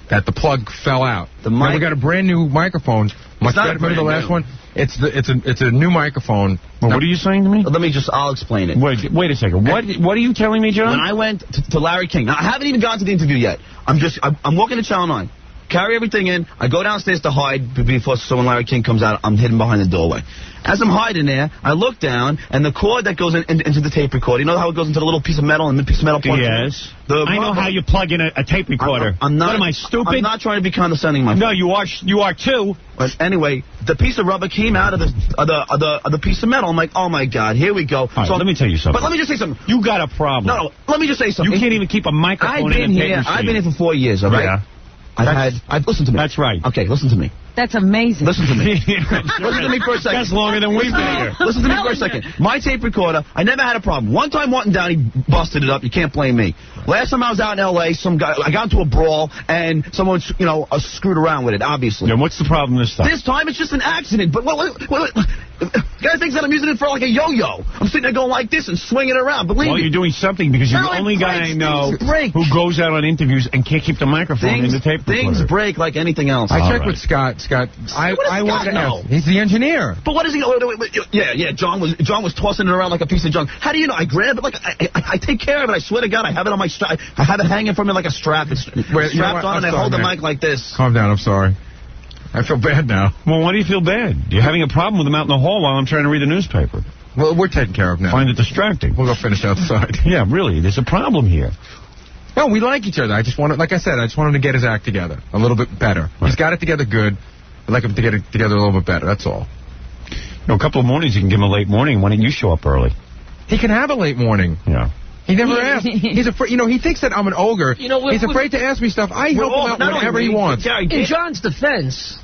that the plug fell out. Now we got a brand new microphone. Much better. Remember the last one? It's a new microphone. Well, what are you saying to me? I'll explain it. Wait a second. What are you telling me, John? When I went to Larry King, now I haven't even gone to the interview yet. I'm walking to Channel 9. Carry everything in. I go downstairs to hide before someone Larry King comes out. I'm hidden behind the doorway. As I'm hiding there, I look down, and the cord that goes into the tape recorder, you know how it goes into the little piece of metal, and the piece of metal plugs in? Yes. I know how you plug in a tape recorder. I'm not. What, am I stupid? I'm not trying to be condescending, my friend. No, you are too. But anyway, the piece of rubber came out of the piece of metal. I'm like, oh my God, here we go. Right, so let me tell you something. But let me just say something. You got a problem. No, let me just say something. You can't even keep a microphone in a tape machine. I've been here for 4 years, all right? Yeah. Listen to me. That's right. Okay, listen to me. That's amazing. Listen to me. Listen to me for a second. That's longer than we've been here. Listen to me for a second. My tape recorder, I never had a problem. One time, Martin Downey busted it up. You can't blame me. Last time I was out in L.A., I got into a brawl, and someone, screwed around with it, obviously. Yeah, what's the problem this time? This time, it's just an accident. But what guy thinks that I'm using it for like a yo-yo. I'm sitting there going like this and swinging around. Believe Well, me. you're doing something because you're No, the it only guy I breaks. know Things break. who goes out on interviews and can't keep the microphone in the tape Things recorder. break like anything else. I All checked right. with Scott. Scott, I What does wanted Scott to know? ask. He's the engineer. But what is he? Wait, yeah. John was tossing it around like a piece of junk. How do you know? I grab it like I take care of it. I swear to God, I have it on my strap. I have it hanging from me like a strap. It's Wait, you know strapped what? on, I'm and I hold the sorry, mic like this. Calm down. I'm sorry. I feel bad now. Well, why do you feel bad? You're having a problem with him out in the hall while I'm trying to read the newspaper. Well, we're taken care of now. Find it distracting. We'll go finish outside. Yeah, really. There's a problem here. No, we like each other. I just want, like I said, I just want him to get his act together a little bit better. He's got it together good. I'd like him to get it together a little bit better. That's all. You know, a couple of mornings you can give him a late morning. Why don't you show up early? He can have a late morning. Yeah. He never asked. He's afraid. You know, he thinks that I'm an ogre. You know, he's afraid to ask me stuff. I help him out whenever he wants. In John's defense,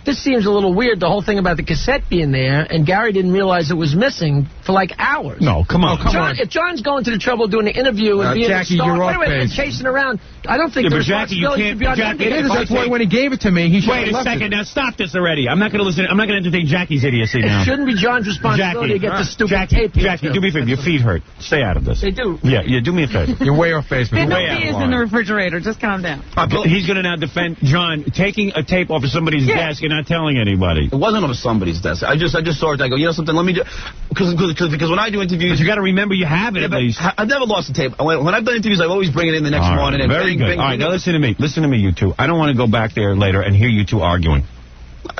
this seems a little weird, the whole thing about the cassette being there, and Gary didn't realize it was missing for like hours. No, come on. If John's going to the trouble of doing an interview and being Jackie, a star, you're off wait, and base. chasing around, I don't think Yeah, the but Jackie, you responsibility can't- should be on Jackie, him. That's why when he gave it to me, he should Wait a second. Now stop this already. I'm not going to listen. I'm not going to entertain Jackie's idiocy now. It shouldn't be John's responsibility to get the stupid tape. here, Jackie, too. do me a favor. Your feet hurt. Stay out of this. They do. Yeah, do me a favor. You're way off base. There's no Way out beers of in the line. refrigerator. Just calm down. He's going to now defend John taking a tape off of somebody's desk and not telling anybody. It wasn't on somebody's desk. I just saw it. I go, you know something? Let me do because when I do interviews, But you got to remember you have it at least. I've never lost a tape. When I've done interviews, I always bring it in the next All right, morning. And very bang, good. bang, All right, bang. now listen to me. Listen to me, you two. I don't want to go back there later and hear you two arguing.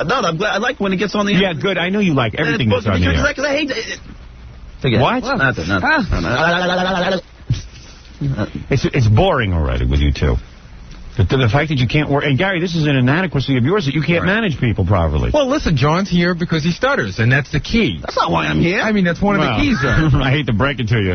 No, I'm glad. I like when it gets on the air. Yeah, good. I know you like everything that's on the air. Because I hate it. Forget it. What? Nothing. It's boring already with you two. The fact that you can't work, and Gary, this is an inadequacy of yours that you can't manage people properly. Well, listen, John's here because he stutters, and that's the key. That's not why I'm here. I mean, that's one of the keys there. I hate to break it to you.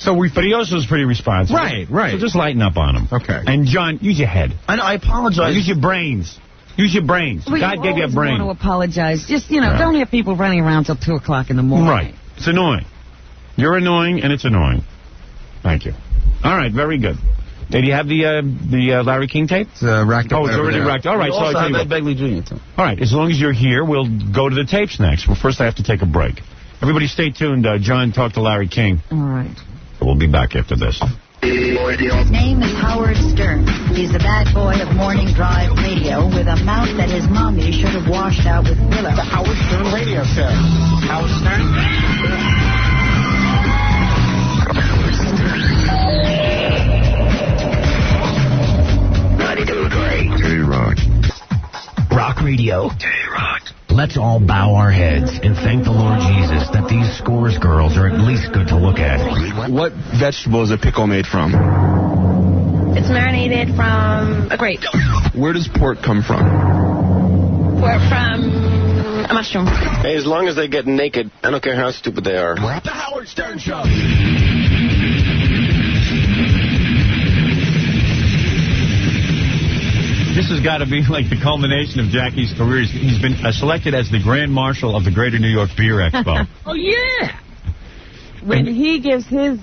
But he also is pretty responsible. Right. So just lighten up on him. Okay. And John, use your head. I know. I apologize. Use your brains. Use your brains. Well, God gave you a always brain. want to apologize. Just, don't have people running around till 2 o'clock in the morning. Right. It's annoying. You're annoying, and it's annoying. Thank you. All right, very good. Did you have the Larry King tape? It's racked up. Oh, it's already racked. All right, so I'll tell you what. Begley Jr. too. All right, as long as you're here, we'll go to the tapes next. Well, first I have to take a break. Everybody stay tuned. John talked to Larry King. All right. We'll be back after this. His name is Howard Stern. He's the bad boy of Morning Drive Radio with a mouth that his mommy should have washed out with Willow. The Howard Stern Radio Show. Howard Stern. K-Rock. Rock Radio. K-Rock. Let's all bow our heads and thank the Lord Jesus that these Scores girls are at least good to look at. What vegetable is a pickle made from? It's marinated from a grape. Where does pork come from? Pork from a mushroom. Hey, as long as they get naked, I don't care how stupid they are. The Howard Stern Show. This has got to be like the culmination of Jackie's career. He's been selected as the Grand Marshal of the Greater New York Beer Expo. Oh, yeah. When he gives his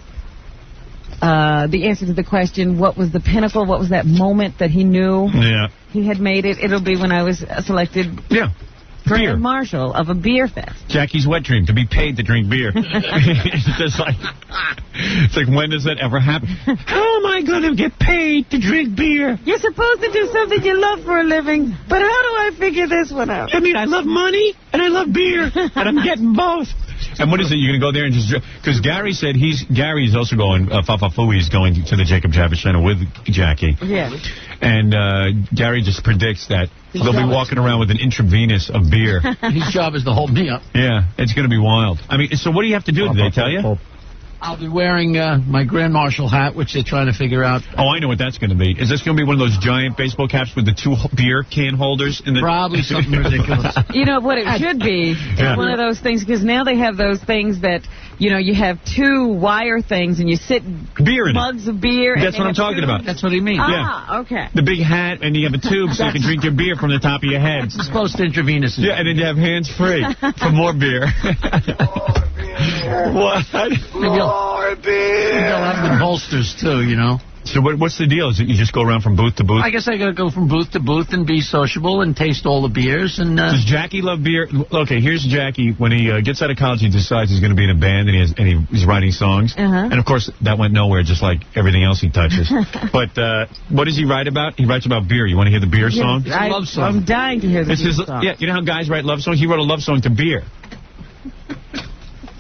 the answer to the question, what was the pinnacle, what was that moment that he knew he had made it, it'll be when I was selected Grand Marshal of a beer fest. Jackie's wet dream, to be paid to drink beer. It's like, when does that ever happen? How am I going to get paid to drink beer? You're supposed to do something you love for a living, but how do I figure this one out? I mean, I love money and I love beer, and I'm getting both. And what is it? You're going to go there and just... Because Gary said Gary's also going... Fafafui's going to the Jacob Javits Center with Jackie. Yeah. And Gary just predicts that they'll be walking around with an intravenous of beer. His job is to hold me up. Yeah, it's going to be wild. I mean, so what do you have to do? Did they tell you? I'll be wearing my Grand Marshal hat, which they're trying to figure out. Oh, I know what that's going to be. Is this going to be one of those giant baseball caps with the 2 beer can holders? In the Probably something ridiculous. You know what it should be? It's one of those things, because now they have those things that, you have 2 wire things and you sit beer in mugs of beer. That's what I'm talking about. That's what he means. Ah, okay. The big hat, and you have a tube so you can drink your beer from the top of your head. It's close to intravenous. Yeah, and then you have hands free for more beer. What? Maybe they'll have the bolsters, too, So what's the deal? Is it you just go around from booth to booth? I guess I got to go from booth to booth and be sociable and taste all the beers. And does Jackie love beer? Okay, here's Jackie. When he gets out of college, he decides he's going to be in a band, and he's writing songs. And, of course, that went nowhere, just like everything else he touches. But what does he write about? He writes about beer. You want to hear the beer song? It's a love song. I'm dying to hear the beer song. Yeah, you know how guys write love songs? He wrote a love song to beer.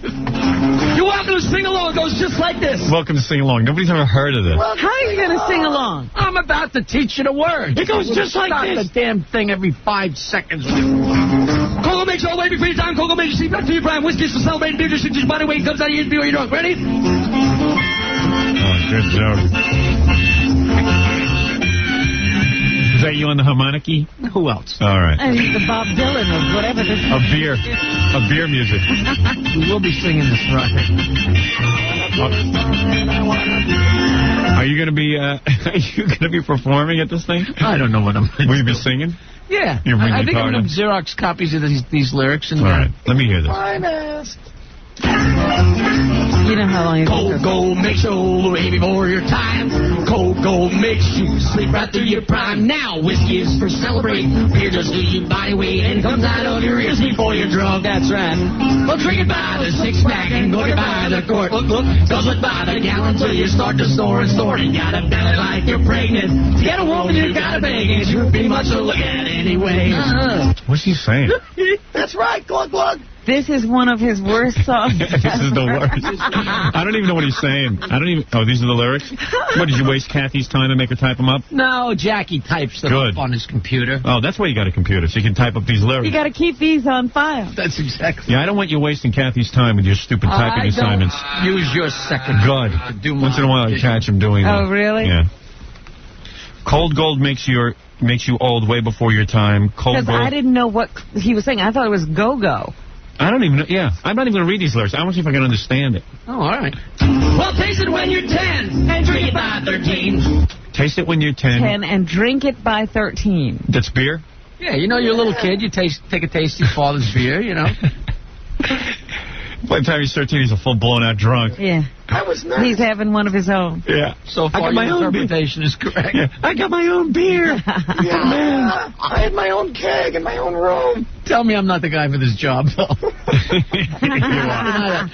You're welcome to sing along. It goes just like this. Welcome to Sing Along. Nobody's ever heard of this. Well, how are you going to sing along? I'm about to teach you the words. It goes just like this. Stop the damn thing every 5 seconds. Cocoa makes all the way before your time. Cocoa makes you sleep back to your prime. Whiskey's for celebrating. Beer just your body weight comes out of your beer. You're drunk. Ready? Oh, good joke. Is that you on the harmonica? Who else? All right. I mean, the Bob Dylan or whatever this is. A beer music. We will be singing this Friday. Are you going to be performing at this thing? I don't know what I'm. Will you be singing? Yeah. You bring I think guitar I'm going to Xerox copies of these lyrics. And, all right. Let me hear this. Finest. You know how long it Cold gold makes you old way before your time. Cold gold makes you sleep right through your prime. Now whiskey is for celebrate. Beer just gives you body weight and comes out of your ears before you're drunk. That's right. Well, drink it by the 6-pack and go by the quart. Look, guzzle it by the gallon till you start to snore and snort. You gotta belly like you're pregnant. To get a woman, you gotta beg it. You're pretty much to look at anyway. What's he saying? That's right. Glug, glug. This is one of his worst songs. This is the worst. I don't even know what he's saying. Oh, these are the lyrics? What, did you waste Kathy's time to make her type them up? No, Jackie types them up on his computer. Oh, that's why you got a computer, so you can type up these lyrics. You got to keep these on file. That's exactly. Yeah, I don't want you wasting Kathy's time with your stupid typing assignments. Use your second. Good. Once in a while I catch him doing that. Oh, really? Yeah. Cold gold makes you old way before your time. Cold gold. Because I didn't know what he was saying. I thought it was go-go. I don't even know. Yeah, I'm not even going to read these lyrics. I want to see if I can understand it. Oh, all right. Well, taste it when you're 10 and drink it by 13. Taste it when you're 10. And drink it by 13. That's beer? Yeah, you know, you're a little kid. You take a taste of your father's beer, you know. By the time he's 13, he's a full blown-out drunk. Yeah. I was nice. He's having one of his own. Yeah. So far, your interpretation is correct. Yeah. I got my own beer. Yeah, man. I had my own keg in my own room. Tell me I'm not the guy for this job, though.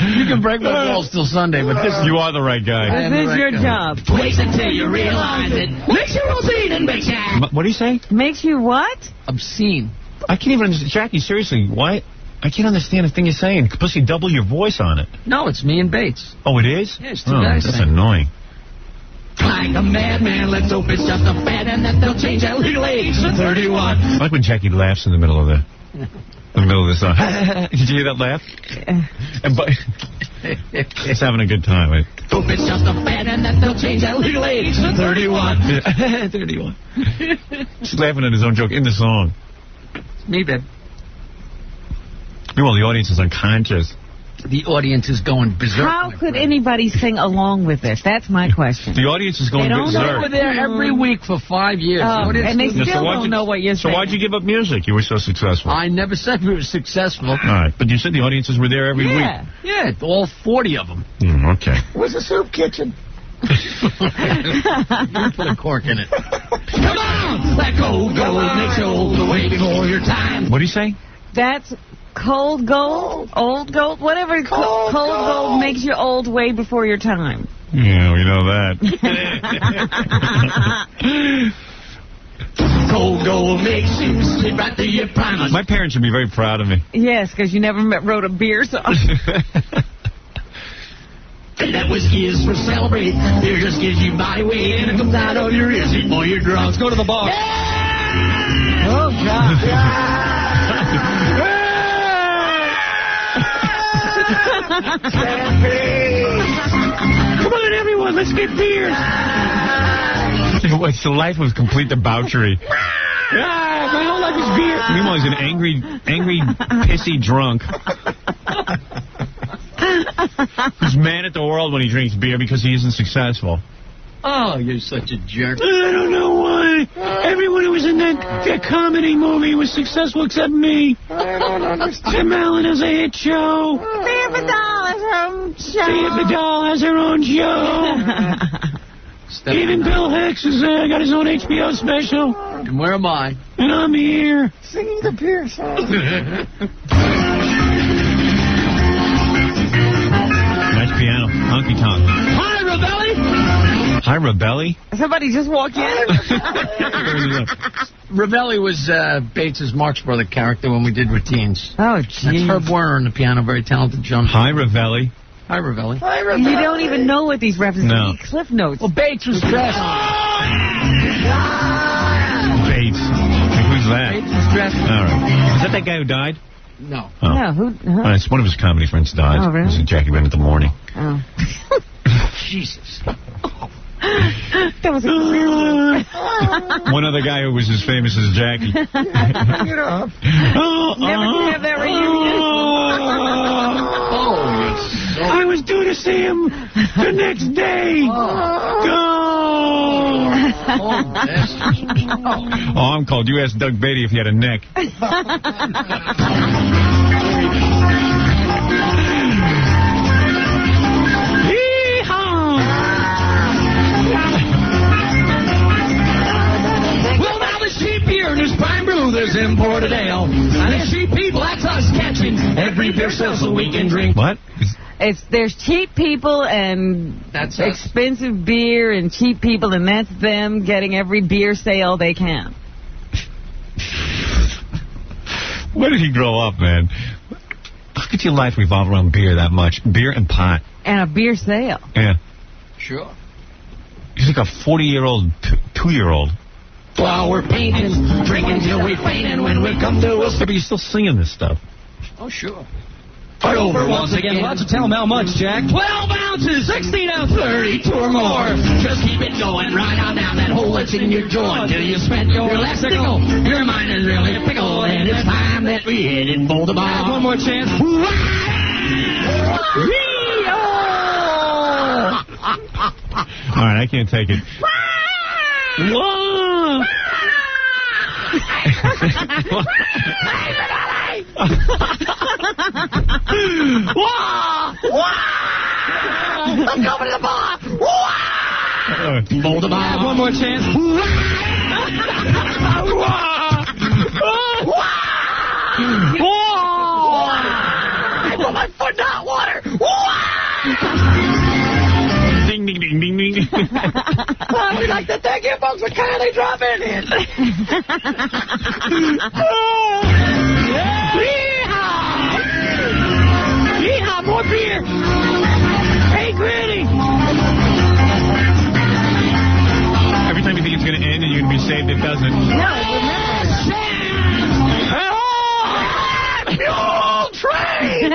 You can break my balls till Sunday, but this you are the right guy. This is your job. Wait until you realize it. Makes you obscene and makes you... What do you say? Makes you what? Obscene. I can't even understand. Jackie, seriously, why? I can't understand a thing you're saying. Plus, you double your voice on it. No, it's me and Bates. Oh, it is? Yeah, it's two guys. That's annoying. Like a madman, let's hope it's just a fad and that they'll change that legal age to 31. I like when Jackie laughs in the middle of the song. Did you hear that laugh? It's having a good time. Right? Hope it's just a fad and that they'll change that legal age to 31. 31. She's laughing at his own joke in the song. It's me, babe. Meanwhile, the audience is unconscious. The audience is going berserk. How could anybody sing along with this? That's my question. The audience is going berserk. They were there every week for 5 years. And they still don't know what you're saying. So why'd you give up music? You were so successful. I never said we were successful. All right, but you said the audiences were there every week. Yeah, all 40 of them. Okay. It was a soup kitchen. You put a cork in it. Come on! Let go makes you old way before your time. What do you say? That's cold gold, old gold, whatever. Cold gold makes you old way before your time. Yeah, we know that. Cold gold makes you sleep right through your prime. My parents would be very proud of me. Yes, because you never wrote a beer song. And that whiskey is for celebrate. Beer just gives you body weight and it comes out of your ears before you're drunk. Let's go to the bar. Yeah! Oh, God. Come on, everyone, let's get beers. It's the life of complete debauchery. My whole life is beer. Meanwhile, he's an angry, pissy drunk who's mad at the world when he drinks beer because he isn't successful. Oh, you're such a jerk. I don't know why. Everyone who was in that comedy movie was successful except me. I don't understand. Tim Allen has a hit show. Theodore has her own show. Theodore has her own show. Even Bill Hicks has got his own HBO special. And where am I? And I'm here. Singing the beer song. Nice piano. Honky tonk. Hi, Rebelli. Hi, Rebelli. Somebody just walked in. Rebelli was Bates' Marx Brother character when we did Routines. Oh, That's gee. Herb Warner on the piano, very talented John. Hi, Rebelli. Hi, Rebelli. You don't even know what these references No. are. Cliff notes. Well, Bates was dressed. Bates. Who's that? Bates was dressed. All right. Is that that guy who died? No. Oh. No, who? Huh? It's one of his comedy friends died. Oh, really? This is Jackie Bennett in the morning. Oh. Jesus. That was a One other guy who was as famous as Jackie. Get up. Never can have that reunion. I was due to see him the next day. Oh, I'm called. You asked Doug Beatty if he had a neck. Well, now there's cheap beer and there's prime brew, there's imported ale. And there's cheap people, that's us catching every beer sale so we can drink. What? There's cheap people and That's us. expensive beer and cheap people, and that's them getting every beer sale they can. Where did he grow up, man? How could your life revolve around beer that much? Beer and pot. And a beer sale. Yeah. Sure. He's like a 40-year-old, 2-year-old. Flower painting, drinking till we faint, and when we come to us. But you're still singing this stuff. Oh, sure. Fight over once again. Lots of tell them how much, Jack. 12 ounces, 16 ounce, 32 or more. Just keep it going right on down that hole that's in your joint till you spent your last nickel. Your mind is really a pickle, and it's time that we hit it for the ball. One more chance. All right, I can't take it. Whoa! I'm coming to the bar. Hold the bar. One more chance. I put my foot in hot water. Ding, ding, ding, ding, ding. I'd be like the thank you folks for kindly dropping in. Yeehaw! Yeehaw, more beer. Hey, Granny. Every time you think it's going to end and you're going to be saved, it doesn't. Mule train!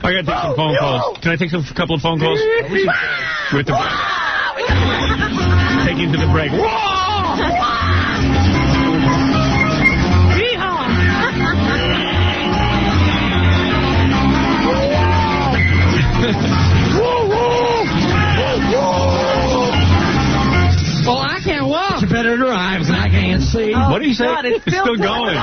I got to take some phone calls. Can I take a couple of phone calls? With the take you to the break. Well, I can't walk. You better drive, and I can't see. Oh, What did he say? God, it's still going.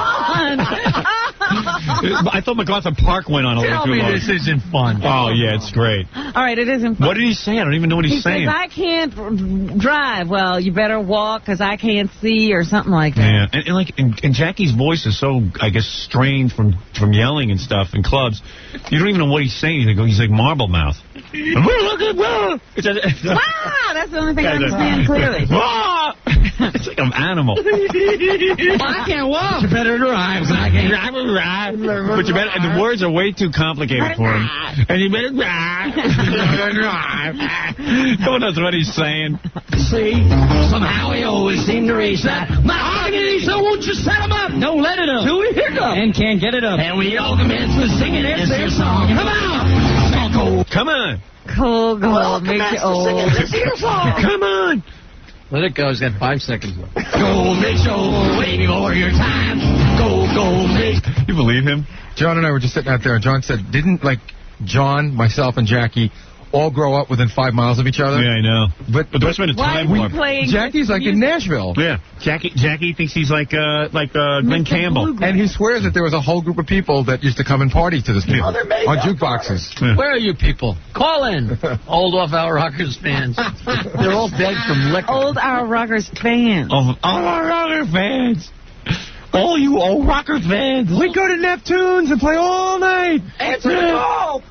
I thought MacArthur Park went on a little Tell too me long. this isn't fun. Oh, yeah, it's great. All right, it isn't fun. What did he say? I don't even know what he's He saying. says, I can't drive. Well, you better walk because I can't see or something like that. Yeah, and Jackie's voice is so, I guess, strained from yelling and stuff in clubs. You don't even know what he's saying. He's like marble mouth. Wow, that's the only thing I understand clearly. It's like an animal. Well, I can't walk. You better drive, and I can't drive. But you better, and the words are way too complicated for him. And you better drive. No one knows what he's saying. See, somehow he always seemed to reach that. My argument, so won't you set him up? Don't let it up. Till we hear up. And can't get it up. And we all commence with singing it's their song. Come on. Come on. Cold gold makes you old. Come on. Let it go. He's got 5 seconds left. Go, Mitchell, waiting for your time. Go, Mitchell. You believe him? John and I were just sitting out there, and John said, didn't, like, John, myself, and Jackie all grow up within 5 miles of each other. Yeah, I know. But that's been a time warp. Jackie's like in Nashville. Yeah, Jackie thinks he's like Glenn Campbell. And he swears that there was a whole group of people that used to come and party to this music on jukeboxes. Yeah. Where are you people? Call in. Old Off Our Rockers fans. They're all dead from liquor. Old Our Rockers fans. All our rocker fans. All you old rocker fans. We go to Neptune's and play all night. Answer the call.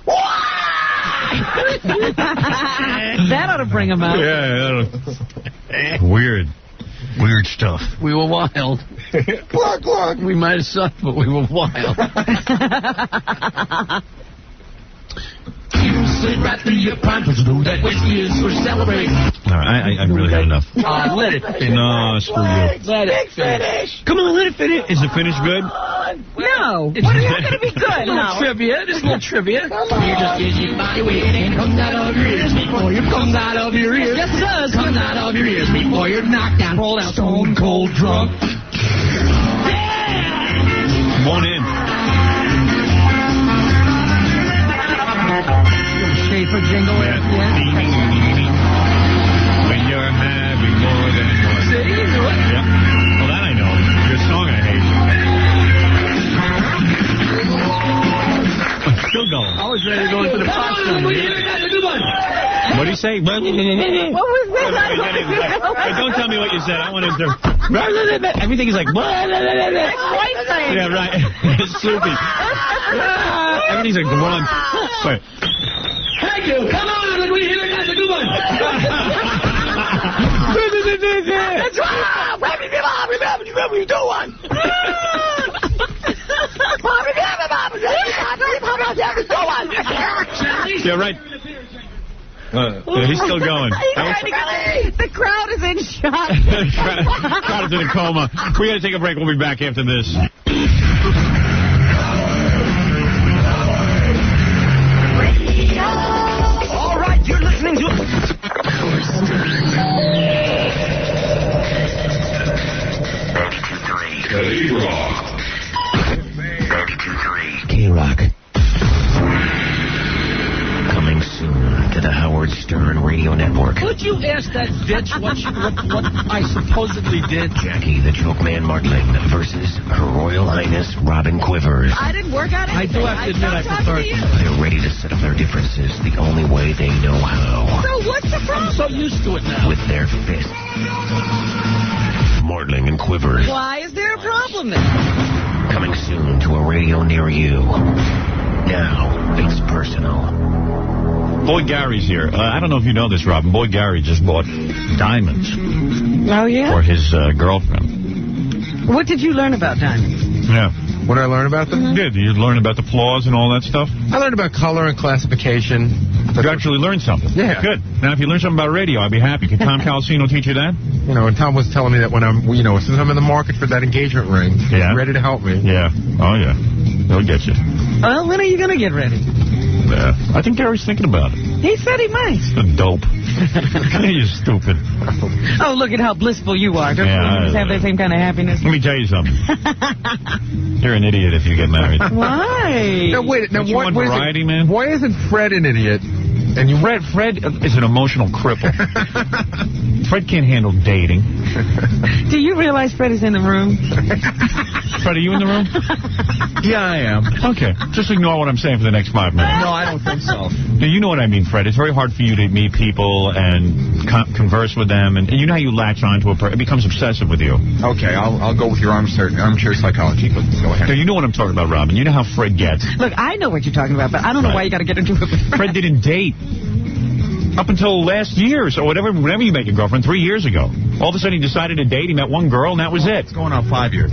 That ought to bring them out. Yeah. Weird stuff. We were wild. Look. We might have sucked, but we were wild. You slid right through your pipes, that whiskey is for celebrating. All right, I've really had enough. Let it finish. No, screw you. Let it finish. Come on, let it finish. Is the finish good? No. What is that going to be good? No. Trivia. Just a little trivia. You just get your body weight and comes out of your ears before you comes out of your ears. Yes, it does. Comes out of your ears before you're knocked down, rolled out, stone cold drunk. One in. Schaefer jingle. Yeah. When you're having more than one. See, you do it. Yeah. Well, that I know. Your song I hate. Still going. I was ready to go into the pot. What did he say? What was that? Don't tell me what you said. I want to do. Everything is like. Yeah, right. It's soupy. Everything's a grunt. Wait. Thank you. Come on, and we hear it. That's a good one. That's right. What you doing? Yeah, right. Yeah, he's still going. The crowd is in shock. Crowd is in a coma. We got to take a break. We'll be back after this. All right, you're listening to... K-Rock. Coming soon to the Howard Stern Radio Network. Would you ask that bitch what I supposedly did? Jackie the Joke Man Martling versus Her Royal Highness Robin Quivers. I didn't work out I do have to admit I prefer it. They're ready to settle their differences the only way they know how. So what's the problem? I'm so used to it now. With their fists. Martling and Quivers. Why is there a problem then? Coming soon to a radio near you. Now, it's personal. Boy Gary's here. I don't know if you know this, Robin. Boy Gary just bought diamonds. Oh, yeah? For his girlfriend. What did you learn about diamonds? Yeah. What did I learn about them? Did you learn about the flaws and all that stuff? I learned about color and classification. You actually learned something. Yeah. Good. Now, if you learn something about radio, I'd be happy. Can Tom Calcino teach you that? You know, and Tom was telling me that when I'm, since I'm in the market for that engagement ring, he's ready to help me. Yeah. Oh, yeah. He'll get you. Well, when are you going to get ready? Yeah. I think Gary's thinking about it. He said he might. The dope. You're stupid. Oh, look at how blissful you are. Don't you have that same kind of happiness? Let me tell you something. You're an idiot if you get married. Why? Now, wait. Now, what variety, man? Why isn't Fred an idiot? And Fred is an emotional cripple. Fred can't handle dating. Do you realize Fred is in the room? Fred, are you in the room? Yeah, I am. Okay. Just ignore what I'm saying for the next 5 minutes. No, I don't think so. Now, you know what I mean, Fred. It's very hard for you to meet people and converse with them. And you know how you latch onto a person. It becomes obsessive with you. Okay, I'll go with your armchair psychology, but go ahead. Now, you know what I'm talking about, Robin. You know how Fred gets. Look, I know what you're talking about, but I don't know why you got to get into it with Fred. Fred didn't date. Up until last year, so whenever you make a girlfriend, 3 years ago. All of a sudden he decided to date, he met one girl, and that was it. It's going on 5 years.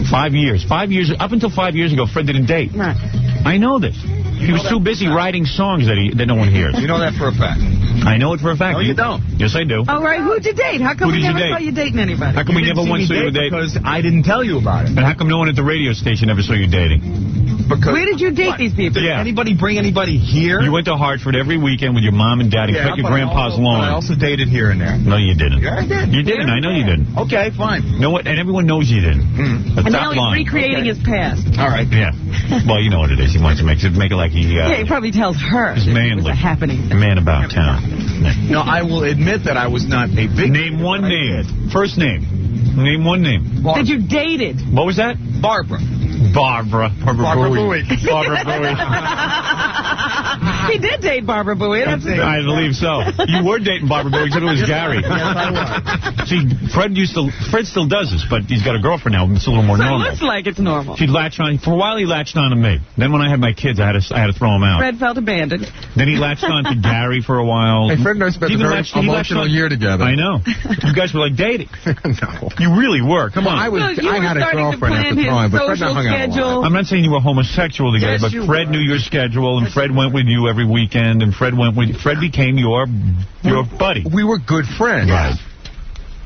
5 years. 5 years, up until 5 years ago, Fred didn't date. Right. I know this. He was too busy writing songs that no one hears. You know that for a fact. I know it for a fact. No, you don't. Yes, I do. All right, who'd you date? How come we never saw you dating anybody? How come we never once saw you dating? Because I didn't tell you about it. And how come no one at the radio station ever saw you dating? because... Where did you date these people? Did anybody bring anybody here? You went to Hartford every weekend with your mom and dad and cut your grandpa's lawn. I also dated here and there. No, you didn't. Yeah, I did. You didn't. I know you didn't. Okay, fine. You know what? And everyone knows you didn't. And now he's recreating his past. All right. Yeah. Well, you know what it is. He wants to make it like he... yeah, he probably tells her He's it manly. was a happening. A man about town. No, I will admit that I was not a big... Name one name. First name. Name one name. That you dated. What was that? Barbara. Barbara Bowie. Barbara Bowie. He did date Barbara Bowie. That's I believe so. You were dating Barbara Bowie, except it was Gary. Yes, I was. See, Fred still does this, but he's got a girlfriend now. It's a little more so normal. it looks like it's normal. She'd latch on. For a while, he latched on to me. Then when I had my kids, I had to throw him out. Fred felt abandoned. Then he latched on to Gary for a while. Hey, Fred and I spent a very emotional year together. I know. You guys were like dating. No. You really were. Come on. I had a girlfriend at the time, but Fred and I hung out a lot. I'm not saying you were homosexual together, but Fred knew your schedule, and Fred went with you every weekend, and Fred became your buddy. We were good friends. Right.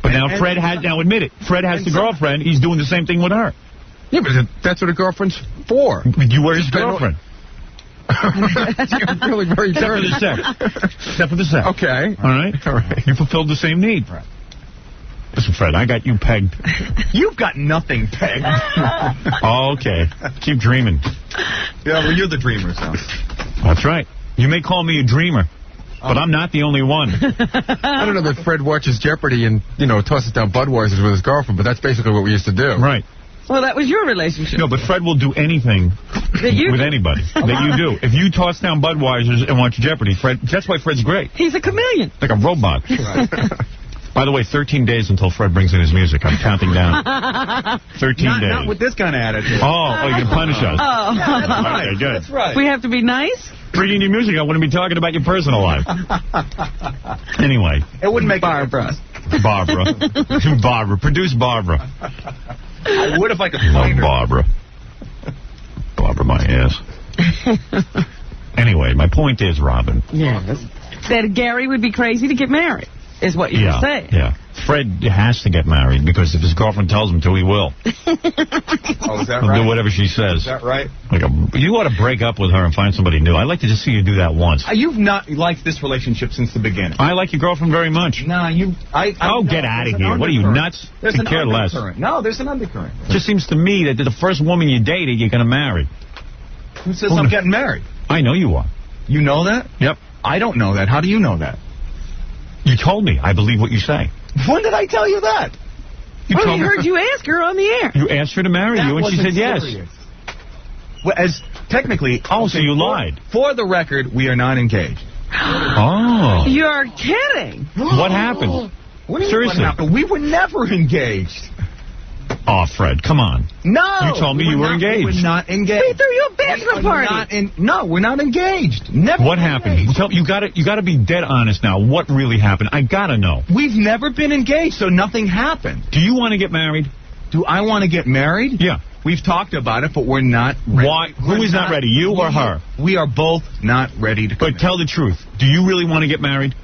But now Fred admit it. Fred has the girlfriend. He's doing the same thing with her. Yeah, but that's what a girlfriend's for. You were his girlfriend. You're really very dirty. Except for the sex. Okay. All right. You fulfilled the same need. Right. Listen, Fred, I got you pegged. You've got nothing pegged. Oh, okay. Keep dreaming. Yeah, well, you're the dreamer, so. That's right. You may call me a dreamer, but I'm not the only one. I don't know that Fred watches Jeopardy and, tosses down Budweiser's with his girlfriend, but that's basically what we used to do. Right. Well, that was your relationship. No, but Fred will do anything with anybody that you do. If you toss down Budweiser's and watch Jeopardy, that's why Fred's great. He's a chameleon. Like a robot. By the way, 13 days until Fred brings in his music. I'm counting down. 13 days. Not with this kind of attitude. Oh, you're going to punish us. Oh. Yeah, that's right. Okay, good. That's right. We have to be nice? Bring in your music. I want to be talking about your personal life. Anyway. It wouldn't make Barbara. Barbara. Produce Barbara. I would if I could find her. Barbara. Barbara, my ass. Anyway, my point is, Robin. Yes. That Gary would be crazy to get married, is what you're saying. Yeah. Fred has to get married because if his girlfriend tells him to, he will. Oh, is that He'll right? do whatever she says. Is that right? You ought to break up with her and find somebody new. I'd like to just see you do that once. You've not liked this relationship since the beginning. I like your girlfriend very much. No, get out of here. What are you, nuts? There's Could care less. No, there's an undercurrent. It just seems to me that the first woman you dated, you're going to marry. Who says I'm getting married? I know you are. You know that? Yep. I don't know that. How do you know that? You told me. I believe what you say. When did I tell you that? I heard you ask her on the air. You asked her to marry you, and she said yes. Well, technically... Oh, so you lied. For the record, we are not engaged. Oh. You're kidding. What happened? Seriously. What happened? We were never engaged. Oh, Fred, come on. No. You told me you were engaged. We were not engaged. We threw you a bachelor party. No, we're not engaged. Never. What happened? You got to be dead honest now. What really happened? I got to know. We've never been engaged, so nothing happened. Do you want to get married? Do I want to get married? Yeah. We've talked about it, but we're not ready. Why? Who is not ready, you or her? We are both not ready to commit. But tell the truth. Do you really want to get married?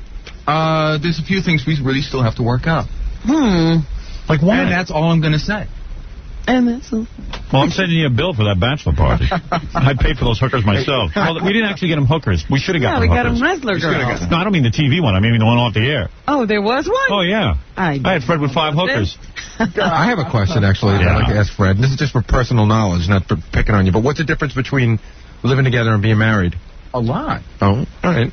There's a few things we really still have to work out. Like what? And that's all I'm going to say. And that's all. Well, I'm sending you a bill for that bachelor party. I paid for those hookers myself. Well, we didn't actually get them hookers. We should have got them hookers. We got them wrestler girls. No, I don't mean the TV one. I mean the one off the air. Oh, there was one? Oh, yeah. I had Fred with 5 hookers. I have a question, actually, that I'd like to ask Fred. This is just for personal knowledge, not for picking on you. But what's the difference between living together and being married? A lot. Oh, all right.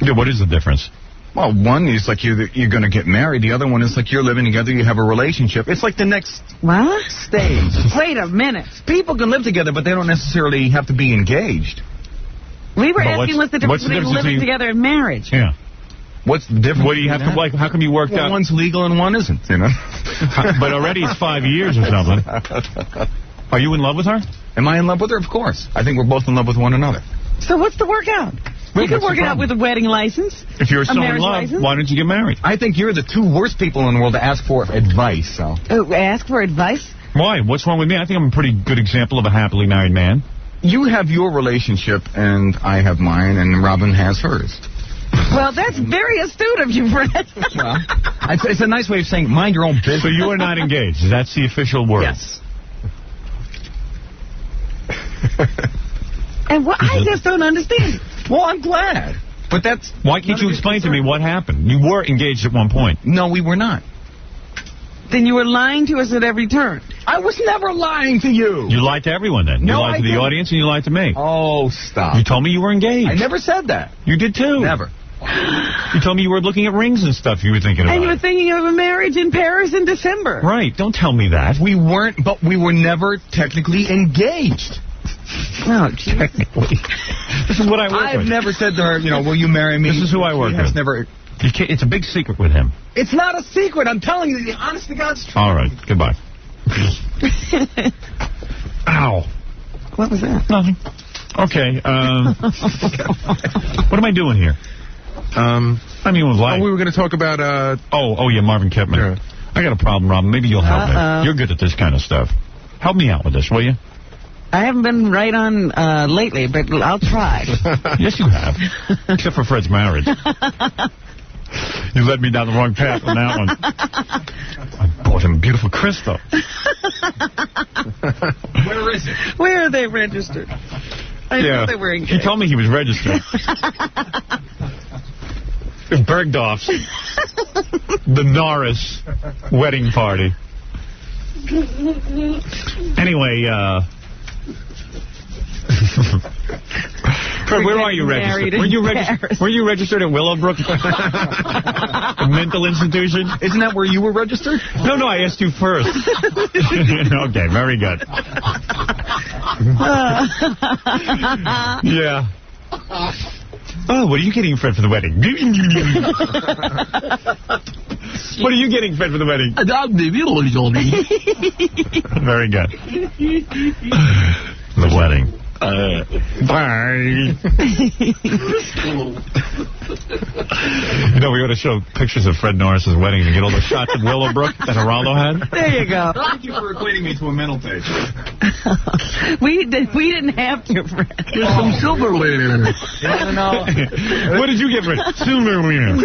Yeah, what is the difference? Well, one is like you're going to get married. The other one is like you're living together. You have a relationship. It's like the next stage. Wait a minute. People can live together, but they don't necessarily have to be engaged. We were asking what's the difference between living together and marriage. Yeah. What's the difference? What do you have to like? How come you worked out? One's legal and one isn't. You know. But already it's 5 years or something. Are you in love with her? Am I in love with her? Of course. I think we're both in love with one another. So what's the workout? You could work it out with a wedding license. If you're so in love, why don't you get married? I think you're the 2 worst people in the world to ask for advice. So. Ask for advice? Why? What's wrong with me? I think I'm a pretty good example of a happily married man. You have your relationship, and I have mine, and Robin has hers. Well, that's very astute of you, Fred. Well, it's a nice way of saying mind your own business. So you are not engaged. That's the official word. Yes. And I just don't understand. Well, I'm glad. But that's... Why can't you explain to me what happened? You were engaged at one point. No, we were not. Then you were lying to us at every turn. I was never lying to you. You lied to everyone then. No, you lied to the audience and you lied to me. Oh, stop. You told me you were engaged. I never said that. You did too. Never. You told me you were looking at rings and stuff you were thinking about. And you were thinking of a marriage in Paris in December. Right. Don't tell me that. We weren't, but we were never technically engaged. No, technically. This is what I work with. I've never said to her, you know, will you marry me? This is who I work with. Never... It's a big secret with him. It's not a secret. I'm telling you the honest to God's truth. All right. Goodbye. Ow. What was that? Nothing. Okay. What am I doing here? I mean, with life. We were going to talk about... Oh, yeah, Marvin Kepman. Yeah. I got a problem, Robin. Maybe you'll help me. You're good at this kind of stuff. Help me out with this, will you? I haven't been right on lately, but I'll try. Yes, you have. Except for Fred's marriage. You led me down the wrong path on that one. I bought him a beautiful crystal. Where is it? Where are they registered? I know they were engaged. He told me he was registered. Bergdorf's. The Norris wedding party. Anyway, Fred, where are you registered? Were you registered at Willowbrook? A mental institution? Isn't that where you were registered? No, I asked you first. Okay, very good. Yeah. Oh, what are you getting, Fred, for the wedding? What are you getting, Fred, for the wedding? Very good. The wedding. Bye. You know, we ought to show pictures of Fred Norris's wedding and get all the shots of Willowbrook that Geraldo had. There you go. Thank you for equating me to a mental patient. We didn't have to, Fred. There's some silverware. No. What did you get, Fred? Silverware.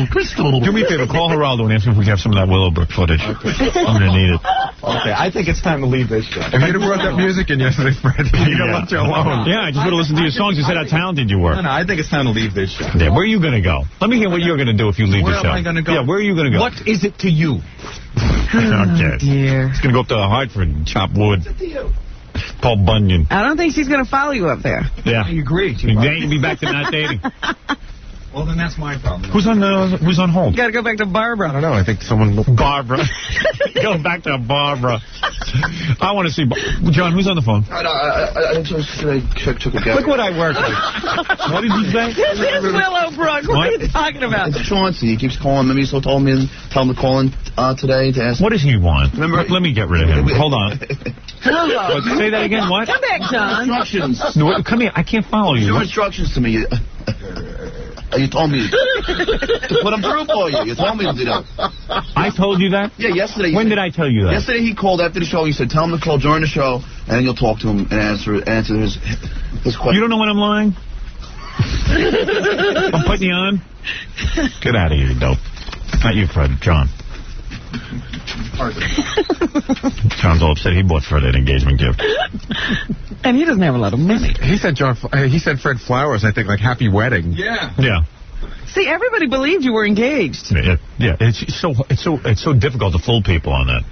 Crystal. Do me a favor. Call Geraldo and ask him if we have some of that Willowbrook footage. I'm going to need it. Okay, I think it's time to leave this show. If you'd have brought that music in yesterday, Fred, you'd have left you alone. Yeah, I just would have listened to your songs and said how talented you were. No, I think it's time to leave this show. Yeah, where are you going to go? Let me hear what you're going to do if you leave the show. Where am I going to go? Yeah, where are you going to go? What is it to you? Okay. Dear. He's going to go up to Hartford and chop wood. Paul Bunyan. I don't think she's going to follow you up there. Yeah. I agree. They ain't be back to not dating. Well, then that's my problem. Who's on hold? You got to go back to Barbara. I don't know. I think someone... Barbara. Go back to Barbara. I want to see... John, who's on the phone? I just took a guess. Look what I work with. What did you say? This is Willowbrook. What are you talking about? It's Chauncey. He keeps calling. Maybe he told me tell him to call in today to ask. What does he want? Remember, let me get rid of him. Hold on. Hello. Say that again. What? Come back, John. Instructions. No, come here. I can't follow you. Your instructions to me. You told me to put him through for you. You told me to do that. I told you that? Yeah, yesterday. When did I tell you that? Yesterday he called after the show. He said, tell him to call during the show, and then you'll talk to him and answer his question. You don't know when I'm lying? I'm putting you on? Get out of here, you dope. Not you, Fred. John. John's all upset. He bought Fred an engagement gift. And he doesn't have a lot of money. He said Fred Flowers, I think, like happy wedding. Yeah. Yeah. See, everybody believed you were engaged. Yeah. It's so difficult to fool people on that.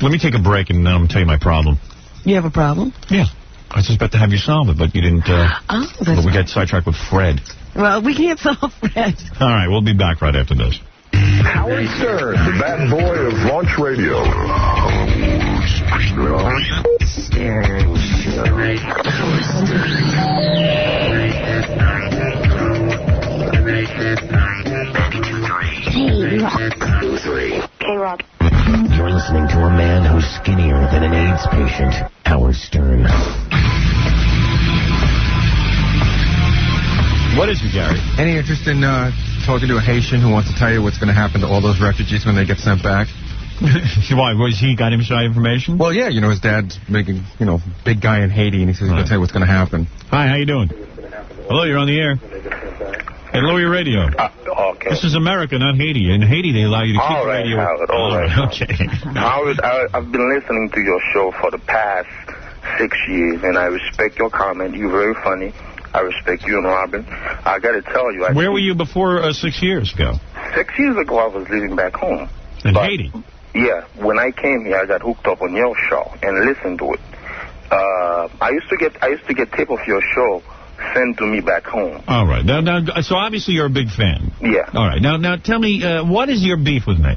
Let me take a break and then I'm going to tell you my problem. You have a problem? Yeah. I was just about to have you solve it, but you didn't. But we got sidetracked with Fred. Well, we can't solve Fred. All right, we'll be back right after this. Howard Stern, the bad boy of launch radio. K-Rock. You're listening to a man who's skinnier than an AIDS patient, Howard Stern. What is it, Gary? Any interest in talking to a Haitian who wants to tell you what's going to happen to all those refugees when they get sent back? Why? Was he got inside information? Well, yeah, his dad's making, big guy in Haiti, and he says he's going to tell you what's going to happen. Hi, how you doing? Hello, you're on the air. Hey, lower your radio. Okay. This is America, not Haiti. In Haiti, they allow you to keep the radio. Howard, all right. Okay. Howard, I've been listening to your show for the past 6 years, and I respect your comment. You're very funny. I respect you and Robin. I got to tell you. Where were you before 6 years ago? 6 years ago, I was living back home. In Haiti? Yeah. When I came here, I got hooked up on your show and listened to it. I used to get tape of your show sent to me back home. All right. Now, so obviously you're a big fan. Yeah. All right. Now tell me, what is your beef with me?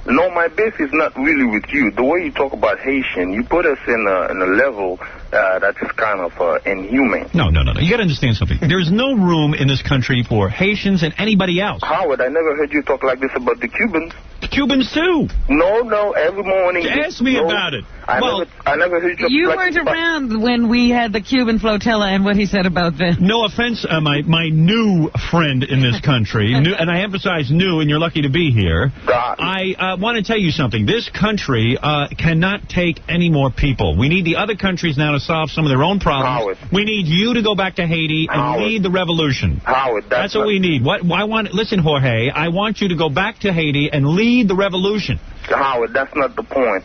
No, my beef is not really with you. The way you talk about Haitian, you put us in a level that's kind of inhumane. No. You got to understand something. There's no room in this country for Haitians and anybody else. Howard, I never heard you talk like this about the Cubans. The Cubans too. No. Every morning. Ask me about it. I never heard you. You weren't around when we had the Cuban flotilla and what he said about them. No offense, my new friend in this country, and I emphasize new, and you're lucky to be here. I want to tell you something. This country cannot take any more people. We need the other countries now to solve some of their own problems. Howard. We need you to go back to Haiti and lead the revolution. Howard, that's what we need. Listen, Jorge, I want you to go back to Haiti and lead the revolution. Howard, that's not the point.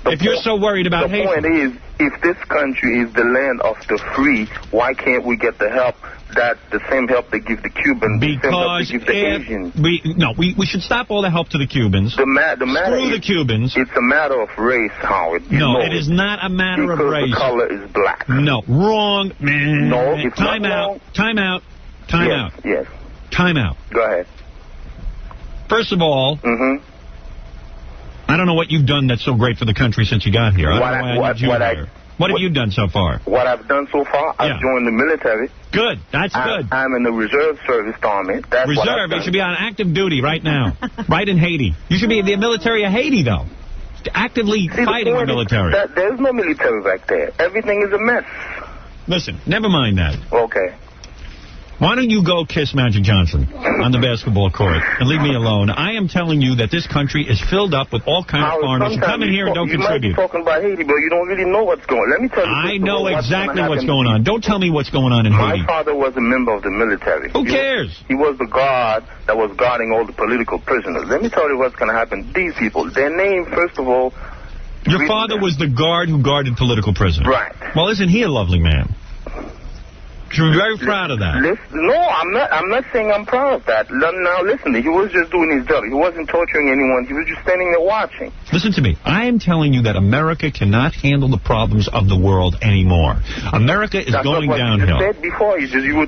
If you're so worried about Haiti. The point is, if this country is the land of the free, why can't we get the help, the same help they give the Cubans, the same help they give the Asians? We should stop all the help to the Cubans. The matter Screw is, the Cubans. It's a matter of race, Howard. No, it is not a matter of race. Because the color is black. No, wrong. No, it's Time not out. wrong. Time out. Time out. Yes. Time out. Go ahead. First of all, I don't know what you've done that's so great for the country since you got here. What have you done so far? What I've done so far? I've joined the military. Good. That's good. I'm in the reserve service army. That's reserve? You should be on active duty right now. Right in Haiti. You should be in the military of Haiti, though. Actively fighting the military. There's no military back there. Everything is a mess. Listen, never mind that. Okay. Why don't you go kiss Magic Johnson on the basketball court and leave me alone? I am telling you that this country is filled up with all kinds of foreigners who come in here and don't contribute. You might be talking about Haiti, but you don't really know what's going on. Let me tell you. I know exactly what's going on. Don't tell me what's going on in Haiti. My father was a member of the military. Who cares? He was the guard that was guarding all the political prisoners. Let me tell you what's going to happen. These people, their name, first of all... Your father was the guard who guarded political prisoners. Right. Well, isn't he a lovely man? You're very proud of that. No, I'm not saying I'm proud of that. Now, listen, he was just doing his job. He wasn't torturing anyone. He was just standing there watching. Listen to me. I am telling you that America cannot handle the problems of the world anymore. America is going downhill. You said before.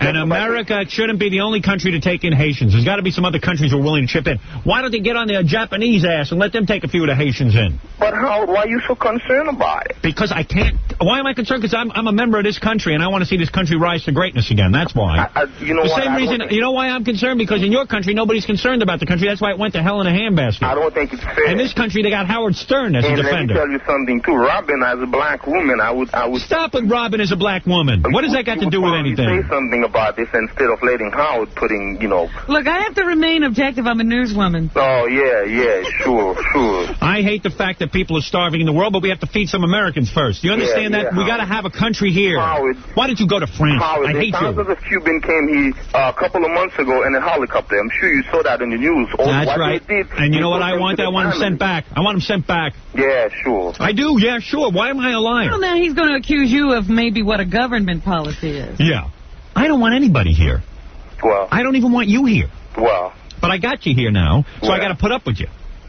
And America shouldn't be the only country to take in Haitians. There's got to be some other countries who are willing to chip in. Why don't they get on their Japanese ass and let them take a few of the Haitians in? But Howard, why are you so concerned about it? Because I can't. Why am I concerned? Because I'm a member of this country, and I want to see this country rise to greatness again. That's why. You know why I'm concerned? Because in your country, nobody's concerned about the country. That's why it went to hell in a handbasket. I don't think it's fair. In this country, they got Howard Stern as a defender. Let me tell you something, too. Robin, as a black woman, I would... Stop with Robin as a black woman. What does that got to do with anything? Say something about this instead of letting Howard putting, Look, I have to remain objective. I'm a newswoman. Oh, yeah, sure. I hate the fact that people are starving in the world, but we have to feed some Americans first. You understand that? We got to have a country here. Howard, why did you go to France? Howard, I hate you. Thousands of Cuban came here a couple of months ago in a helicopter. I'm sure you saw that in the news. That's right. And you know what I want? I want them sent back. I want them sent back. Yeah, sure. I do, yeah, sure. Why am I a liar? Well, now he's going to accuse you of maybe what a government policy is. Yeah. I don't want anybody here. Well. I don't even want you here. Well. But I got you here now, so I got to put up with you.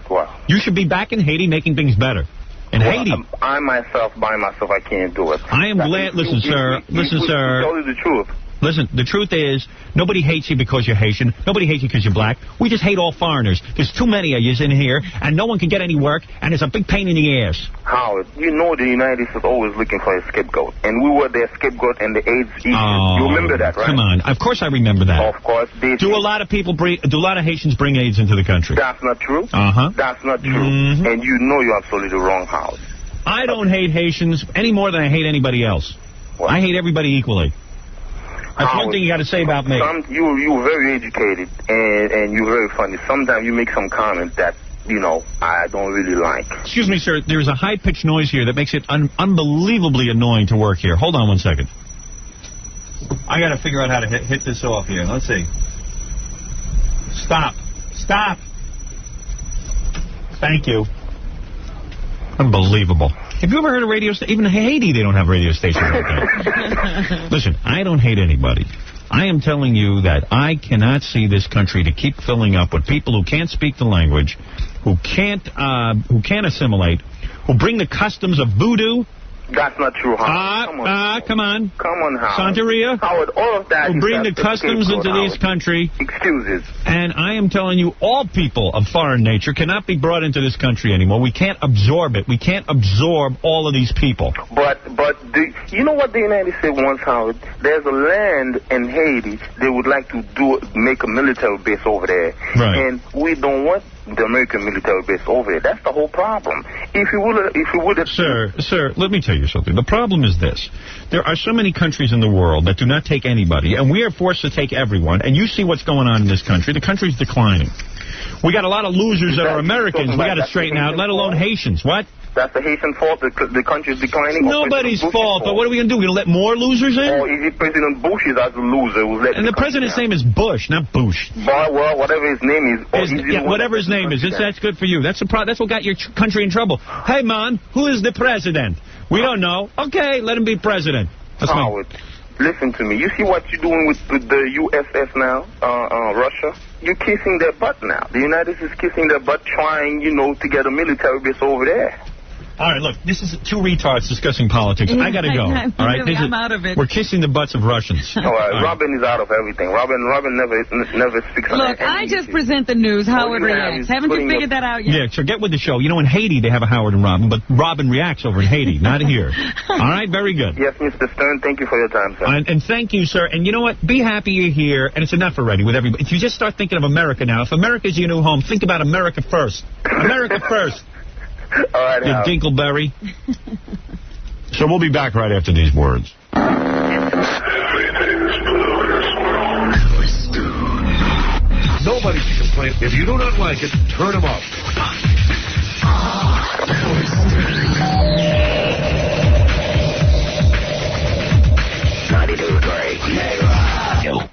Well. You should be back in Haiti making things better. In Haiti. I myself, by myself, I can't do it. I am glad. Listen, sir. Listen, sir. Tell you the truth. Listen, the truth is, nobody hates you because you're Haitian. Nobody hates you because you're black. We just hate all foreigners. There's too many of you in here, and no one can get any work, and it's a big pain in the ass. Howard, you know the United States is always looking for a scapegoat, and we were their scapegoat in the AIDS issue. You remember that, right? Come on. Of course I remember that. Of course. Do a lot of Haitians bring AIDS into the country? That's not true. Uh-huh. That's not true. And you know you're absolutely wrong, Howard. I don't hate Haitians any more than I hate anybody else. What? I hate everybody equally. That's one thing you got to say about me. You're very educated, and you're very funny. Sometimes you make some comments that, I don't really like. Excuse me, sir. There's a high-pitched noise here that makes it unbelievably annoying to work here. Hold on 1 second. I got to figure out how to hit this off here. Let's see. Stop. Stop. Thank you. Unbelievable. Have you ever heard of radio stations? Even in Haiti, they don't have radio stations like that. Listen, I don't hate anybody. I am telling you that I cannot see this country to keep filling up with people who can't speak the language, who can't assimilate, who bring the customs of voodoo. That's not true, Howard. Come on. Come on, Howard. Santeria. Howard, all of that who bring the customs into this country. Excuses. And I am telling you, all people of foreign nature cannot be brought into this country anymore. We can't absorb it. We can't absorb all of these people. But you know what the United States wants, Howard? There's a land in Haiti they would like to make a military base over there. Right. And we don't want the American military base over there. That's the whole problem. If you would have... Sir, let me tell you something. The problem is this. There are so many countries in the world that do not take anybody, and we are forced to take everyone. And you see what's going on in this country. The country's declining. We got a lot of losers that are Americans we got to straighten out, let alone Haitians. What? That's the Haitian fault. The country's declining. Nobody's fault. But what are we going to do? We're going to let more losers in? Or is it President Bush is as a loser? And the president's name is Bush, not Bush. Well, whatever his name is. Whatever his name is. That's good for you. That's what got your country in trouble. Hey, man, who is the president? We don't know. Okay, let him be president. Howard, listen to me. You see what you're doing with the USS now, Russia? You're kissing their butt now. The United States is kissing their butt trying, to get a military base over there. All right, look, this is two retards discussing politics. I got to go. All right, I'm out of it. We're kissing the butts of Russians. All right. Robin is out of everything. Robin never speaks on Look, I just present the news. Howard reacts. Haven't you figured that out yet? Yeah, so get with the show. In Haiti, they have a Howard and Robin, but Robin reacts over in Haiti, not here. All right, very good. Yes, Mr. Stern, thank you for your time, sir. And thank you, sir. And you know what? Be happy you're here, and it's enough already with everybody. If you just start thinking of America now, if America's your new home, think about America first. America first. All right, you Dinkleberry. So we'll be back right after these words. Nobody can complain. If you do not like it, turn them up.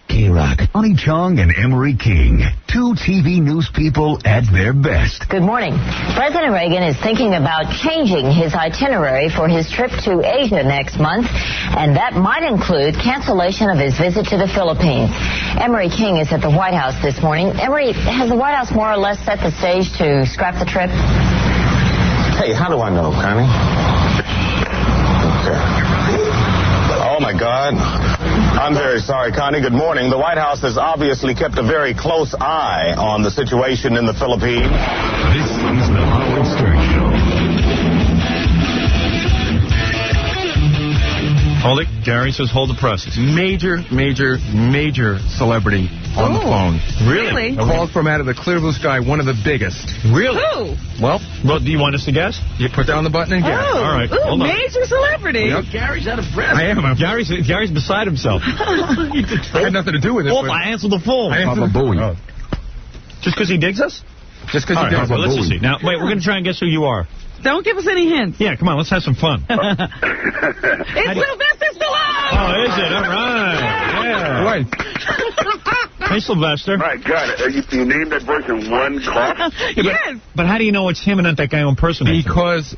K-Rock. Bonnie Chung and Emery King. Two TV news people at their best. Good morning. President Reagan is thinking about changing his itinerary for his trip to Asia next month, and that might include cancellation of his visit to the Philippines. Emery King is at the White House this morning. Emery, has the White House more or less set the stage to scrap the trip? Hey, how do I know, Connie? Okay. Oh, my God. I'm very sorry, Connie. Good morning. The White House has obviously kept a very close eye on the situation in the Philippines. This is the Howard Stern Show. Hold it. Gary says hold the presses. Major celebrity on the phone. Really? A call from out of the clear blue sky, one of the biggest. Really? Who? Well, do you want us to guess? You put down the button and guess. Oh, all right. Hold on. Major celebrity. Yep. Gary's out of breath. I am. Gary's beside himself. I had nothing to do with it. I answered the phone. Just because he digs us? Just because he digs us. Well, let's just see. Now, wait, we're going to try and guess who you are. Don't give us any hints. Yeah, come on, let's have some fun. It's Sylvester Stallone! Oh, is it? All right. Yeah. Wait. Hey, Sylvester. My God, you named that voice in one cough? Yes. But how do you know it's him and not that guy impersonating? Because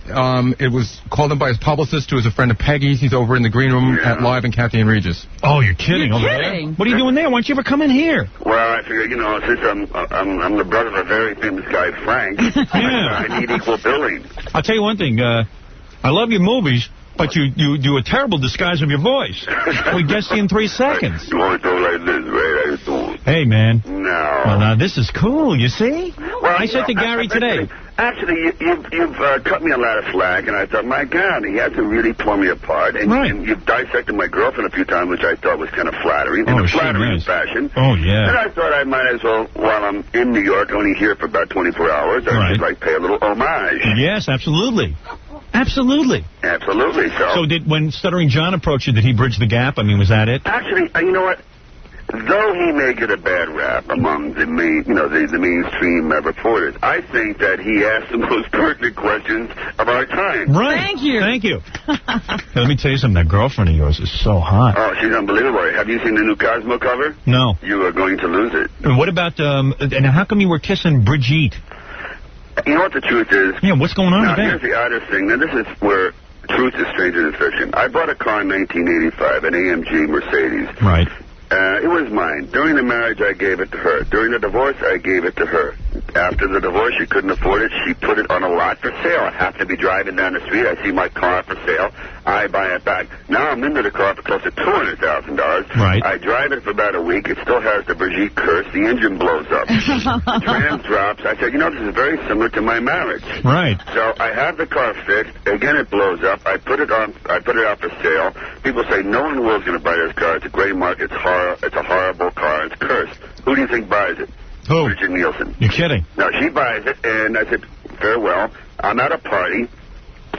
it was called in by his publicist, who is a friend of Peggy's. He's over in the green room at Live and Kathy and Regis. Oh, you're kidding. You're over kidding. There? What are you doing there? Why don't you ever come in here? Well, I figured, since I'm the brother of a very famous guy, Frank, I need equal billing. I'll tell you one thing. I love your movies, but you do a terrible disguise of your voice. We guessed you in 3 seconds. You want to go like this, right? Hey, man. No. Well, now, this is cool, you see? Well, I said to Gary today. Actually, you've cut me a lot of slack, and I thought, my God, he had to really pull me apart. And you've dissected my girlfriend a few times, which I thought was kind of flattering, in a flattering fashion. Oh, yeah. And I thought I might as well, while I'm in New York, only here for about 24 hours, I should, pay a little homage. Yes, absolutely. Absolutely. Absolutely. So when Stuttering John approached you, did he bridge the gap? I mean, was that it? Actually, you know what? Though he may get a bad rap among the the mainstream reporters, I think that he asked the most pertinent questions of our time. Right. Thank you. Thank you. Let me tell you something. That girlfriend of yours is so hot. Oh, she's unbelievable. Have you seen the new Cosmo cover? No. You are going to lose it. And what about, and how come you were kissing Brigitte? You know what the truth is? Yeah, what's going on now, with that? Here's the oddest thing. Now, this is where truth is stranger than fiction. I bought a car in 1985, an AMG Mercedes. Right. It was mine. During the marriage, I gave it to her. During the divorce, I gave it to her. After the divorce, she couldn't afford it. She put it on a lot for sale. I happen to be driving down the street. I see my car for sale. I buy it back. Now I'm into the car for close to $200,000. Right. I drive it for about a week. It still has the Brigitte curse. The engine blows up. Trans drops. I said, this is very similar to my marriage. Right. So I have the car fixed. Again, it blows up. I put it out for sale. People say no one in the world's going to buy this car. It's a gray market. It's a horrible car. It's cursed. Who do you think buys it? Who? Richard Nielsen. You're kidding. No, she buys it, and I said, farewell. I'm at a party,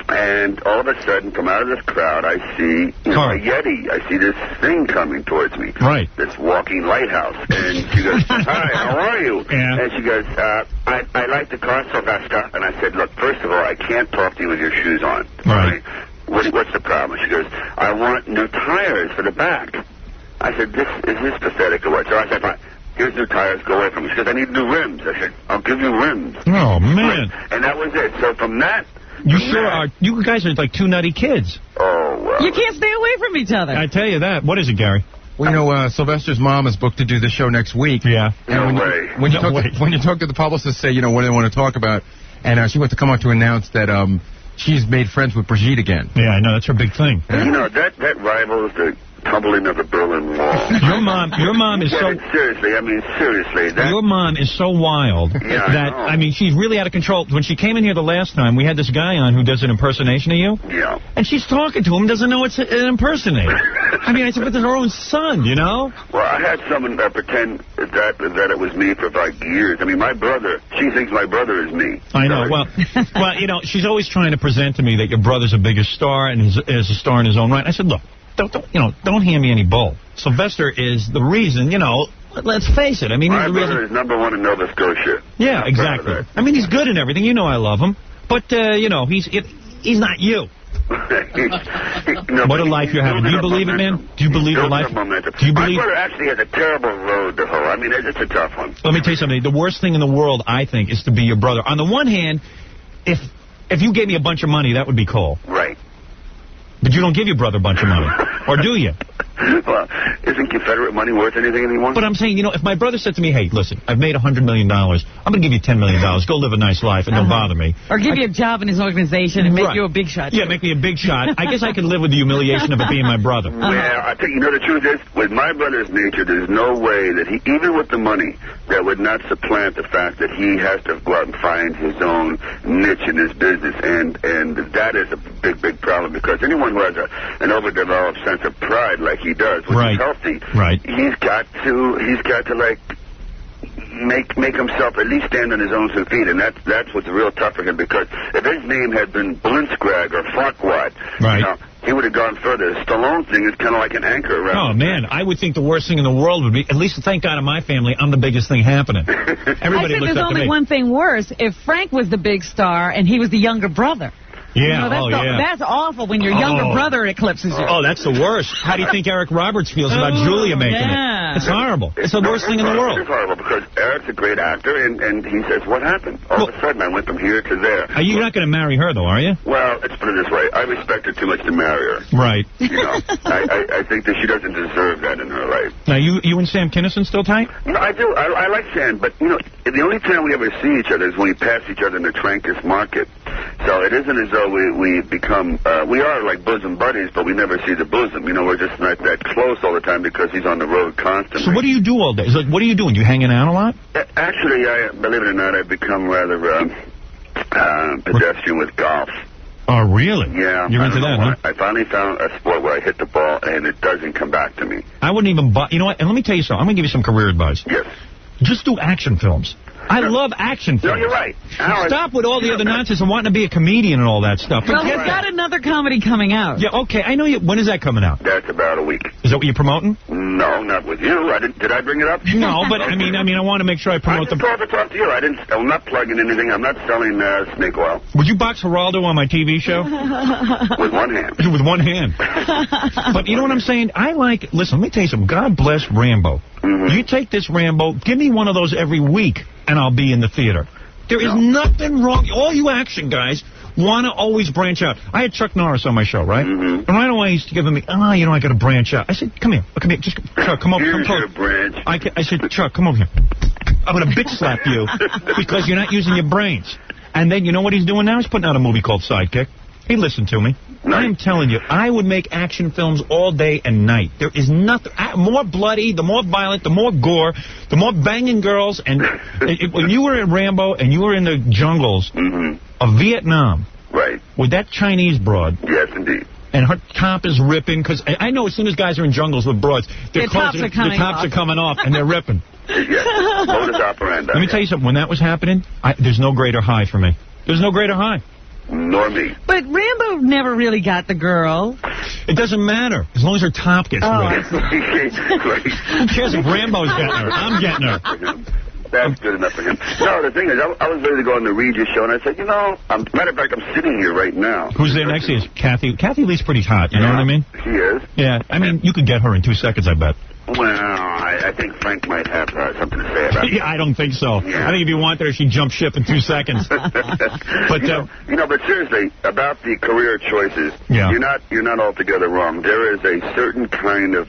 and all of a sudden, from out of this crowd, I see a Yeti. I see this thing coming towards me. Right. This walking lighthouse. And she goes, hi, how are you? Yeah. And she goes, I like the car, Sylvester. And I said, look, first of all, I can't talk to you with your shoes on. Right. What's the problem? She goes, I want new tires for the back. I said, is this pathetic or what? So I said, fine. Here's new tires, go away from me. She goes, I need new rims. I said, I'll give you rims. Oh, man. And that was it. So from that... You sure are. You guys are like two nutty kids. Oh, well. You can't stay away from each other. I tell you that. What is it, Gary? Well, Sylvester's mom is booked to do the show next week. Yeah. And when you talk to the publicist, say, what do they want to talk about, and she wants to come up to announce that she's made friends with Brigitte again. Yeah, I know. That's her big thing. That rivals the tumbling of the Berlin Wall. Your mom is so... Seriously. Your mom is so wild that, she's really out of control. When she came in here the last time, we had this guy on who does an impersonation of you. Yeah. And she's talking to him, doesn't know it's an impersonator. I said, but it's her own son, Well, I had someone pretend that it was me for like years. My brother, she thinks my brother is me. I know. Well, she's always trying to present to me that your brother's a bigger star and is a star in his own right. I said, look, don't hand me any bull. Sylvester is the reason, let's face it. My brother is number one in Nova Scotia. Yeah, exactly. He's good in everything. I love him. But, he's not you. What a life you're having. Do you believe it, man? Do you believe the life? Do you believe? My brother actually has a terrible road to hoe. It's a tough one. Let me tell you something. The worst thing in the world, I think, is to be your brother. On the one hand, if you gave me a bunch of money, that would be cool. Right. But you don't give your brother a bunch of money. Or do you? Well, isn't Confederate money worth anything anymore? But I'm saying, if my brother said to me, hey, listen, I've made $100 million. I'm going to give you $10 million. Go live a nice life and don't bother me. Or give you a job in his organization and make you a big shot. Yeah, make me a big shot. I guess I could live with the humiliation of it being my brother. Well, I think, the truth is, with my brother's nature, there's no way that he, even with the money, that would not supplant the fact that he has to go out and find his own niche in his business. And that is a big, big problem, because anyone who has an overdeveloped sense of pride like he does, which is healthy, he's got to like make himself at least stand on his own 2 feet, and that's what's real tough for him, because if his name had been Blinskgrag or Farquaad, he would have gone further. The Stallone thing is kind of like an anchor around. Oh, man, I would think the worst thing in the world would be, at least thank God in my family, I'm the biggest thing happening. Everybody I think looks there's up to only me. one thing worse. If Frank was the big star and he was the younger brother. Yeah, that's awful when your younger brother eclipses you. Oh, that's the worst. How do you think Eric Roberts feels about Julia making it? It's horrible. It's the worst thing in the world. It's horrible, because Eric's a great actor, and he says, what happened? All of a sudden, I went from here to there. Are you not going to marry her, though, are you? Well, let's put it this way. I respect her too much to marry her. Right. I think that she doesn't deserve that in her life. Now, you and Sam Kinison still tight? I do. I like Sam, but, the only time we ever see each other is when we pass each other in the Trancas Market. So it isn't as though we become, we are like bosom buddies, but we never see the bosom. We're just not that close all the time because he's on the road constantly. So what do you do all day? What are you doing? You hanging out a lot? Actually, believe it or not, I've become rather pedestrian with golf. Oh, really? Yeah. You're into that, huh? I finally found a sport where I hit the ball and it doesn't come back to me. I wouldn't even buy. You know what? And let me tell you something. I'm going to give you some career advice. Yes. Just do action films. I love action films. No, you're right. Stop with all the other nonsense and wanting to be a comedian and all that stuff. Well, he's got another comedy coming out. Yeah, okay. I know you. When is that coming out? That's about a week. Is that what you're promoting? No, not with you. Did I bring it up? No, but I mean, I want to make sure I promote the. I talk to you. I'm not plugging anything. I'm not selling snake oil. Would you box Geraldo on my TV show? With one hand. With one hand. But you know what I'm saying? Listen, let me tell you something. God bless Rambo. Mm-hmm. You take this Rambo, give me one of those every week, and I'll be in the theater. There is nothing wrong. All you action guys want to always branch out. I had Chuck Norris on my show, right? And right away he's giving me, I got to branch out. I said, come here, just Chuck, come over, come close. I said, Chuck, come over here. I'm going to bitch slap you because you're not using your brains. And then you know what he's doing now? He's putting out a movie called Sidekick. He listened to me. I am telling you, I would make action films all day and night. There is nothing more bloody, the more violent, the more gore, the more banging girls. And when you were in Rambo and you were in the jungles of Vietnam, with that Chinese broad. Yes, indeed. And her top is ripping, because I know as soon as guys are in jungles with broads, their tops are coming off and they're ripping. Yes, modus operandi. Let me tell you something. When that was happening, there's no greater high for me. There's no greater high. Nor me. But Rambo never really got the girl. It doesn't matter, as long as her top gets ripped. Who cares if Rambo's getting her? I'm getting her. That's good enough for him. No, the thing is, I was ready to go on the Regis show, and I said, matter of fact, I'm sitting here right now. Who's there next to you? Kathy. Kathy Lee's pretty hot, you know what I mean? She is. Yeah, I mean, you could get her in 2 seconds, I bet. Well, I think Frank might have something to say about it. Yeah, I don't think so. Yeah. I think if you want her, she'd jump ship in 2 seconds. But but seriously, about the career choices, you're not altogether wrong. There is a certain kind of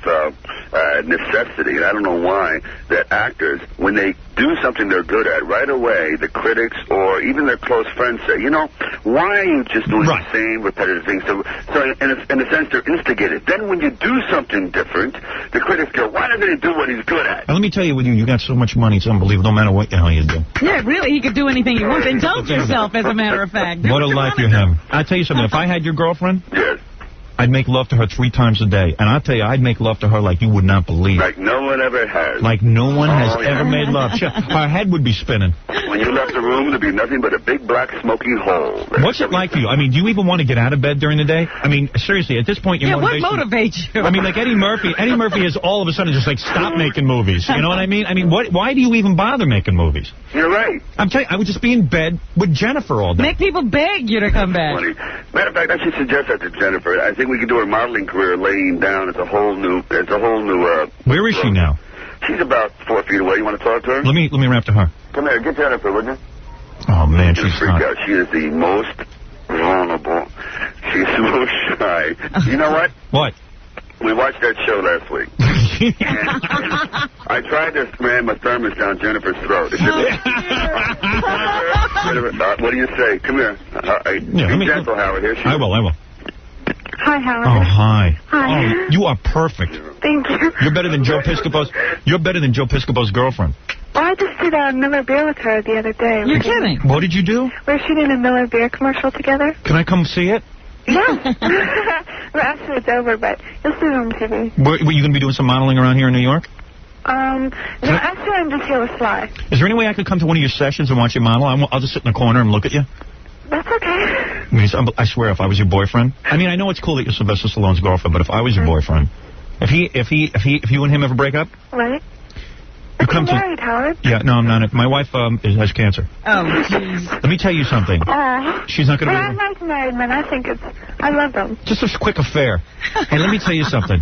necessity, and I don't know why, that actors, when they do something they're good at, right away, the critics or even their close friends say, why are you just doing the same repetitive things? So in a sense, they're instigated. Then when you do something different, the critics go, why doesn't he do what he's good at? Now, let me tell you, with you got so much money, it's unbelievable, no matter what the hell you do. Yeah, really, he could do anything he wants. Indulge yourself, as a matter of fact. What a life you have. I'll tell you something, if I had your girlfriend, I'd make love to her 3 times a day. And I'll tell you, I'd make love to her like you would not believe. Like no one ever has. Like no one has ever made love. Her head would be spinning. When you left the room, there'd be nothing but a big black smoky hole. What's it like for you? I mean, do you even want to get out of bed during the day? I mean, seriously, at this point, your motivation... what motivates you? I mean, like Eddie Murphy. Eddie Murphy is all of a sudden just like, stop making movies. You know what I mean? I mean, why do you even bother making movies? You're right. I'm telling you, I would just be in bed with Jennifer all day. Make people beg you to come back. Funny. Matter of fact, I should suggest that to Jennifer. I think we could do her modeling career laying down. It's a whole new. Where is she now? She's about 4 feet away. You want to talk to her? Let me rap to her. Come here, get Jennifer, would you? Oh man, she's hot. Out. She is the most vulnerable. She's so shy. You know what? What? We watched that show last week. and I tried to ram my thermos down Jennifer's throat. What do you say? Come here. Be gentle, Howard. Here she is. I will. Hi, Howard. Oh, hi. Hi. Oh, you are perfect. Thank you. You're better than Joe Piscopo's. You're better than Joe Piscopo's girlfriend. Well, I just did a Miller Beer with her the other day. You're kidding. What did you do? We're shooting a Miller Beer commercial together. Can I come see it? Yeah. Well, actually, it's over, but you'll see it on TV. Were you going to be doing some modeling around here in New York? No, actually, I'm just here with Sly. Is there any way I could come to one of your sessions and watch you model? I'll just sit in the corner and look at you. That's okay. I swear, if I was your boyfriend, I mean, I know it's cool that you're Sylvester Stallone's girlfriend, but if I was your boyfriend, if you and him ever break up, right? I'm married, Howard. Yeah, no, I'm not. My wife has cancer. Oh, jeez. Let me tell you something. She's not going to. I like married men. I love them. Just a quick affair. Hey, let me tell you something.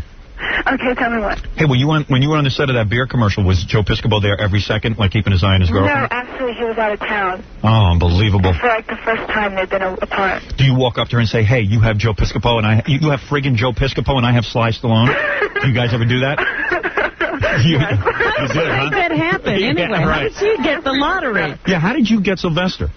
Okay, tell me what. Hey, when you were on the set of that beer commercial, was Joe Piscopo there every second, like keeping his eye on his girlfriend? No, actually, he was out of town. Oh, unbelievable. For like the first time they've been apart. Do you walk up to her and say, hey, you have Joe Piscopo and you have friggin' Joe Piscopo and I have Sly Stallone? Do you guys ever do that? You did, How did that happen anyway? Yeah, right. How did you get the lottery? Yeah, how did you get Sylvester?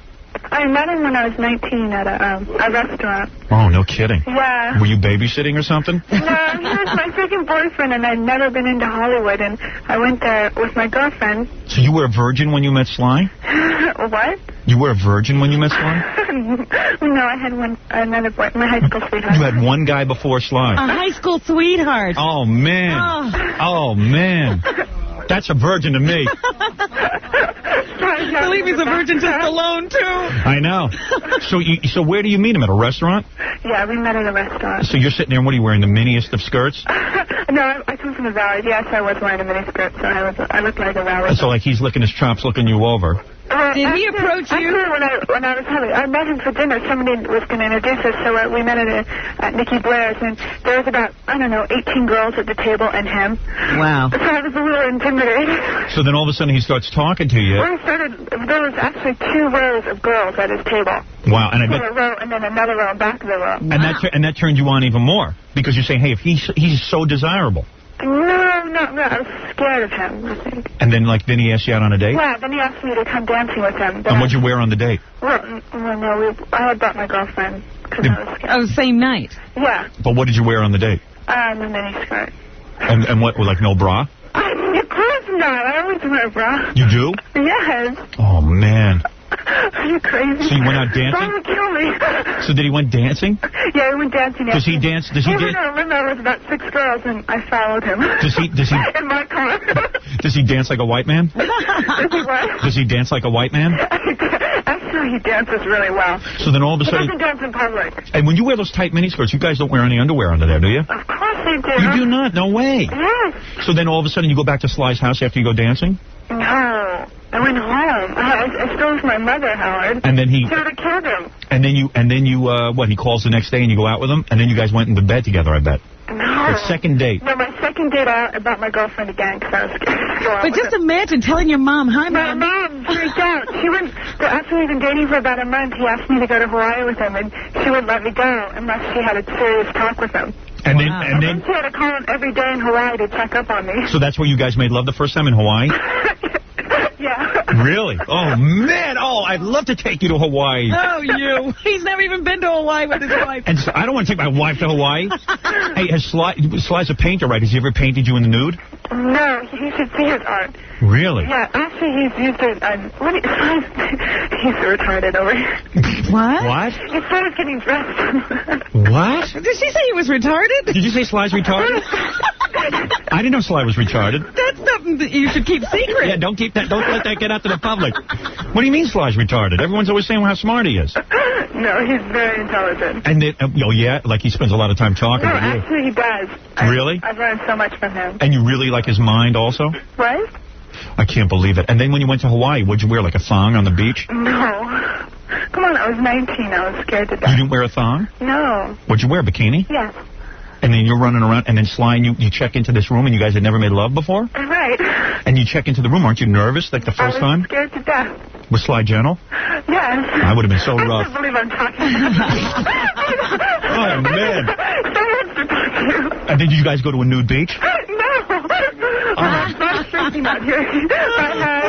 I met him when I was 19 at a restaurant. Oh, no kidding. Yeah. Were you babysitting or something? No, he was my second boyfriend, and I'd never been into Hollywood, and I went there with my girlfriend. So you were a virgin when you met Sly? What? You were a virgin when you met Sly? No, I had another boy, my high school sweetheart. You had one guy before Sly? A high school sweetheart. Oh, man. Oh, man. That's a virgin to me. I believe he's a virgin to Stallone, too. I know. So where do you meet him? At a restaurant? Yeah, we met at a restaurant. So you're sitting there, and what are you wearing, the miniest of skirts? No, I come from the Valley. Yes, I was wearing a miniskirt, so I looked like a Valley. So like he's licking his chops, looking you over. Did he approach you? Actually, when I was having, I met him for dinner. Somebody was going to introduce us, so we met at Nikki Blair's, and there was about, 18 girls at the table and him. Wow. So I was a little intimidated. So then all of a sudden he starts talking to you. There was actually 2 rows of girls at his table. Wow, and I bet. A row and then another row back of the row. And that turned you on even more because you're saying, hey, if he's so desirable. No, I was scared of him, I think. And then he asked you out on a date? Yeah, then he asked me to come dancing with him. And what'd you wear on the date? Well, no, I had brought my girlfriend because I was scared. Oh, same night? Yeah. But what did you wear on the date? A mini skirt. And what, like no bra? Of course not. I always wear a bra. You do? Yes. Oh, man. Are you crazy? So you went out dancing? That would kill me. So did he went dancing? Yeah, he went dancing. Does he dance? He was in a limo with about 6 girls, and I followed him. Does he? In my car. Does he dance like a white man? What? Does he dance like a white man? Actually, he dances really well. So then all of a sudden... He doesn't dance in public. And when you wear those tight miniskirts, you guys don't wear any underwear under there, do you? Of course I do. You do not? No way. Yes. So then all of a sudden you go back to Sly's house after you go dancing? No. I went home. I stole with my mother, Howard. And then he... She would have killed him. And then you, what, he calls the next day and you go out with him? And then you guys went into bed together, I bet. No. The second date. No, my second date I brought my girlfriend again because I was scared to go out But just imagine telling your mom, hi, Mom. My mom freaked out. After we've been dating for about a month, he asked me to go to Hawaii with him, and she wouldn't let me go unless she had a serious talk with him. And then she had to call him every day in Hawaii to check up on me. So that's where you guys made love the first time, in Hawaii? Yeah. Really? Oh, man. Oh, I'd love to take you to Hawaii. Oh, you. He's never even been to Hawaii with his wife. And so I don't want to take my wife to Hawaii. Hey, Sly's a painter, right? Has he ever painted you in the nude? No, you should see his art. Really? Yeah, actually, he's used it. He's retarded over here. What? What? He started getting dressed. What? Did she say he was retarded? Did you say Sly's retarded? I didn't know Sly was retarded. That's something that you should keep secret. Yeah, don't let that get out to the public. What do you mean Sly's retarded? Everyone's always saying how smart he is. No, he's very intelligent. And then, yeah, like he spends a lot of time talking. No, actually he does. Really? I've learned so much from him. And you really like his mind also? What? I can't believe it. And then when you went to Hawaii, what'd you wear, like a thong on the beach? No. Come on, I was 19. I was scared to death. You didn't wear a thong? No. What'd you wear, a bikini? Yes. And then you're running around, and then Sly and you check into this room, and you guys had never made love before? Right. And you check into the room. Aren't you nervous, like the first time? I was scared to death. Was Sly gentle? Yes. I would have been so rough. I can't believe I'm talking about Oh, man. Someone to talk to. And then did you guys go to a nude beach? No. I'm freaking out here.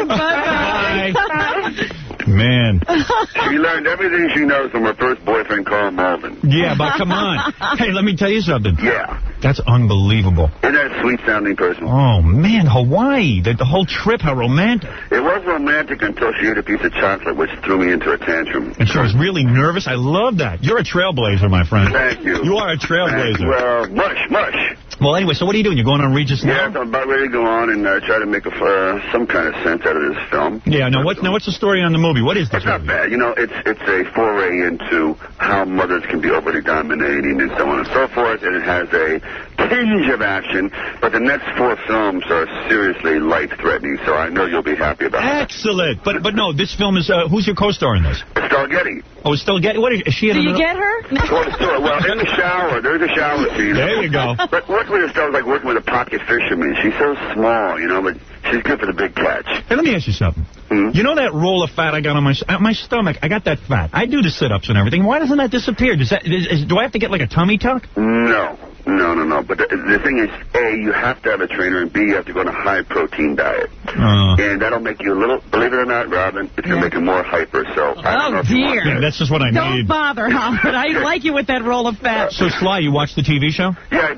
Bye. Bye. Man. She learned everything she knows from her first boyfriend, Carl Malden. Yeah, but come on. Hey, let me tell you something. Yeah. That's unbelievable. Isn't that sweet-sounding person? Oh, man, Hawaii. The whole trip, how romantic. It was romantic until she ate a piece of chocolate, which threw me into a tantrum. And she was really nervous. I love that. You're a trailblazer, my friend. Thank you. You are a trailblazer. Well, mush. Well, anyway, so what are you doing? You're going on Regis now? Yeah, I'm about ready to go on and try to make some kind of sense out of this film. Yeah, now what's the story on the movie? What is this? It's not bad. You know, it's a foray into how mothers can be overly dominating and so on and so forth, and it has a tinge of action, but the next 4 films are seriously life-threatening, so I know you'll be happy about it. Excellent. But no, this film is, who's your co-star in this? Star Getty. Oh, it's still Getty? What is she? Do you get her? Well, in the shower. There's a shower scene. There you go. But working with a star is like working with a pocket fisherman. She's so small, you know, but she's good for the big catch. Hey, let me ask you something. You know that roll of fat I got on my stomach? I got that fat. I do the sit-ups and everything. Why doesn't that disappear? Do I have to get like a tummy tuck? No. But the thing is, A, you have to have a trainer, and B, you have to go on a high-protein diet. And that'll make you a little, believe it or not, Robin, it's going to make you more hyper, so I don't know if you want that. Yeah, that's just what I need. Don't bother, Howard. I like you with that roll of fat. So, Sly, you watch the TV show? Yeah,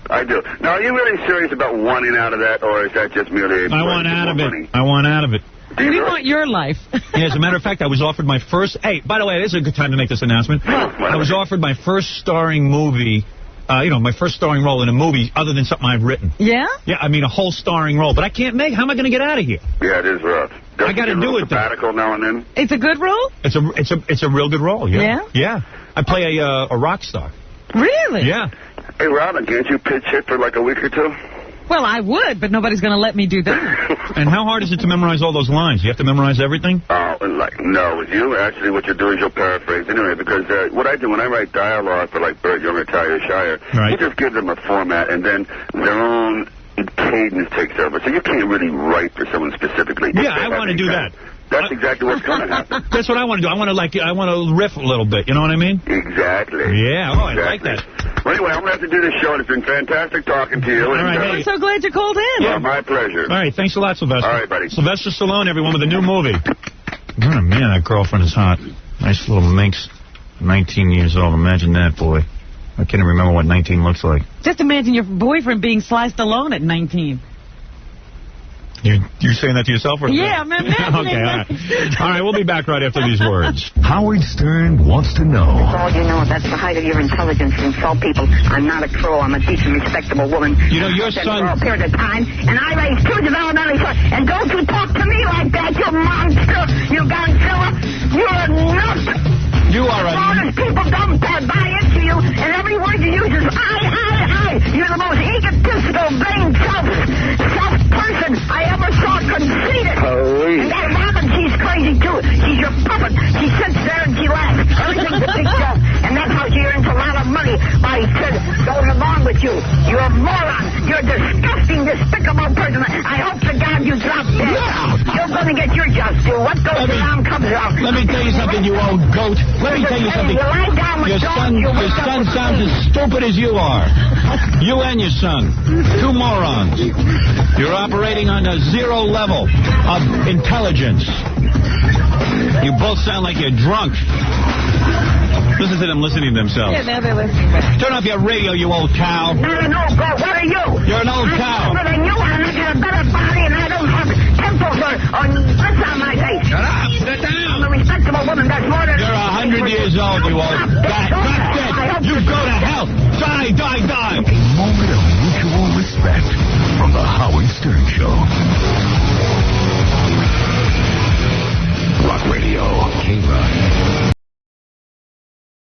I do. Now, are you really serious about wanting out of that, or is that just merely... I want out of it. I want out of it. We want your life. Yeah, as a matter of fact, I was offered my first... Hey, by the way, this is a good time to make this announcement. I was offered my first starring movie... my first starring role in a movie other than something I've written. Yeah? Yeah, I mean a whole starring role. But I can't how am I going to get out of here? Yeah, it is rough. I got to do it. Sabbatical now and then. It's a good role? It's a real good role, yeah. Yeah? Yeah. I play a rock star. Really? Yeah. Hey, Robin, can't you pitch it for like a week or two? Well, I would, but nobody's going to let me do that. And how hard is it to memorize all those lines? You have to memorize everything? No, with you, actually, what you're doing is you'll paraphrase anyway, because what I do when I write dialogue for, like, Burt Young or Talia Shire, you just give them a format, and then their own cadence takes over. So you can't really write for someone specifically. Yeah, I want to do that. That's exactly what's going to happen. That's what I want to do. I want to riff a little bit. You know what I mean? Exactly. Yeah. Oh, I like that. Well, anyway, I'm going to have to do this show, and it's been fantastic talking to you. All right, I'm so glad you called in. Yeah, my pleasure. All right, thanks a lot, Sylvester. All right, buddy. Sylvester Stallone, everyone, with a new movie. Oh, man, that girlfriend is hot. Nice little minx. 19 years old. Imagine that, boy. I can't even remember what 19 looks like. Just imagine your boyfriend being sliced alone at 19. You're saying that to yourself? Or yeah, I'm imagining okay, all right. All right, we'll be back right after these words. Howard Stern wants to know. That's all you know. That's the height of your intelligence to insult people. I'm not a troll. I'm a decent, respectable woman. You know, your son... For a period of time, and I raised 2 developmentally children. And don't you talk to me like that, you monster. You Godzilla. You're a nut. You are a... As people don't buy into you, and every word you use is I. You're the most egotistical, vain, self-person I ever saw conceited. And that Robin, she's crazy, too. She's your puppet. She sits there and she laughs. Everything's a big joke. And that's how she earns a lot of money by going along with you. You're a moron. You're a disgusting, despicable person. I hope to God you drop dead. You're going to get your just due. What goes around comes around. Let me tell you something, you old goat. Let me tell you something. Your son sounds as stupid as you are. You and your son. 2 morons. You're operating on a 0 level of intelligence. You both sound like you're drunk. Listen to them listening to themselves. Yeah, now they're listening back. Turn off your radio, you old cow. No, what are you? You're an old cow. I'm older than you, and I got a better body, and I don't have temples or nuts on my face. Shut up. Sit down. I'm a respectable woman. That's more than... You're 100 years old, you old